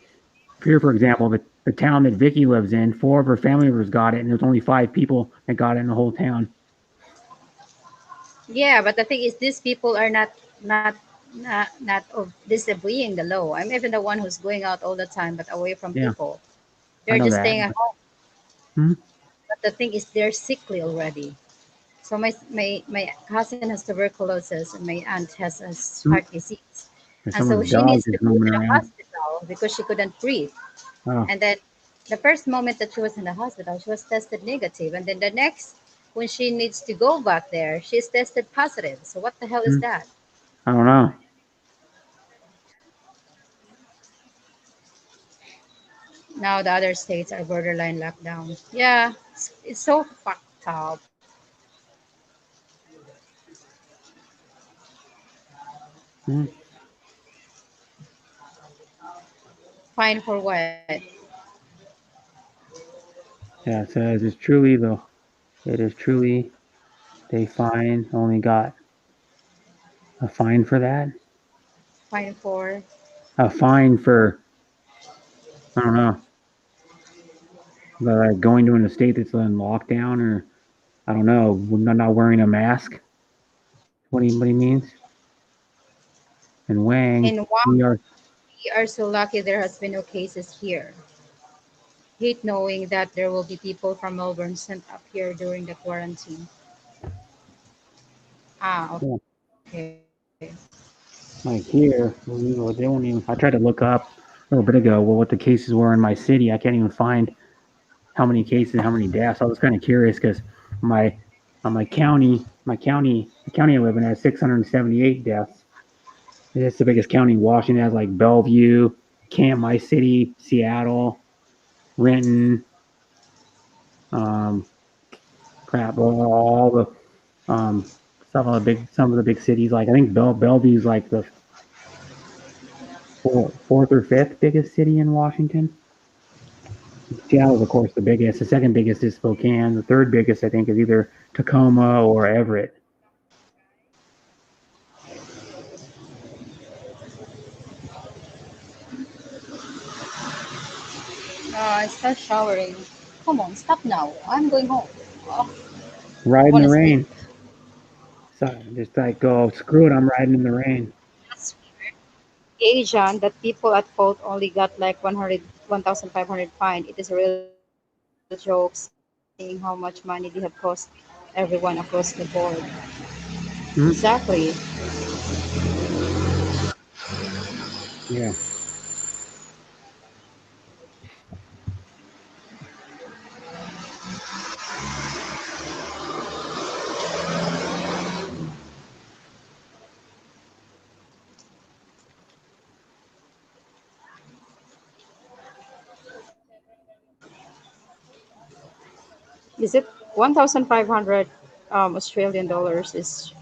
here, for example, the town that Vicky lives in, 4 of her family members got it, and there's only 5 people that got it in the whole town. Yeah, but the thing is, these people are not of disobeying the law. I'm even the one who's going out all the time, but away from Yeah, people. I They're know just that. staying at home. Hmm? But the thing is, they're sickly already. So my cousin has tuberculosis and my aunt has a Hmm? heart disease, There's and so someone's she dog needs to just go to roaming the around. hospital because she couldn't breathe. Oh, And then the first moment that she was in the hospital, she was tested negative, and then the next, when she needs to go back there, she's tested positive. So what the hell is hmm? that? I don't know. Now the other states are borderline lockdown. Yeah, it's so fucked up. Hmm? Fine for what? Yeah, it says it's truly though. It is truly they only got a fine for that. Fine for A fine for I don't know, like going to an state that's in lockdown or I don't know, not wearing a mask. What he means. And Wang, in one. we are We are so lucky there has been no cases here. Hate knowing that there will be people from Melbourne sent up here during the quarantine. Ah, yeah, okay. like here. They won't even. I tried to look up a little bit ago what the cases were in my city. I can't even find how many cases, how many deaths. I was kind of curious because my the county I live in has 678 deaths. It's the biggest county in Washington. It has like Bellevue, Camp, my city, Seattle, Renton, um, crap, all the some of the big cities. Like I think Bellevue's like the fourth or fifth biggest city in Washington. Seattle's of course the biggest. The second biggest is Spokane. The third biggest I think is either Tacoma or Everett. I start showering. Come on, stop now. I'm going home. Oh, I Ride in want the to sleep. rain. So just like go screw it. I'm riding in the rain. That's Asian that people at fault only got like 1,500 fine. It is a real joke seeing how much money they have cost everyone across the board. Exactly. Hmm? Yeah. Is it 1,500 Australian dollars is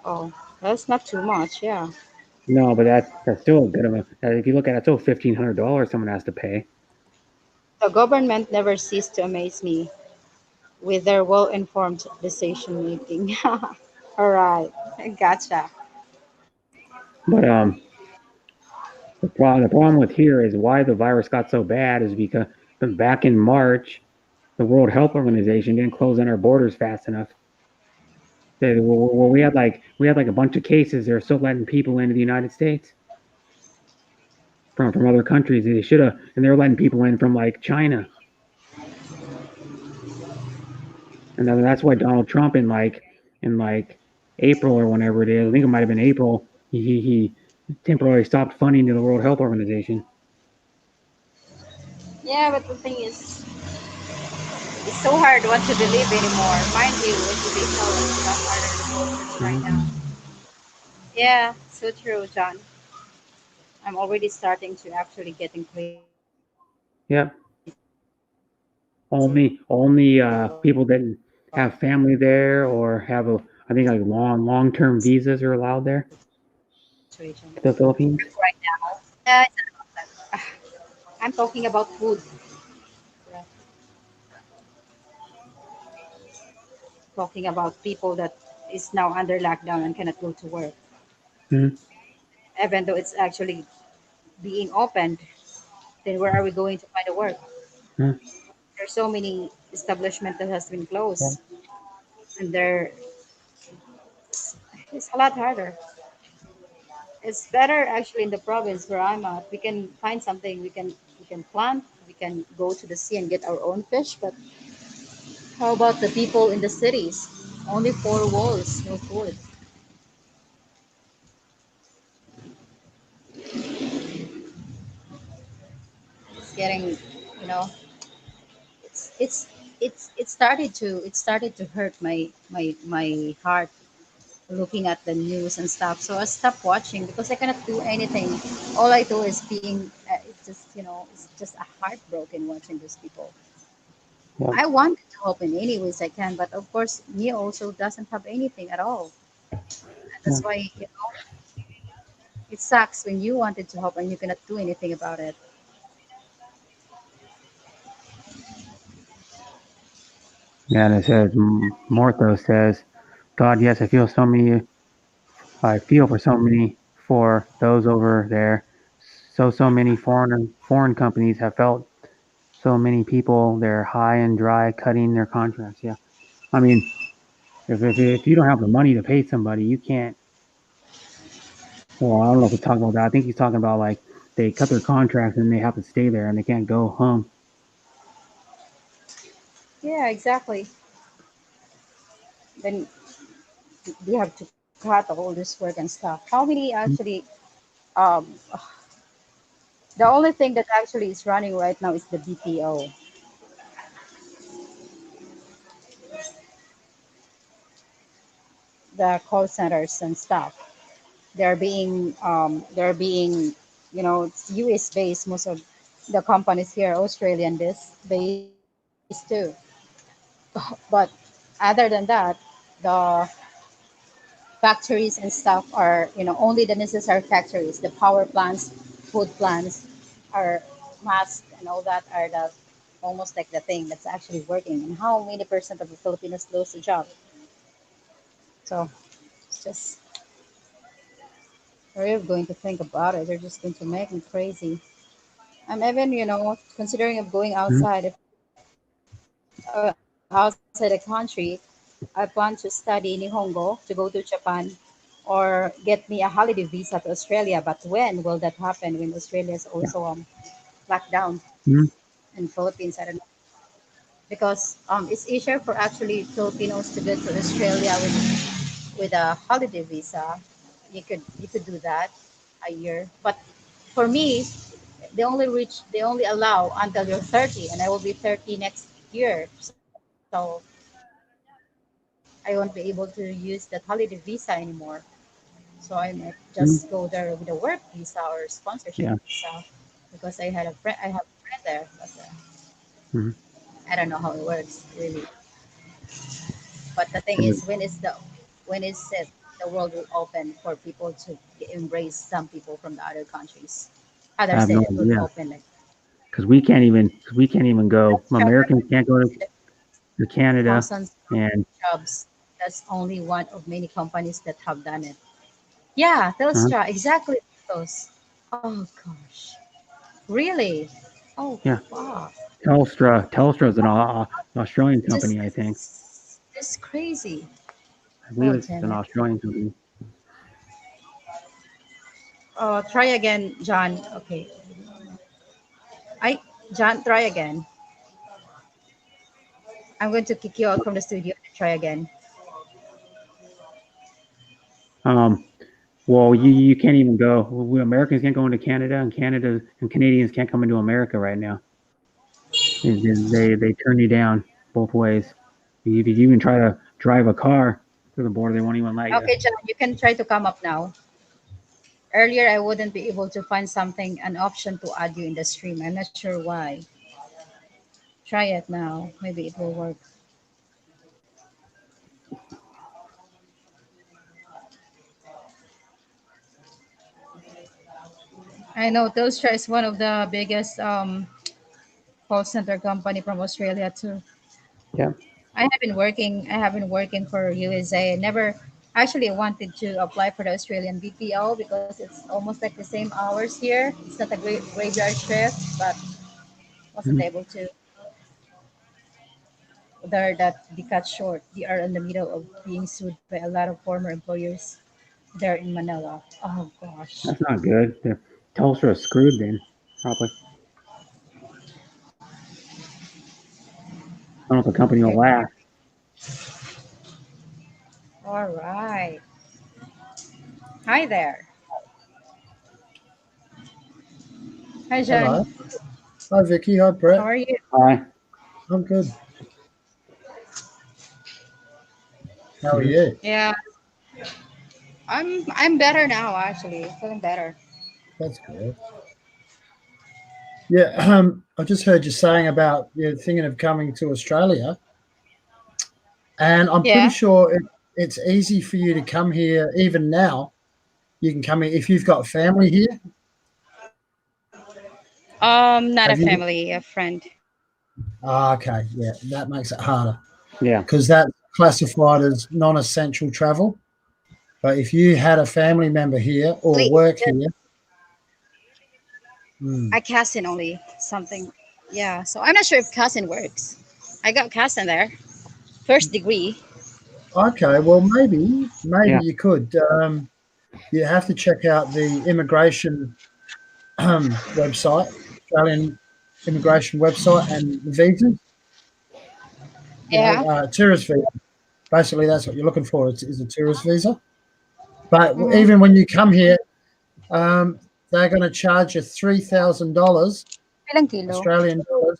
oh that's not too much, yeah. No, but that's still a good amount. If you look at it, it's still $1,500 someone has to pay. The government never ceased to amaze me with their well-informed decision making. All right, gotcha. But the problem with here is why the virus got so bad is because back in March, the World Health Organization didn't close in our borders fast enough. We had like a bunch of cases. They're still letting people into the United States from other countries. They should have, and they're letting people in from like China. And then that's why Donald Trump in like April or whenever it is, I think it might have been April, he temporarily stopped funding to the World Health Organization. Yeah, but the thing is, it's so hard what to believe anymore. Mind you, educational and stuff are the resources right Mhm. now. Yeah, so true, John. I'm already starting to actually getting crazy. Yep. Only people that have family there or have a I think like long-term visas are allowed there Situation. to the Philippines. Right now, I'm talking about food. Yeah. Talking about people that is now under lockdown and cannot go to work, Hmm. even though it's actually being opened. Then where are we going to find the work? Hmm. There's so many establishment that has been Yeah. closed, and there it's a lot harder. It's better actually in the province where I'm at. We can find something. We can plant. We can go to the sea and get our own fish. But how about the people in the cities? Only four walls, no food. It's getting, you know, it started to hurt my heart looking at the news and stuff. So I stopped watching because I cannot do anything. All I do is being, it's just, it's just a heartbroken watching those people. Yeah. I want to help in any ways I can, but of course, me also doesn't have anything at all. And Yeah. that's why, it sucks when you wanted to help and you cannot do anything about it. Yeah, and it says Mortho says, God, yes, I feel for so many for those over there. So many foreign companies have felt so many people they're high and dry cutting their contracts. Yeah, I mean, if you don't have the money to pay somebody, you can't. Well, I don't know if he's talking about that. I think he's talking about like they cut their contracts and they have to stay there and they can't go home. Yeah, exactly. Then we have to cut all this work and stuff. How many actually, um, the only thing that actually is running right now is the BPO, the call centers and stuff. They're being, it's US based. Most of the companies here are Australian based too. But other than that, the factories and stuff are, only the necessary factories. The power plants, food plants are must, and all that are the almost like the thing that's actually working. And how many percent of the Filipinos lose a job? So it's just they're going to think about it. They're just going to make me crazy. I'm even, considering of going Mhm. outside, outside the country. I plan to study Nihongo to go to Japan or get me a holiday visa to Australia. But when will that happen? When Australia is also Yeah. locked down Mhm. and Philippines, I don't know. Because it's easier for actually Filipinos to go to Australia with a holiday visa. You could do that a year. But for me, they only allow until you're 30, and I will be 30 next year. So I won't be able to use that holiday visa anymore. So I might just go there Mhm. with a work visa or sponsorship Yeah. visa because I have a friend there, but Mhm. I don't know how it works really. But the thing Yeah. is, when is it the world will open for people to embrace some people from the other countries? I Other have no state it will be idea open like because we can't even go. Americans can't go to Canada, thousands and of jobs. That's only one of many companies that have done it. Yeah, uh, Telstra, exactly those. Oh gosh, really? Oh yeah, wow, Telstra is an Australian just company, I think. just crazy. I believe Oh it's damn an it. Australian company. Try again, John. Okay, I John, try again. I'm going to kick you out from the studio and try again. Um, well, you can't even go. We Americans can't go into Canada, and Canadians can't come into America right now. They turn you down both ways. If you even try to drive a car through the border, they won't even let you. Okay, John, you can try to come up now. Earlier, I wouldn't be able to find something, an option to add you in the stream. I'm not sure why. Try it now. Maybe it will work. I know Telstra is one of the biggest call center company from Australia too. Yeah. I have been working for USA. Never actually wanted to apply for the Australian BPO because it's almost like the same hours here. It's not a great graveyard shift, but wasn't Mhm. able to. They're that they cut short. They are in the middle of being sued by a lot of former employers there in Manila. Oh gosh. That's not good. Telstra is screwed then, probably. I don't know if the company will Here. last. All right. Hi there. Hi Hello. John. Hi, Vicky. Hi, How Brett. are you? Hi. I'm good. How are Mhm. you? Yeah, I'm better now actually. Feeling better. That's good. Yeah, I just heard you saying about you're thinking of coming to Australia, and I'm pretty Yeah. sure it's easy for you to come here. Even now, you can come here if you've got family here. Not a Have you? family, a friend. Okay, yeah, that makes it harder Yeah. because that's classified as non-essential travel. But if you had a family member here or Only work just here, hmm, I cousin only something. Yeah, so I'm not sure if cousin works. I got cousin there, first degree. okay, well maybe Yeah. you could. You have to check out the immigration website, Australian immigration website, and the visas. Yeah. Tourist visa. Basically, that's what you're looking for. Is a tourist visa. But Mm-hmm. even when you come here, um, they're going to charge you $3,000 Ilang kilo? Australian dollars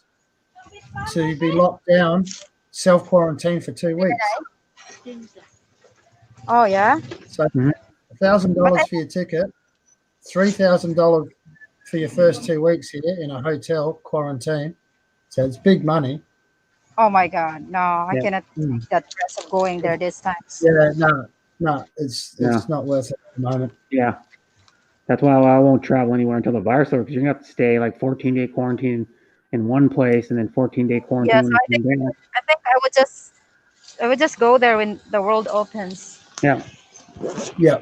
to be locked down, self quarantine for 2 weeks. Oh yeah. So Mhm. But $1,000 for your ticket, $3,000 for your first 2 weeks here in a hotel quarantine. So it's big money. oh my god, no, I Yeah. cannot Mm. take that stress of going there this times. Yeah, no, it's Yeah. not worth it at the moment. Yeah. That's why I won't travel anywhere until the virus over because you're gonna have to stay like 14-day quarantine in one place and then 14-day Yeah, quarantine so when you come back. I think I would just go there when the world opens. Yeah. Yeah.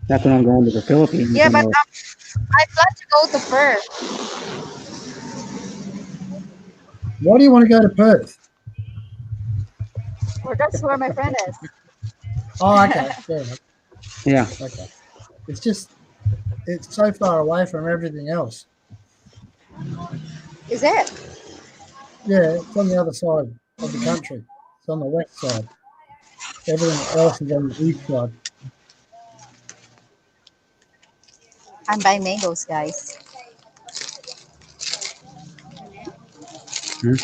That's when I'm going to the Philippines Yeah, and but I plan to go to Perth. Why do you want to go to Perth? Or that's where my friend is. Oh, okay, fair enough. yeah. Okay, it's just it's so far away from everything else. Is it? Yeah, it's on the other side of the country. It's on the west side. Everything else is on the east side. I'm buying mangoes, guys. Mhm.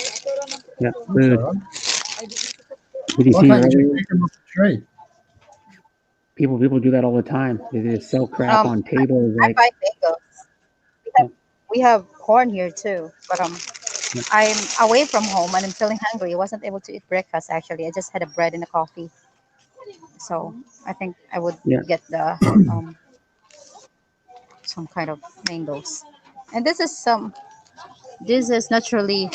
Yeah. That's all Food. right. Did you Why see can't you just earlier? pick them off the tree? People do that all the time. They just sell crap Um, on tables I'm like buying mangoes. We have, we have corn here too, but I'm away from home and I'm feeling hungry. I wasn't able to eat breakfast actually. I just had a bread and a coffee. So I think I would yeah. get the um, some kind of mangoes. And this is naturally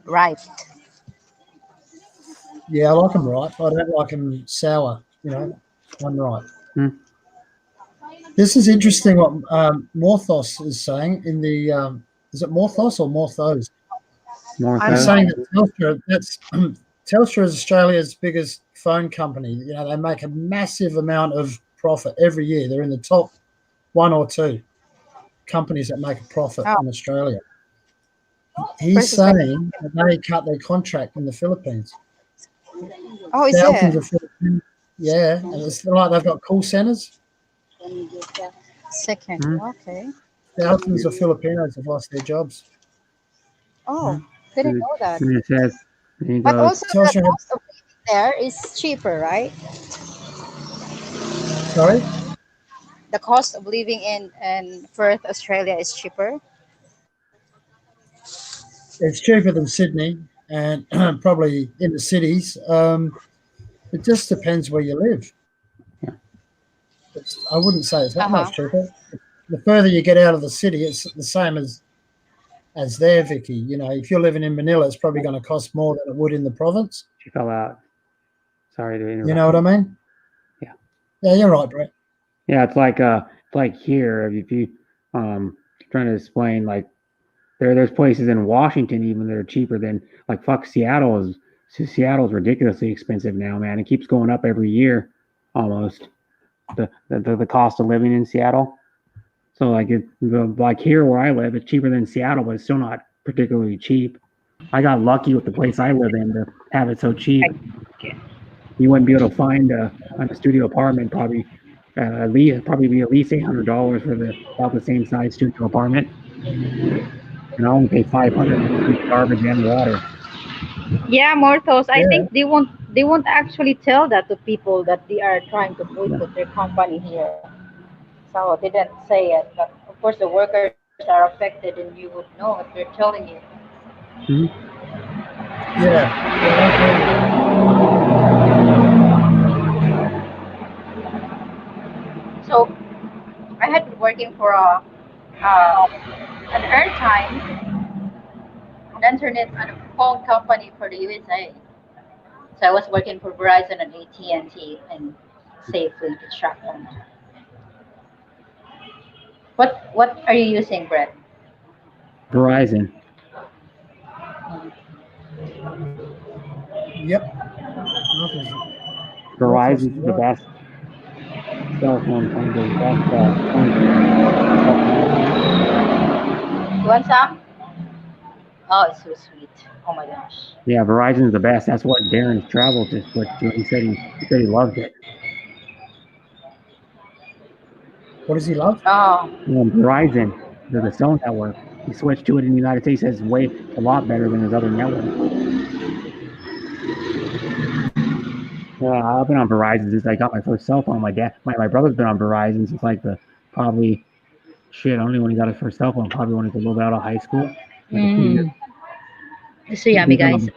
ripe. Yeah, I like them right. I don't like them sour. Unripe. Hmm. This is interesting. What Morthos is saying in the is it Morthos or Morthos? More I'm He's so. saying that Telstra is Australia's biggest phone company. They make a massive amount of profit every year. They're in the top one or two companies that make a profit oh, in Australia. He's versus like saying that they cut their contract in the Philippines. oh, is Thousands it of Philippines, yeah, and it's like they've got call centers. second? Hmm. Okay. Thousands of Filipinos have lost their jobs. Oh, Hmm. didn't And know that. it says, and he But goes, also the Telstra had, cost of living there is cheaper, right? sorry, The cost of living in Perth, Australia is cheaper. It's cheaper than Sydney, and probably in the cities. It just depends where you live. I wouldn't say it's that Uh-huh. much cheaper. The further you get out of the city, it's the same as there, Vicky. You know, if you're living in Manila, it's probably going to cost more than it would in the province. She fell out. Sorry to interrupt. You know what I mean? Yeah. Yeah, you're right, Brett. Yeah, it's like here, if you trying to explain, like there's places in Washington even that are cheaper than, like, fuck, Seattle's ridiculously expensive now, man. It keeps going up every year almost. The cost of living in Seattle. So like like here where I live, it's cheaper than Seattle, but it's still not particularly cheap. I got lucky with the place I live in to have it so cheap. You wouldn't be able to find a studio apartment probably be at least $800 for about the same size studio apartment. And I only pay $500 for garbage and water. Yeah, Morthos. I Yeah. think they won't actually tell that to people that they are trying to boycott their company here. So they didn't say it, but of course the workers are affected, and you would know if they're telling you. Yeah. So I had been working for an airtime, an internet and a phone company for the USA. So I was working for Verizon and AT&T and Safely Construction. What are you using, Brett? Verizon. Yep. Verizon's the best cell phone company. You want some? Oh, it's so sweet. Oh my gosh. Yeah, Verizon's the best. That's what Darren's travel just switched to. He said he loved it. What does he love? Oh, Verizon, the cell network. He switched to it in the United States. It's a lot better than his other network. Yeah, I've been on Verizon since I got my first cell phone. My brother's been on Verizon since like I don't know when he got his first cell phone. Probably when he was a little bit out of high school. it's so yummy, guys.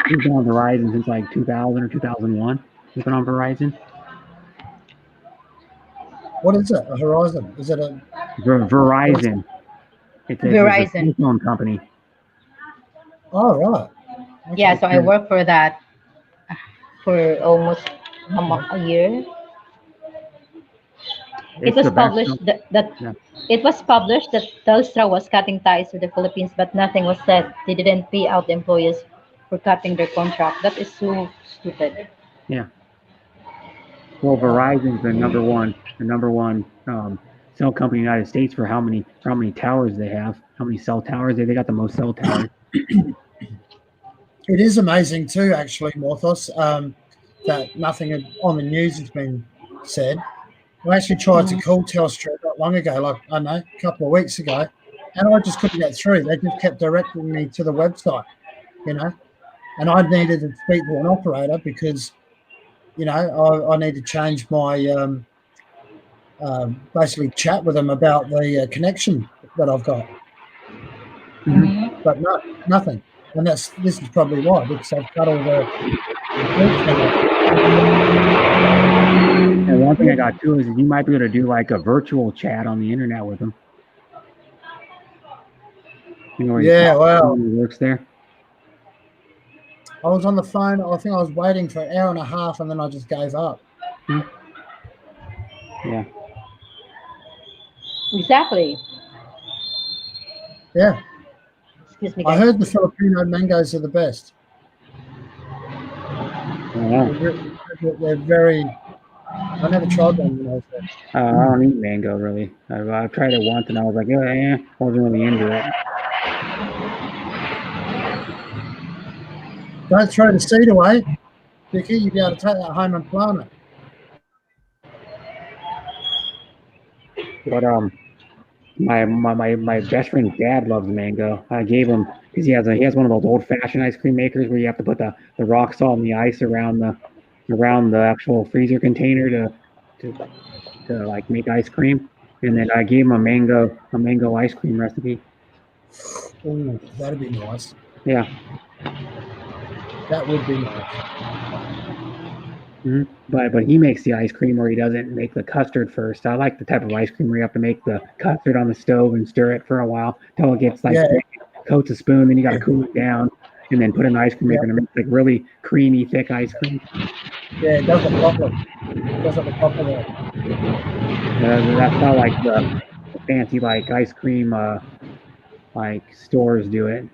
He's been on Verizon since like 2000 or 2001. He's been on Verizon. What is it? A Horizon? Is it a Verizon? It's Verizon. a phone company. Oh, right. Yeah, so I worked for that for almost a year. It was published that Telstra was cutting ties with the Philippines, but nothing was said. They didn't pay out the employees for cutting their contract. That is so stupid. Yeah. Well, Verizon's the number one cell company in the United States for how many towers they have, how many cell towers they got the most cell towers. It is amazing too, actually, Morthos, that nothing on the news has been said. I actually tried to call Telstra not long ago, like I don't know, a couple of weeks ago, and I just couldn't get through. They just kept directing me to the website, you know, and I needed to speak to an operator because, you know, I need to change my basically chat with them about the connection that I've got. But no, nothing. And this is probably why, because I've got all the And one thing I got too is you might be able to do like a virtual chat on the internet with them. You know, well, he works there. I was on the phone. I think I was waiting for an hour and a half, and then I just gave up. Yeah. Exactly. Yeah. Excuse me, I guys. heard the Filipino mangoes are the best. Yeah. They're very. I never tried them when I was there. I don't eat mango really. I tried it once and I was like, I wasn't really into it. Don't throw the seed away, Vicky. You'll be able to take that home and plant it. But my best friend's dad loves mango. I gave him because he has one of those old fashioned ice cream makers where you have to put the rock salt and the ice around the actual freezer container to like make ice cream. And then I gave him a mango ice cream recipe. Ooh, that'd be nice. Yeah. That would be nice. But he makes the ice cream where he doesn't make the custard first. I like the type of ice cream where you have to make the custard on the stove and stir it for a while till it gets like Yeah. thick, coats a spoon, then you got to cool it down, and then put in the ice cream maker and make like really creamy, thick ice cream. Yeah, it does it properly. Does it the proper way. That's how like the fancy like ice cream like stores do it.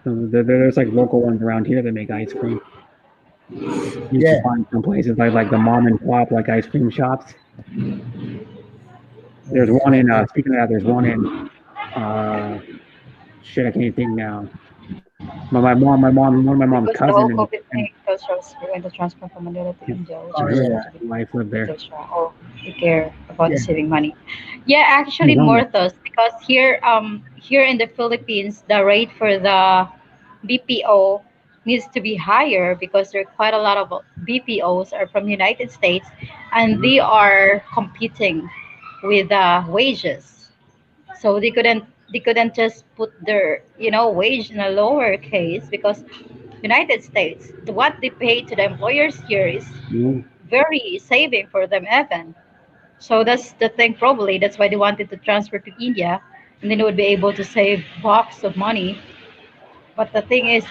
So there's like local ones around here that make ice cream. You Yeah. can find some places like the mom and pop like ice cream shops. There's one in speaking of that, there's one in shit, I can't even think now. One of my mom's Because the whole cousin COVID thing, Telstra going to transfer from Manila to India, which Oh, is yeah. going to be wife lived there. Telstra. Oh, you care about Yeah. saving money. Yeah, actually, No. Morthos, because here in the Philippines, the rate for the BPO needs to be higher because there are quite a lot of BPOs are from United States, and they are competing with wages. So they couldn't just put their wage in a lower case because United States what they pay to the employers here is Mhm. very saving for them even. So that's the thing probably that's why they wanted to transfer to India and then they would be able to save box of money. But the thing is,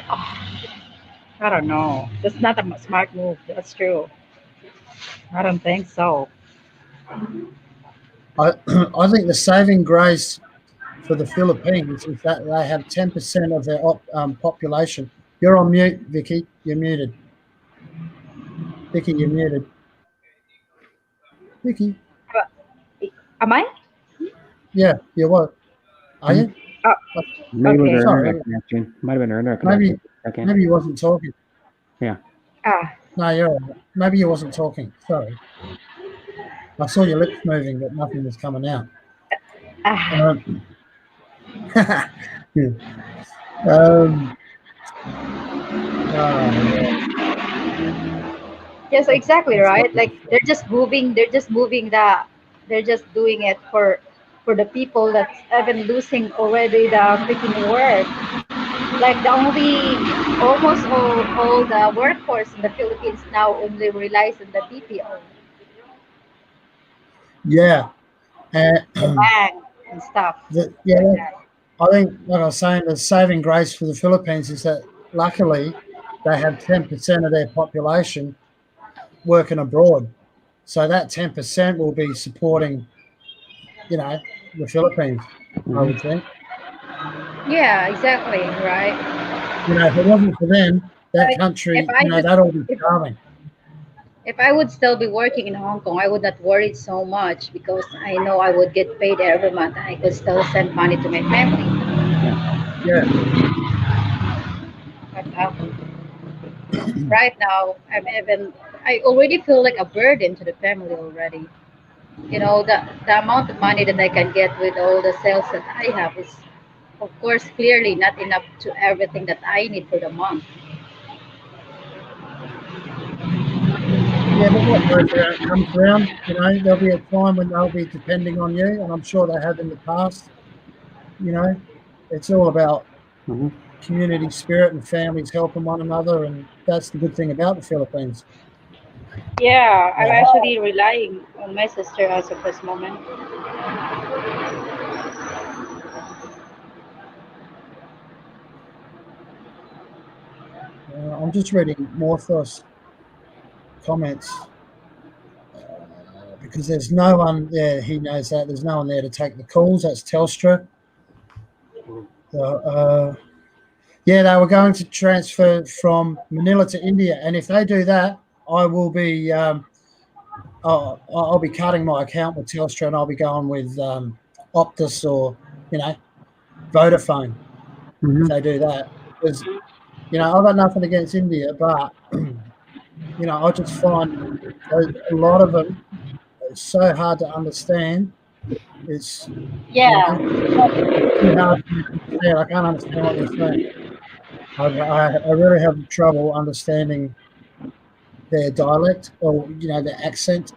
I don't know. That's not a smart move. That's true. I don't think so. I think the saving grace for the Philippines is that they have 10% of their population. You're on mute, Vicky. You're muted. Vicky, you're muted. Vicky. Am I? Yeah, you what? Are you? Oh, Maybe it was Okay. her Sorry. internet connection. Might have been her internet Maybe- connection. for a second. Maybe you wasn't talking. ah, No, you're all right. Maybe you wasn't talking. Sorry. I saw your lips moving, but nothing was coming out. ah. Yeah. Oh, yeah. Yeah, so exactly right. Like they're just doing it for the people that's even losing already the freaking work. Like the only almost all the workforce in the Philippines now only relies on the BPO, Yeah. the And bank and stuff yeah, like that. I think, like I was saying, the saving grace for the Philippines is that luckily they have 10% of their population working abroad. So that 10% will be supporting, the Philippines, I would think. Yeah, exactly, right. If it wasn't for them, that Like country, if I would that'd all be if, starving. if I would still be working in Hong Kong, I would not worry so much because I know I would get paid every month and I could still send money to my family. Yeah. But right now, I already feel like a burden to the family already. The amount of money that I can get with all the sales that I have is, of course, clearly not enough to everything that I need for the month. Yeah, but what goes around comes around. There'll be a time when they'll be depending on you, and I'm sure they have in the past. It's all about Mhm. community spirit and families helping one another, and that's the good thing about the Philippines. Yeah, I'm Yeah. actually relying on my sister as of this moment. I'm just reading Morthos comments because there's no one there. He knows that there's no one there to take the calls. That's Telstra. So, yeah, they were going to transfer from Manila to India, and if they do that, I will be. I'll be cutting my account with Telstra, and I'll be going with Optus or Vodafone. Mhm. If they do that, because I've got nothing against India, but I just find a lot of them are so hard to understand. It's Yeah, too hard to understand. I can't understand what they're saying. I really have trouble understanding their dialect or their accent.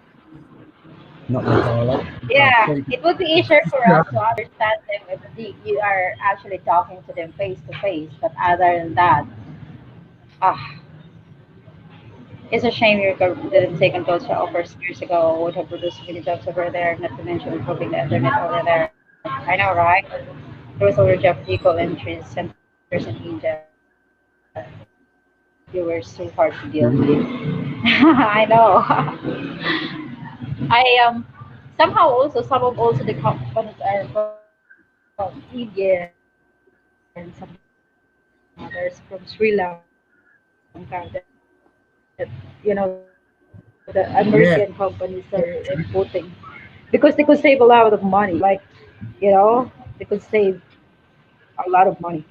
not the dialect. Yeah, Speak. it would be easier for Yeah. us to understand them if you are actually talking to them face to face. But other than that, ah, it's a shame your government didn't take control to offers years ago. Would have produced many jobs over there, not to mention improving the internet over there. I know, right? There was already a vehicle entry centers in India. You were so hard to deal with. Mhm. I know. I somehow also some of also the companies are from India and some others from Sri Lanka that the American companies are importing because they could Yeah. save a lot of money. They could save a lot of money.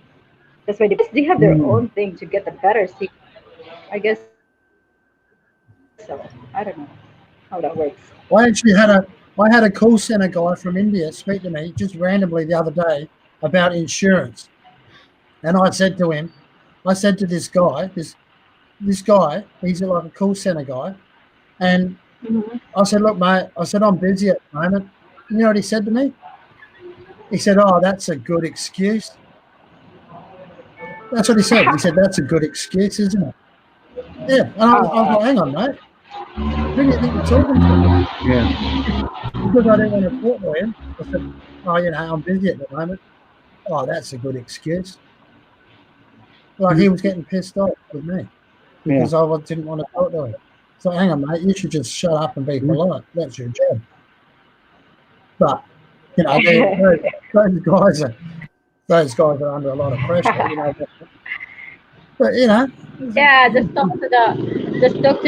That's why because they have their own thing to get a better Mm. signal. I guess so. I don't know how that works. I actually had a call center guy from India speak to me just randomly the other day about insurance, and I said to this guy, he's like a call center guy, and I said, look, mate, I said I'm busy at the moment. You know what he said to me? He said, "Oh, that's a good excuse." That's what he said. He said, "That's a good excuse, isn't it?" Yeah, and I was like, "Hang on, mate. Who do you think you're talking to?" Yeah. Because I didn't want to talk to him. I said, "Oh, I'm busy at the moment." Oh, that's a good excuse. Like he was getting pissed off with me Yeah. because I didn't want to talk to him. So hang on, mate. You should just shut up and be polite. That's your job. But those guys are under a lot of pressure. But Yeah, just talk to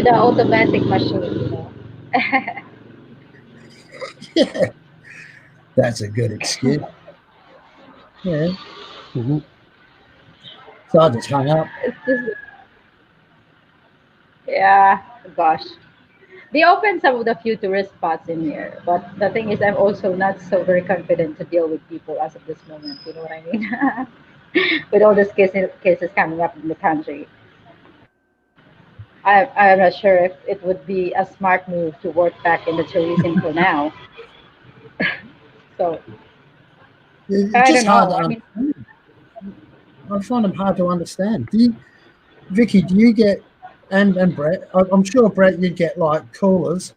the automatic machine. yeah, that's a good excuse. Yeah. Hmm. So I just hung up. It's just, yeah, gosh. They opened some of the few tourist spots in here, but the thing is, I'm also not so very confident to deal with people as of this moment. You know what I mean? With all these cases coming up in the country, I'm not sure if it would be a smart move to work back in the tourism for now. So It's I just don't hard know. to I mean, understand. I find them hard to understand. Vicky, do you get and Brett? I'm sure Brett, you'd get like callers,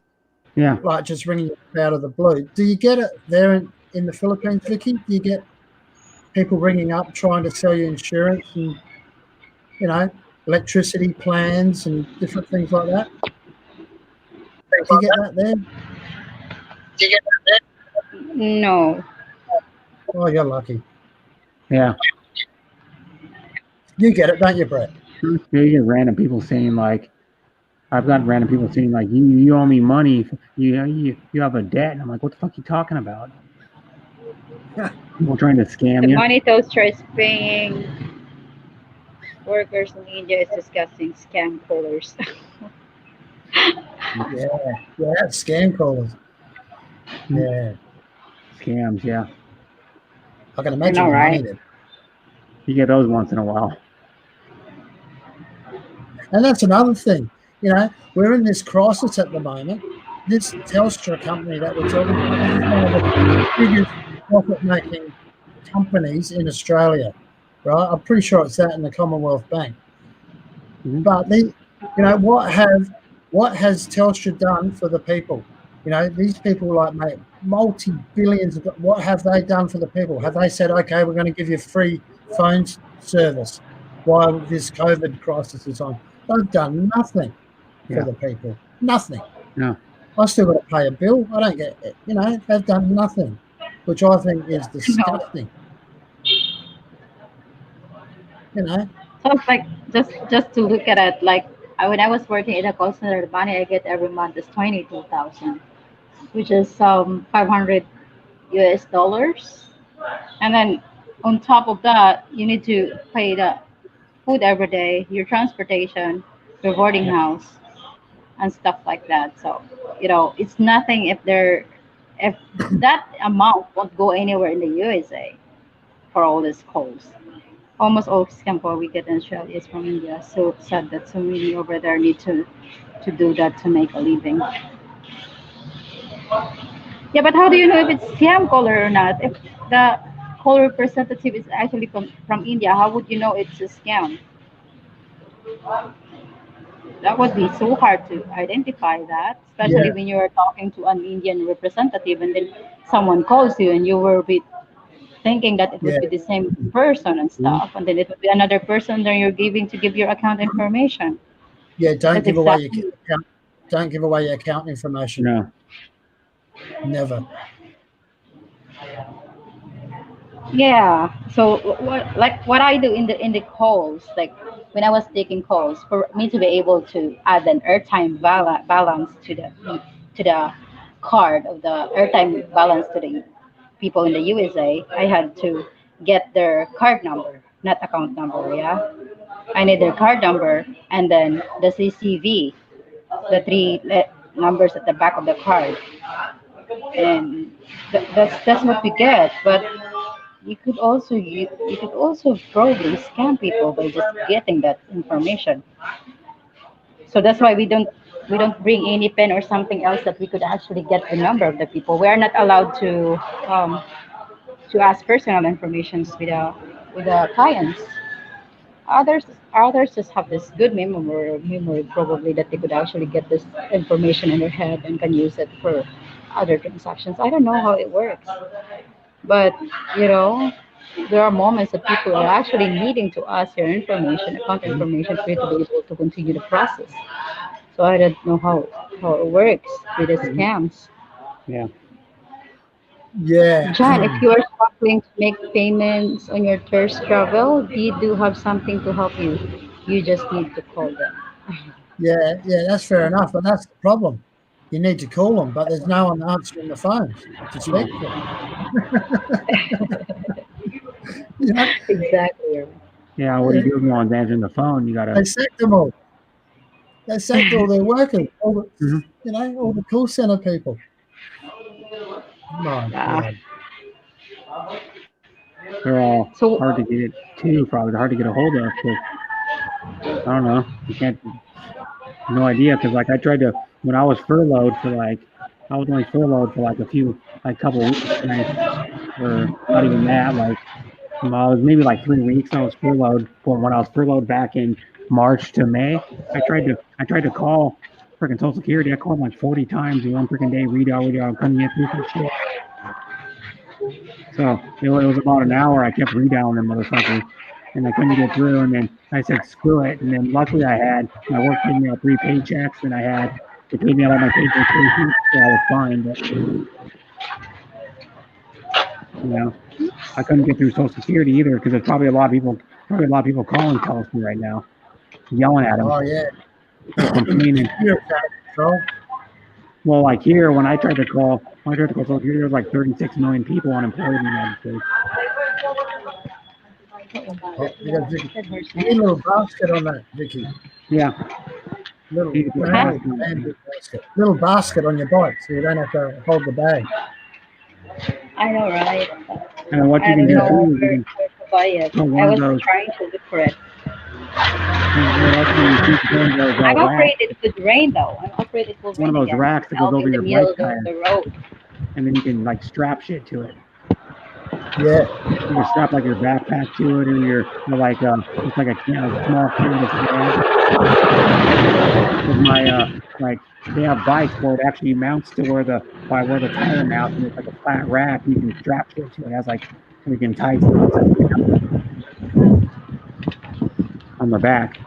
Yeah. like just ringing you out of the blue. Do you get it there in the Philippines, Vicky? Do you get people ringing up trying to sell you insurance and you know electricity plans and different things like that? Do you get that there? no. Oh, you're lucky. Yeah. You get it, don't you, Brett? Yeah, you get random people saying like, I've got random people saying like, you owe me money. You have a debt. And I'm like, what the fuck are you talking about? People trying to The scam you. money toaster is paying workers in India is discussing scam callers. Yeah, yeah, that's scam callers. Yeah, Scams. Yeah. I can I imagine know, the money right? there. You get those once in a while. And that's another thing. We're in this crisis at the moment. This Telstra company that we're talking about, this is one of the biggest profit-making companies in Australia, right? I'm pretty sure it's that in the Commonwealth Bank. Mhm. But what has Telstra done for the people? These people like make multi-billions of. What have they done for the people? Have they said, okay, we're going to give you free phone service while this COVID crisis is on? They've done nothing for Yeah. the people. Nothing. No. I still got to pay a bill. I don't get it. They've done nothing, which I think is No. disgusting. You know, So it's like just to look at it, like when I was working in a call center, the money I get every month is 22,000, which is 500 US dollars, and then on top of that, you need to pay the food every day, your transportation, your boarding house, and stuff like that. So it's nothing if that amount won't go anywhere in the USA for all these calls. Almost all scam call we get in Australia is from India. So sad that so many over there need to do that to make a living. Yeah, but how do you know if it's scam caller or not? If the call representative is actually from India, how would you know it's a scam? That would be so hard to identify that, especially Yeah, when you're talking to an Indian representative and then someone calls you and you will be thinking that it yeah, would be the same person and stuff, and then it would be another person that you're giving to give your account information. yeah. Don't That's give away your exactly. account. Don't give away your account information. No. Never. Yeah. So what I do in the calls, like when I was taking calls, for me to be able to add an airtime balance to the card of the airtime balance to the people in the USA, I had to get their card number, not account number. Yeah, I need their card number and then the CCV, the numbers at the back of the card, and that's what we get. But you could also probably scam people by just getting that information. So that's why we don't bring any pen or something else that we could actually get the number of the people. We are not allowed um, to ask personal information with the clients. Others just have this good memory probably that they could actually get this information in their head and can use it for other transactions. I don't know how it works, but you know, there are moments that people are actually needing to ask your information, account information, for you to be able to continue the process. So I don't know how it works with the Mhm. scams. Yeah. Yeah, John, if you are struggling to make payments on your thirst travel, we do have something to help you. You just need to call them. yeah. That's fair enough, but that's the problem. You need to call them, but there's no one answering the phones to speak to. You know, Exactly. Yeah. What do you yeah, do if no one's answering the phone? You they gotta. sacked them all. They sacked all their workers, all the, Mhm. all the call center people. My Yeah. God. They're all So hard to get to. Probably hard to get a hold of. Because I don't know. You can't. No idea. Because like I tried to when I was furloughed for like I was only furloughed for like a few like couple weeks, and or not even that. Like I was maybe like 3 weeks. I was furloughed for when I was furloughed back in March to May. I tried to call freaking Social Security. I called like 40 times in one freaking day. Read out, couldn't get through for shit. So it was about an hour. I kept redialing them motherfuckers, and I couldn't get through. And then I said screw it. And then luckily I had my work paid me out 3 paychecks, and they paid me out all my paychecks, so I was fine. But you know. I couldn't get through Social Security either because there's probably a lot of people calling Telstra right now, yelling at them, Oh, yeah. complaining. You're out of control. Well, like here, when I tried to call Social Security, there was like 36 million people unemployed in the United States. Oh, you got Vicky. You need a little basket on that, Vicky. Yeah, Little, you can put a Huh? basket on it. basket. Little basket on your bike so you don't have to hold the bag. I know, right? And what you I can don't do Yeah. know too is you where can to buy it. put I one of was those. trying to look for it. What else can you do? One of those I'm afraid racks, it could rain though. I'm afraid it will one of rain those again. racks that I'll goes be over in the your middle bike of tire, the road. and then you can like strap shit to it. Yeah. You can strap like your backpack to it, or like it's like a small canvas bag. With my like they have bikes where it actually mounts to where the tire mounts, and it's like a flat rack. You can strap shit to it. It has like freaking tie stuff on the back.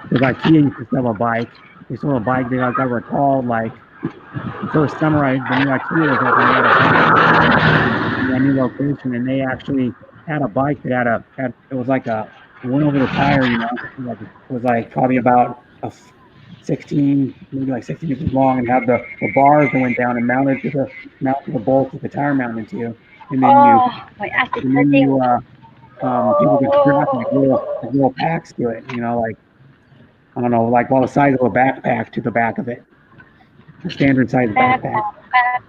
Because IKEA used to sell a bike. They sold a bike. They like I recall like the first summer the new IKEA was open. They had a bike in that new location, and they actually had a bike that had it was like it went over the tire, like it was like probably about 16, maybe like 16 inches long, and had the bars that went down and mounted to the bolts that the tire mounted to, and then you Oh, my ass is and then hurting. you people could strap like little packs to it, like I don't know, like the size of a backpack to the back of it, a standard size Back, backpack,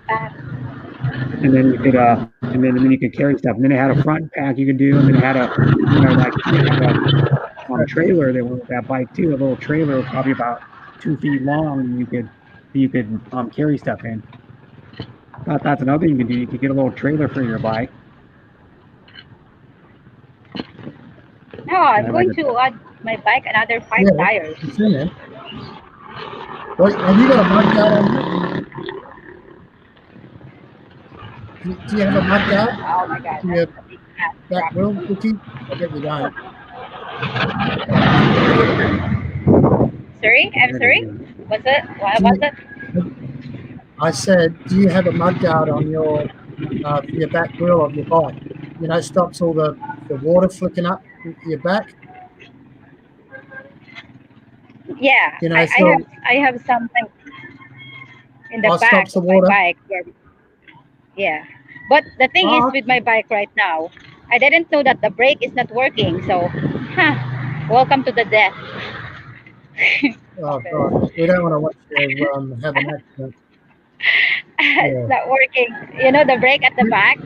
back. and then you could carry stuff, and then it had a front pack you could do, and then it had a trailer that went with that bike too. A little trailer, probably about 2 feet long, and you could carry stuff in. That's another thing you can do. You can get a little trailer for your bike. No, I'm Yeah, going like to add my bike another 5 Yeah. tires. You see them? What, have you got a mud guard on you? Do you have a mud guard Oh my god, to your that's a big fat back truck. wheel, Vicky? I bet you don't. Sorry? I'm sorry? What's it? What Do was you, it? I said, do you have a mud guard on your for your back wheel of your bike? You know, it stops all the water flicking up your back. Yeah, You know, so I have something in the it back stops the of my water. bike. Yeah. But the thing is Oh, with my bike right now, I didn't know that the brake is not working. So, welcome to the death. oh God, we don't want to watch you have an accident. It's Yeah, not working. You know, the brake at the back,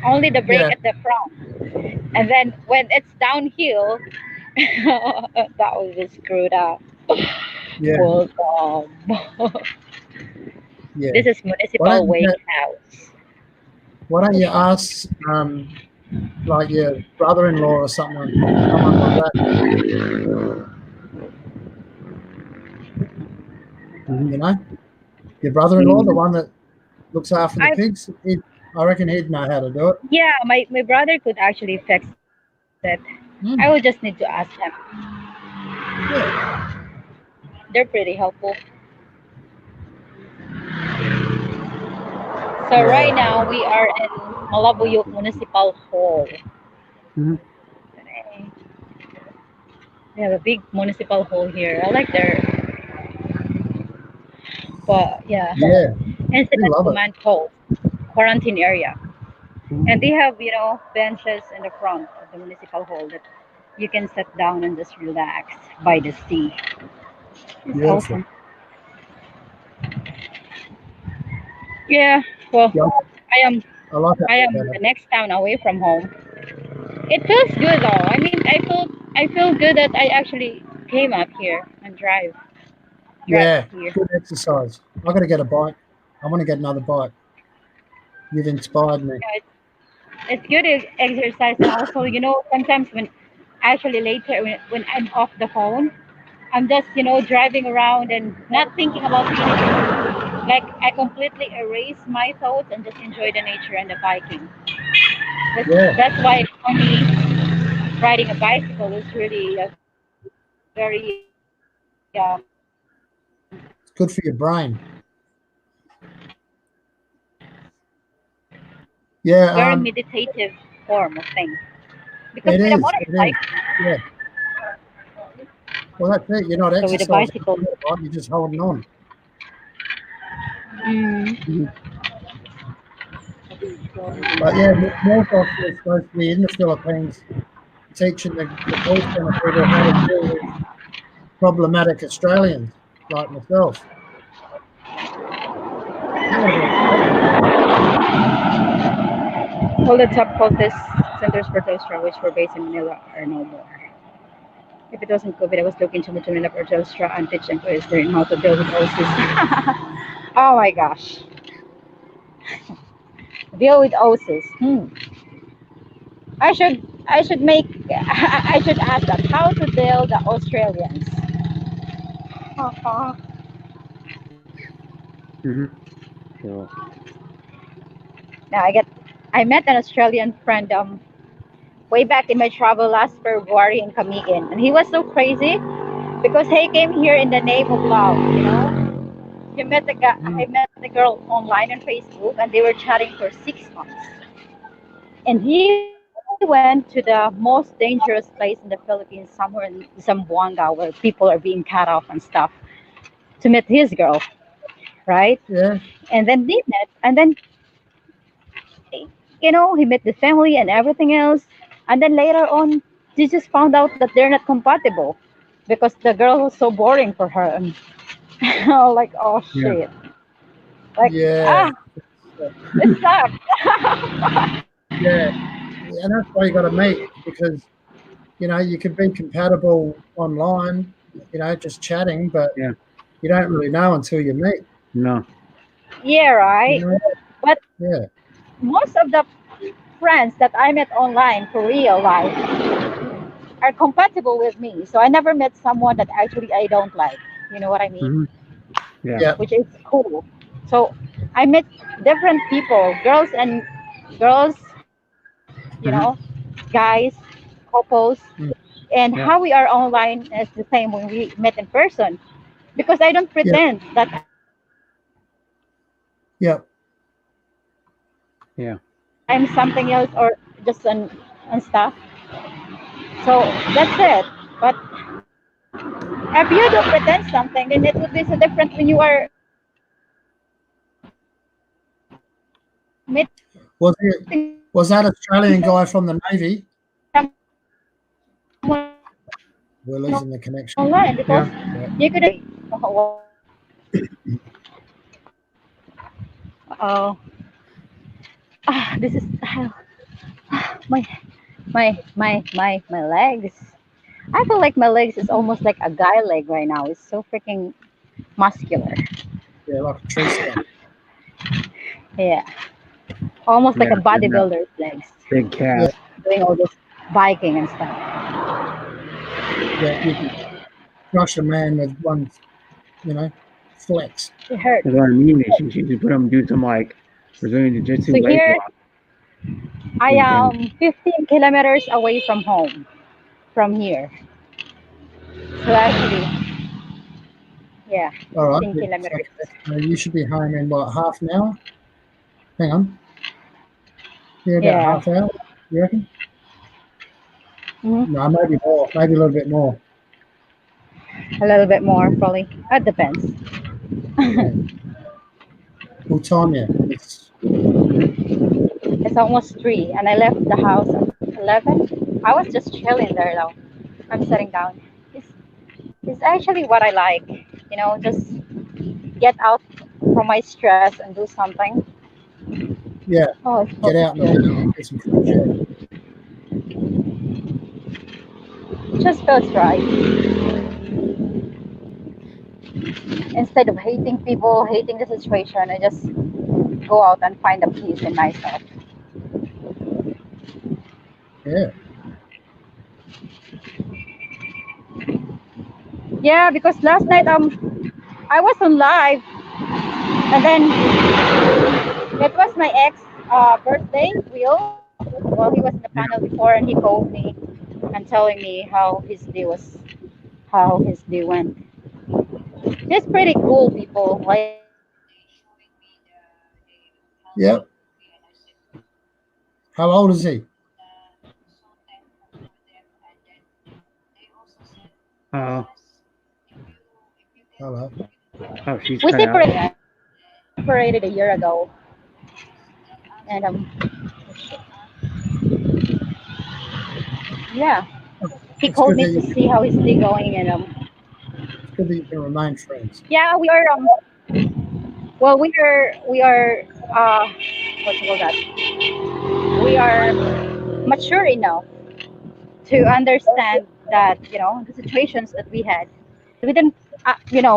only the brake yeah, at the front. And then when it's downhill, that was just screwed up. yeah, Welcome. yeah. This is Why Municipal don't you Wake get, House. why don't you ask like your brother-in-law or something, someone like that? You know, your brother-in-law, the one that looks after the I pigs. I reckon he'd know how to do it. Yeah, my brother could actually fix it. Hmm. I would just need to ask him. Yeah, They're pretty helpful. So yeah, right now we are in Malabuyok Municipal Hall. Mhm. We have a big municipal hall here. I like their, but yeah, yeah. We incident love it. command post, quarantine area, and they have benches in the front of the municipal hall that you can sit down and just relax by the sea. It's Beautiful. awesome. Yeah. Well, Yeah, I am I like I it am better. the next town away from home. It feels good though. I mean, I feel good that I actually came up here and drive Yeah, here. good exercise. I got to get a bike. I want to get another bike. You've inspired me. Yeah, it's good exercise, and also sometimes when actually later when I'm off the phone, I'm just driving around and not thinking about anything. Like I completely erase my thoughts and just enjoy the nature and the biking. Yeah, That's why for me riding a bicycle is really a very it's good for your brain. Yeah, very meditative form of thing. Because it with a is. It is. motorcycle, Yeah. Well, that's it. You're not so with a exercising. bicycle, You're just holding on. mm, But yeah, Norfolk is supposed to be in the Philippines teaching the call centre people how to deal with problematic Australians like myself. That would have been all the top cultist centers for Telstra, which were based in Manila, are no more. If it wasn't COVID, I was looking to move to Manila for Telstra and teach employees learn how to deal with OCs. Oh my gosh. Deal with OCs. I should make I should ask them how to deal the Australians. Mhm. So, Now I met an Australian friend way back in my travel last February in Camiguin, and he was so crazy because he came here in the name of love. He met the guy. I met the girl online on Facebook, and they were chatting for 6 months. And he went to the most dangerous place in the Philippines, somewhere in Zamboanga, where people are being cut off and stuff, to meet his girl, right? yeah, And then they met, and then he met the family and everything else. And then later on, they just found out that they're not compatible because the girl was so boring for her. And like, oh yeah. shit. Like, yeah, it sucks. yeah. And that's why you got to meet because you can be compatible online, just chatting, but Yeah. you don't really know until you meet. No. Yeah, You right. know? But Yeah. Most of the friends that I met online for real life are compatible with me. So I never met someone that actually I don't like. You know what I mean? Hmm. Yeah. Yeah. Which is cool. So I met different people, girls, you know, Hmm. guys, couples, Mm. and Yeah. how we are online is the same when we met in person. Because I don't Yeah. pretend that I'm something else or just Yeah. Yeah. an stuff. So that's it. But if you do pretend something, then it would be so different when you are meeting someone Was that Australian guy from the Navy? online because We're losing the connection. you could Yeah. Yeah. oh this is my my legs. I feel like my legs is almost like a guy leg right now. It's so freaking muscular. Yeah, like a tree stump. Yeah, almost like Yeah. a And that bodybuilder's legs, big Yeah. calf. doing all this biking and stuff. Yeah. You can crush a man with one, you know, flex. It hurts. That's what I mean. She should put him do some like Brazilian So jiu-jitsu leg here lock I and am 15 kilometers away from home from here. So actually, yeah, All right. 15 It's kilometers. okay. So you should be home in what, half an hour? Hang on. Yeah, about Yeah. half hour. You reckon? Hmm. No, maybe more. Maybe a little bit more. A little bit more, probably. It depends. Yeah. We'll time you. It's It's almost 3, and I left the house at 11. I was just chilling there, though. I'm sitting down. It's, it's actually what I like, just get out from my stress and do something. yeah. Oh, it Get feels out in the wind, good. get some fresh air. It just feels right. Instead of hating people, hating the situation, I just go out and find a peace in myself. Yeah. Yeah, because last night I was on live, and then it was my ex birthday, Will. Well, he was in the panel yeah. before, and he called me and telling me how his day went. He's pretty cool, people. Like they showing me the health Yep. movie, and I said, How old is he? so thankful for them. And then they also said, Oh, yes, if you get Hello. married, oh, she's we cut out. separated a year ago, and yeah, he It's called good me that to see how his day going, and you can remain friends. yeah, we are well, we are what you call that? We are mature enough to understand that the situations that we had, we didn't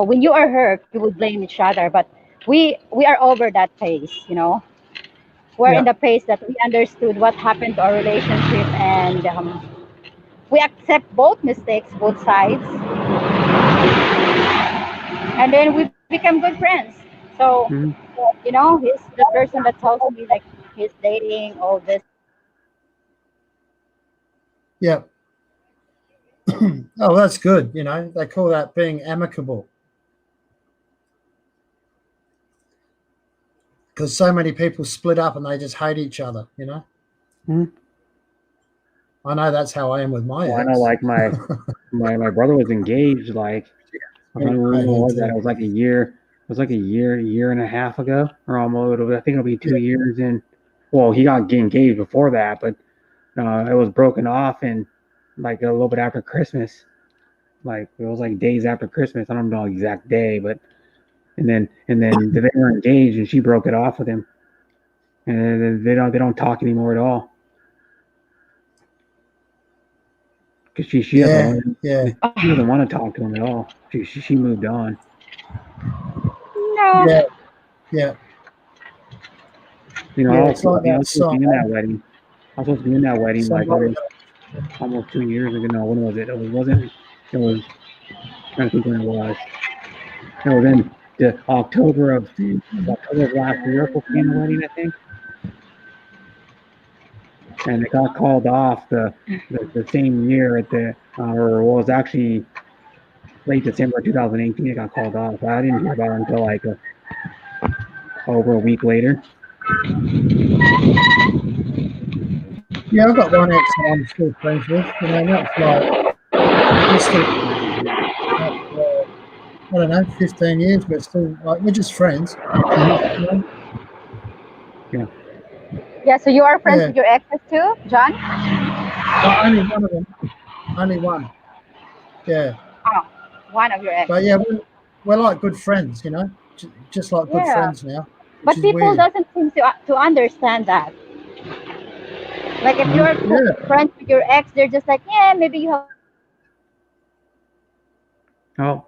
when you are hurt you would blame each other, but we are over that phase. We're in Yeah. the phase that we understood what happened to our relationship, and we accept both mistakes, both sides, and then we become good friends. So Hmm. he's the person that tells me like he's dating all this Yeah. Oh, that's good. They call that being amicable because so many people split up and they just hate each other. Hmm. I know that's how I am with my Well, I know ex. like my brother was engaged like I Yeah, don't I remember hate what was that. too. It was like a year. It was like a year and a half ago, or almost. I think it'll be Yeah. 2 years in. Well, he got engaged before that, but it was broken off and like a little bit after Christmas. Like it was like days after Christmas. I don't know the exact day, but and then they were engaged and she broke it off with him, and they don't talk anymore at all because she doesn't Yeah. want Yeah. she doesn't want to talk to him at all. She moved on. no. Yeah. Yeah. You know, Yeah, I was it's like I that was supposed to song. be in that wedding. I was supposed to be in that wedding like Somebody, almost 2 years ago. No, when was it? It wasn't. It was. I'm trying to think when it was. It was in the October of last year. Supposed to be in the wedding, I think. And it got called off the same year at or was actually late December 2018. It got called off. I didn't hear about it until like over a week later. yeah, I've got one ex that I'm still friends with. You know, and that's like we're still, I don't know, 15 years, but still like we're just friends. You know? Yeah, so you are friends Yeah, with your exes too, John? but only one of them, only one. Yeah, Oh, one of your exes. but yeah, we're like good friends. You know, just like good Yeah, friends now, which but is people weird. doesn't seem to understand that. Like if you're Yeah, friends with your ex, they're just like, yeah, maybe you have. Oh,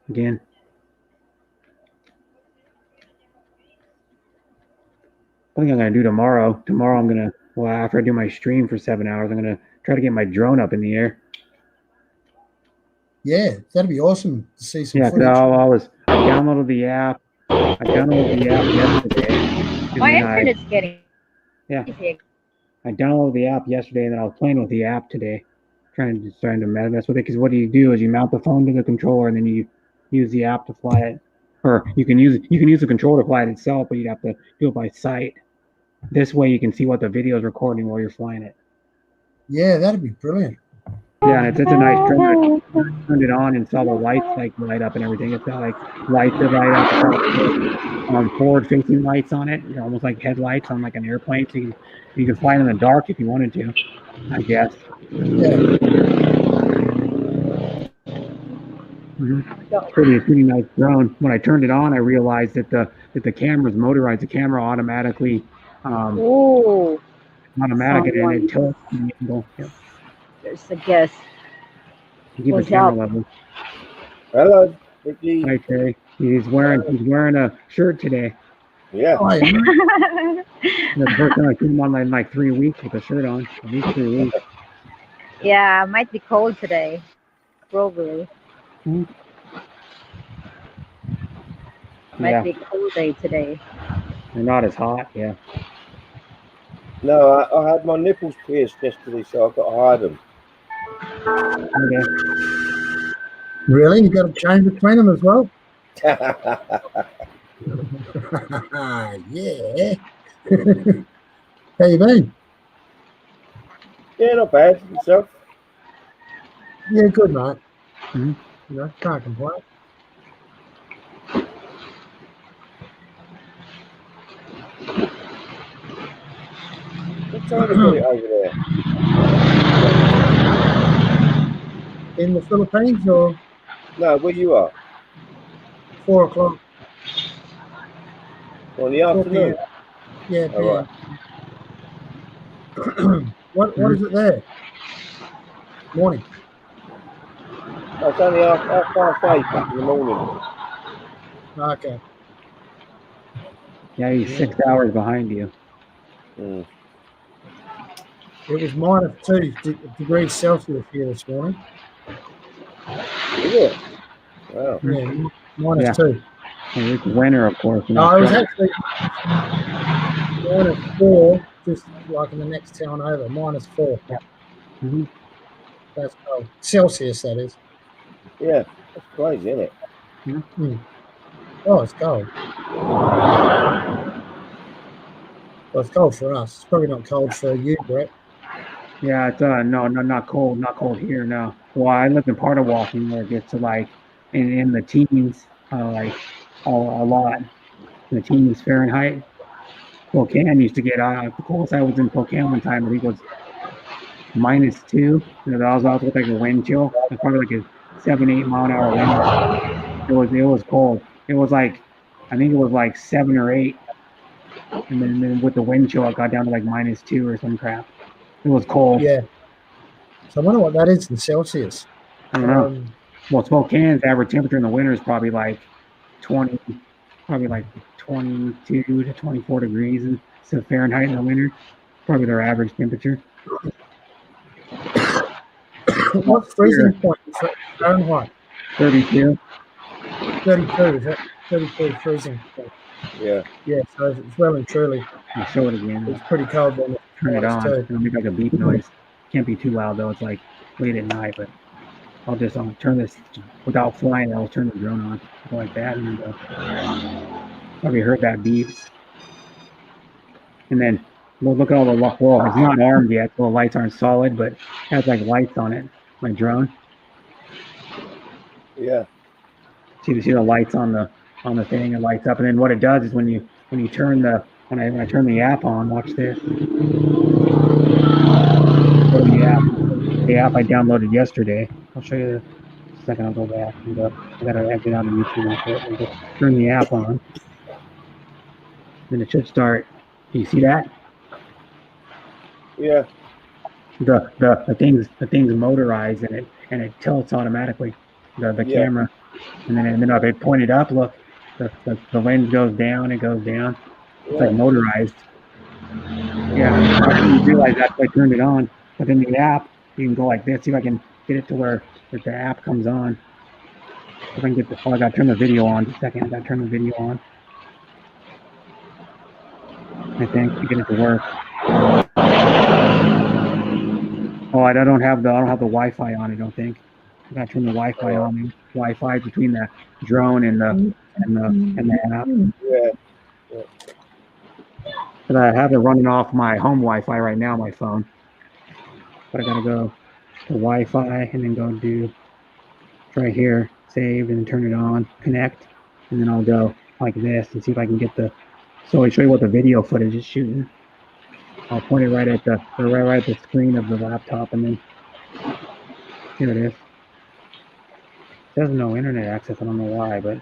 again. I think I'm gonna do tomorrow. Tomorrow I'm gonna after I do my stream for 7 hours, I'm gonna try to get my drone up in the air. yeah, that'd be awesome to see some Yeah, because footage. I downloaded the app. I downloaded the app yesterday, and My then internet's getting yeah, easy. I downloaded the app yesterday, and then I was playing with the app today, trying to mess with it. Because what you do is you mount the phone to the controller, and then you use the app to fly it, or you can use the controller to fly it itself, but you'd have to do it by sight. This way, you can see what the video is recording while you're flying it. Yeah, that'd be brilliant. Yeah, and it's a nice drone. I turned it on and saw the lights like light up and everything. It's got like lights that light up. It's got forward-facing lights on it, almost like headlights on like an airplane. So you can fly it in the dark if you wanted to, I guess. Yeah, Pretty nice drone. When I turned it on, I realized that the camera's motorized. The camera automatically Ooh, automatic and it tilts the angle. Yeah, there's a guest. to keep the What's camera up? level. Hello, Ricky. Hi Terry. He's wearing a shirt today. Yeah. oh, yeah. That's the first time I seen him on in like 3 weeks with a shirt on. At least 3 weeks. Yeah, might be cold today. Probably. Mhm. Might Yeah, be a cold day today. they're not as hot. Yeah. No, I had my nipples pierced yesterday, so I've got to hide them. Okay. Really? You got to change between them as well? Yeah. How you been? Yeah, not bad. Yourself? Yeah, good, mate. Mhm. You know, can't complain. What time have got it over there? In the Philippines or No, where you are? 4 o'clock? On the 4 afternoon? p.m. Yeah, All PM. What is it there? Morning. No, it's only half past 8 in the morning. Okay. Yeah, he's 6 hours behind you. Mm. It was -2 degrees Celsius here this morning. Is it? Wow. Yeah, -2. And it's winter, of course. In No, it was Australia. actually -4, just like in the next town over. -4. Mhm. That's cold. Celsius, that is. Yeah, that's crazy, isn't it? Oh, it's cold. Well, it's cold for us. It's probably not cold for you, Brett. Yeah, it's no, not cold, not cold here. No. Well, I lived in part of Walking where it gets to like in the teens, like a lot. In the teens Fahrenheit. Spokane used to get the coldest I was in Spokane one time. I think it was -2. You know, that was out with like a wind chill. It was probably like a 7-8 mile an hour wind. It was cold. It was like I think it was like 7 or 8, and then with the wind chill, it got down to like -2 or some crap. It was cold. Yeah. So I wonder what that is in Celsius. I don't know. Well, Spokane's average temperature in the winter is probably like 20, probably like 22 to 24 degrees and so Fahrenheit in the winter. Probably their average temperature. What's freezing point for Fahrenheit? 32. 32. Is that 32 freezing point? Yeah. Yeah, so it's well and truly. I'll show it again. It's pretty cold when it's Turn it on. too. It'll make like a beep noise. Can't be too loud though. It's like late at night, but I'll turn this without flying. I'll turn the drone on, go like that, and probably heard that beep. And then look at all the wall. It's not armed yet, so the lights aren't solid, but it has like lights on it. My drone. Yeah. See the lights on the thing. It lights up, and then what it does is when I turn the app on, watch this. Go to the app I downloaded yesterday. I'll show you in a second. I'll go back and go. I gotta exit out of YouTube real quick and just turn the app on. Then it should start. Do you see that? Yeah. The thing's motorized and it tilts automatically. The Yeah. camera, and then if it pointed up, look, the lens goes down. It goes down. It's like motorized. Yeah, I didn't realize that till I turned it on. But in the app, you can go like this. See if I can get it to where the app comes on. If I can get I gotta turn the video on. Just a second, I gotta turn the video on. I think to get it to work. Oh, I don't have the Wi-Fi on. I don't think. I gotta turn the Wi-Fi on. Wi-Fi between the drone and the app. Yeah. But I have it running off my home Wi-Fi right now, my phone. But I gotta go to Wi-Fi and then go do right here, save, and then turn it on, connect, and then I'll go like this and see if I can get so I'll show you what the video footage is shooting. I'll point it right at the screen of the laptop, and then here it is. It says no internet access. I don't know why, but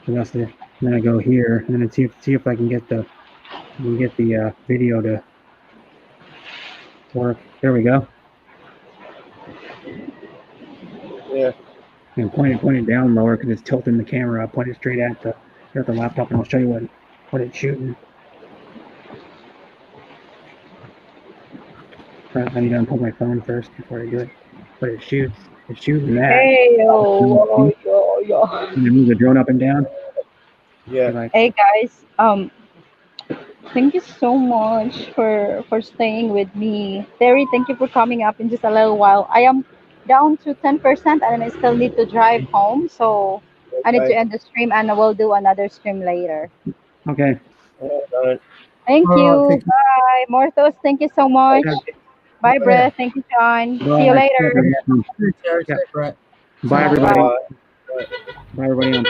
so that's it. And then I go here, and then see if I can get the video to work. There we go. Yeah. And point it down lower because it's tilting the camera up. Point it straight at the laptop, and I'll show you what it's shooting. I need to unplug my phone first before I do it. But it shoots. It's shooting that. Hey, yo. And then move the drone up and down. Yeah. Like, Hey guys, thank you so much for staying with me. Terry, thank you for coming up in just a little while. I am down to 10% and I still need to drive home, so I need to end the stream and I will do another stream later. okay. Thank All you. right, thank you. Bye. Morthos, thank you so much. Bye, Brett. Thank you, John. See you later. Terry, Yeah. Brett. Bye, everybody. Bye. Bye, everybody on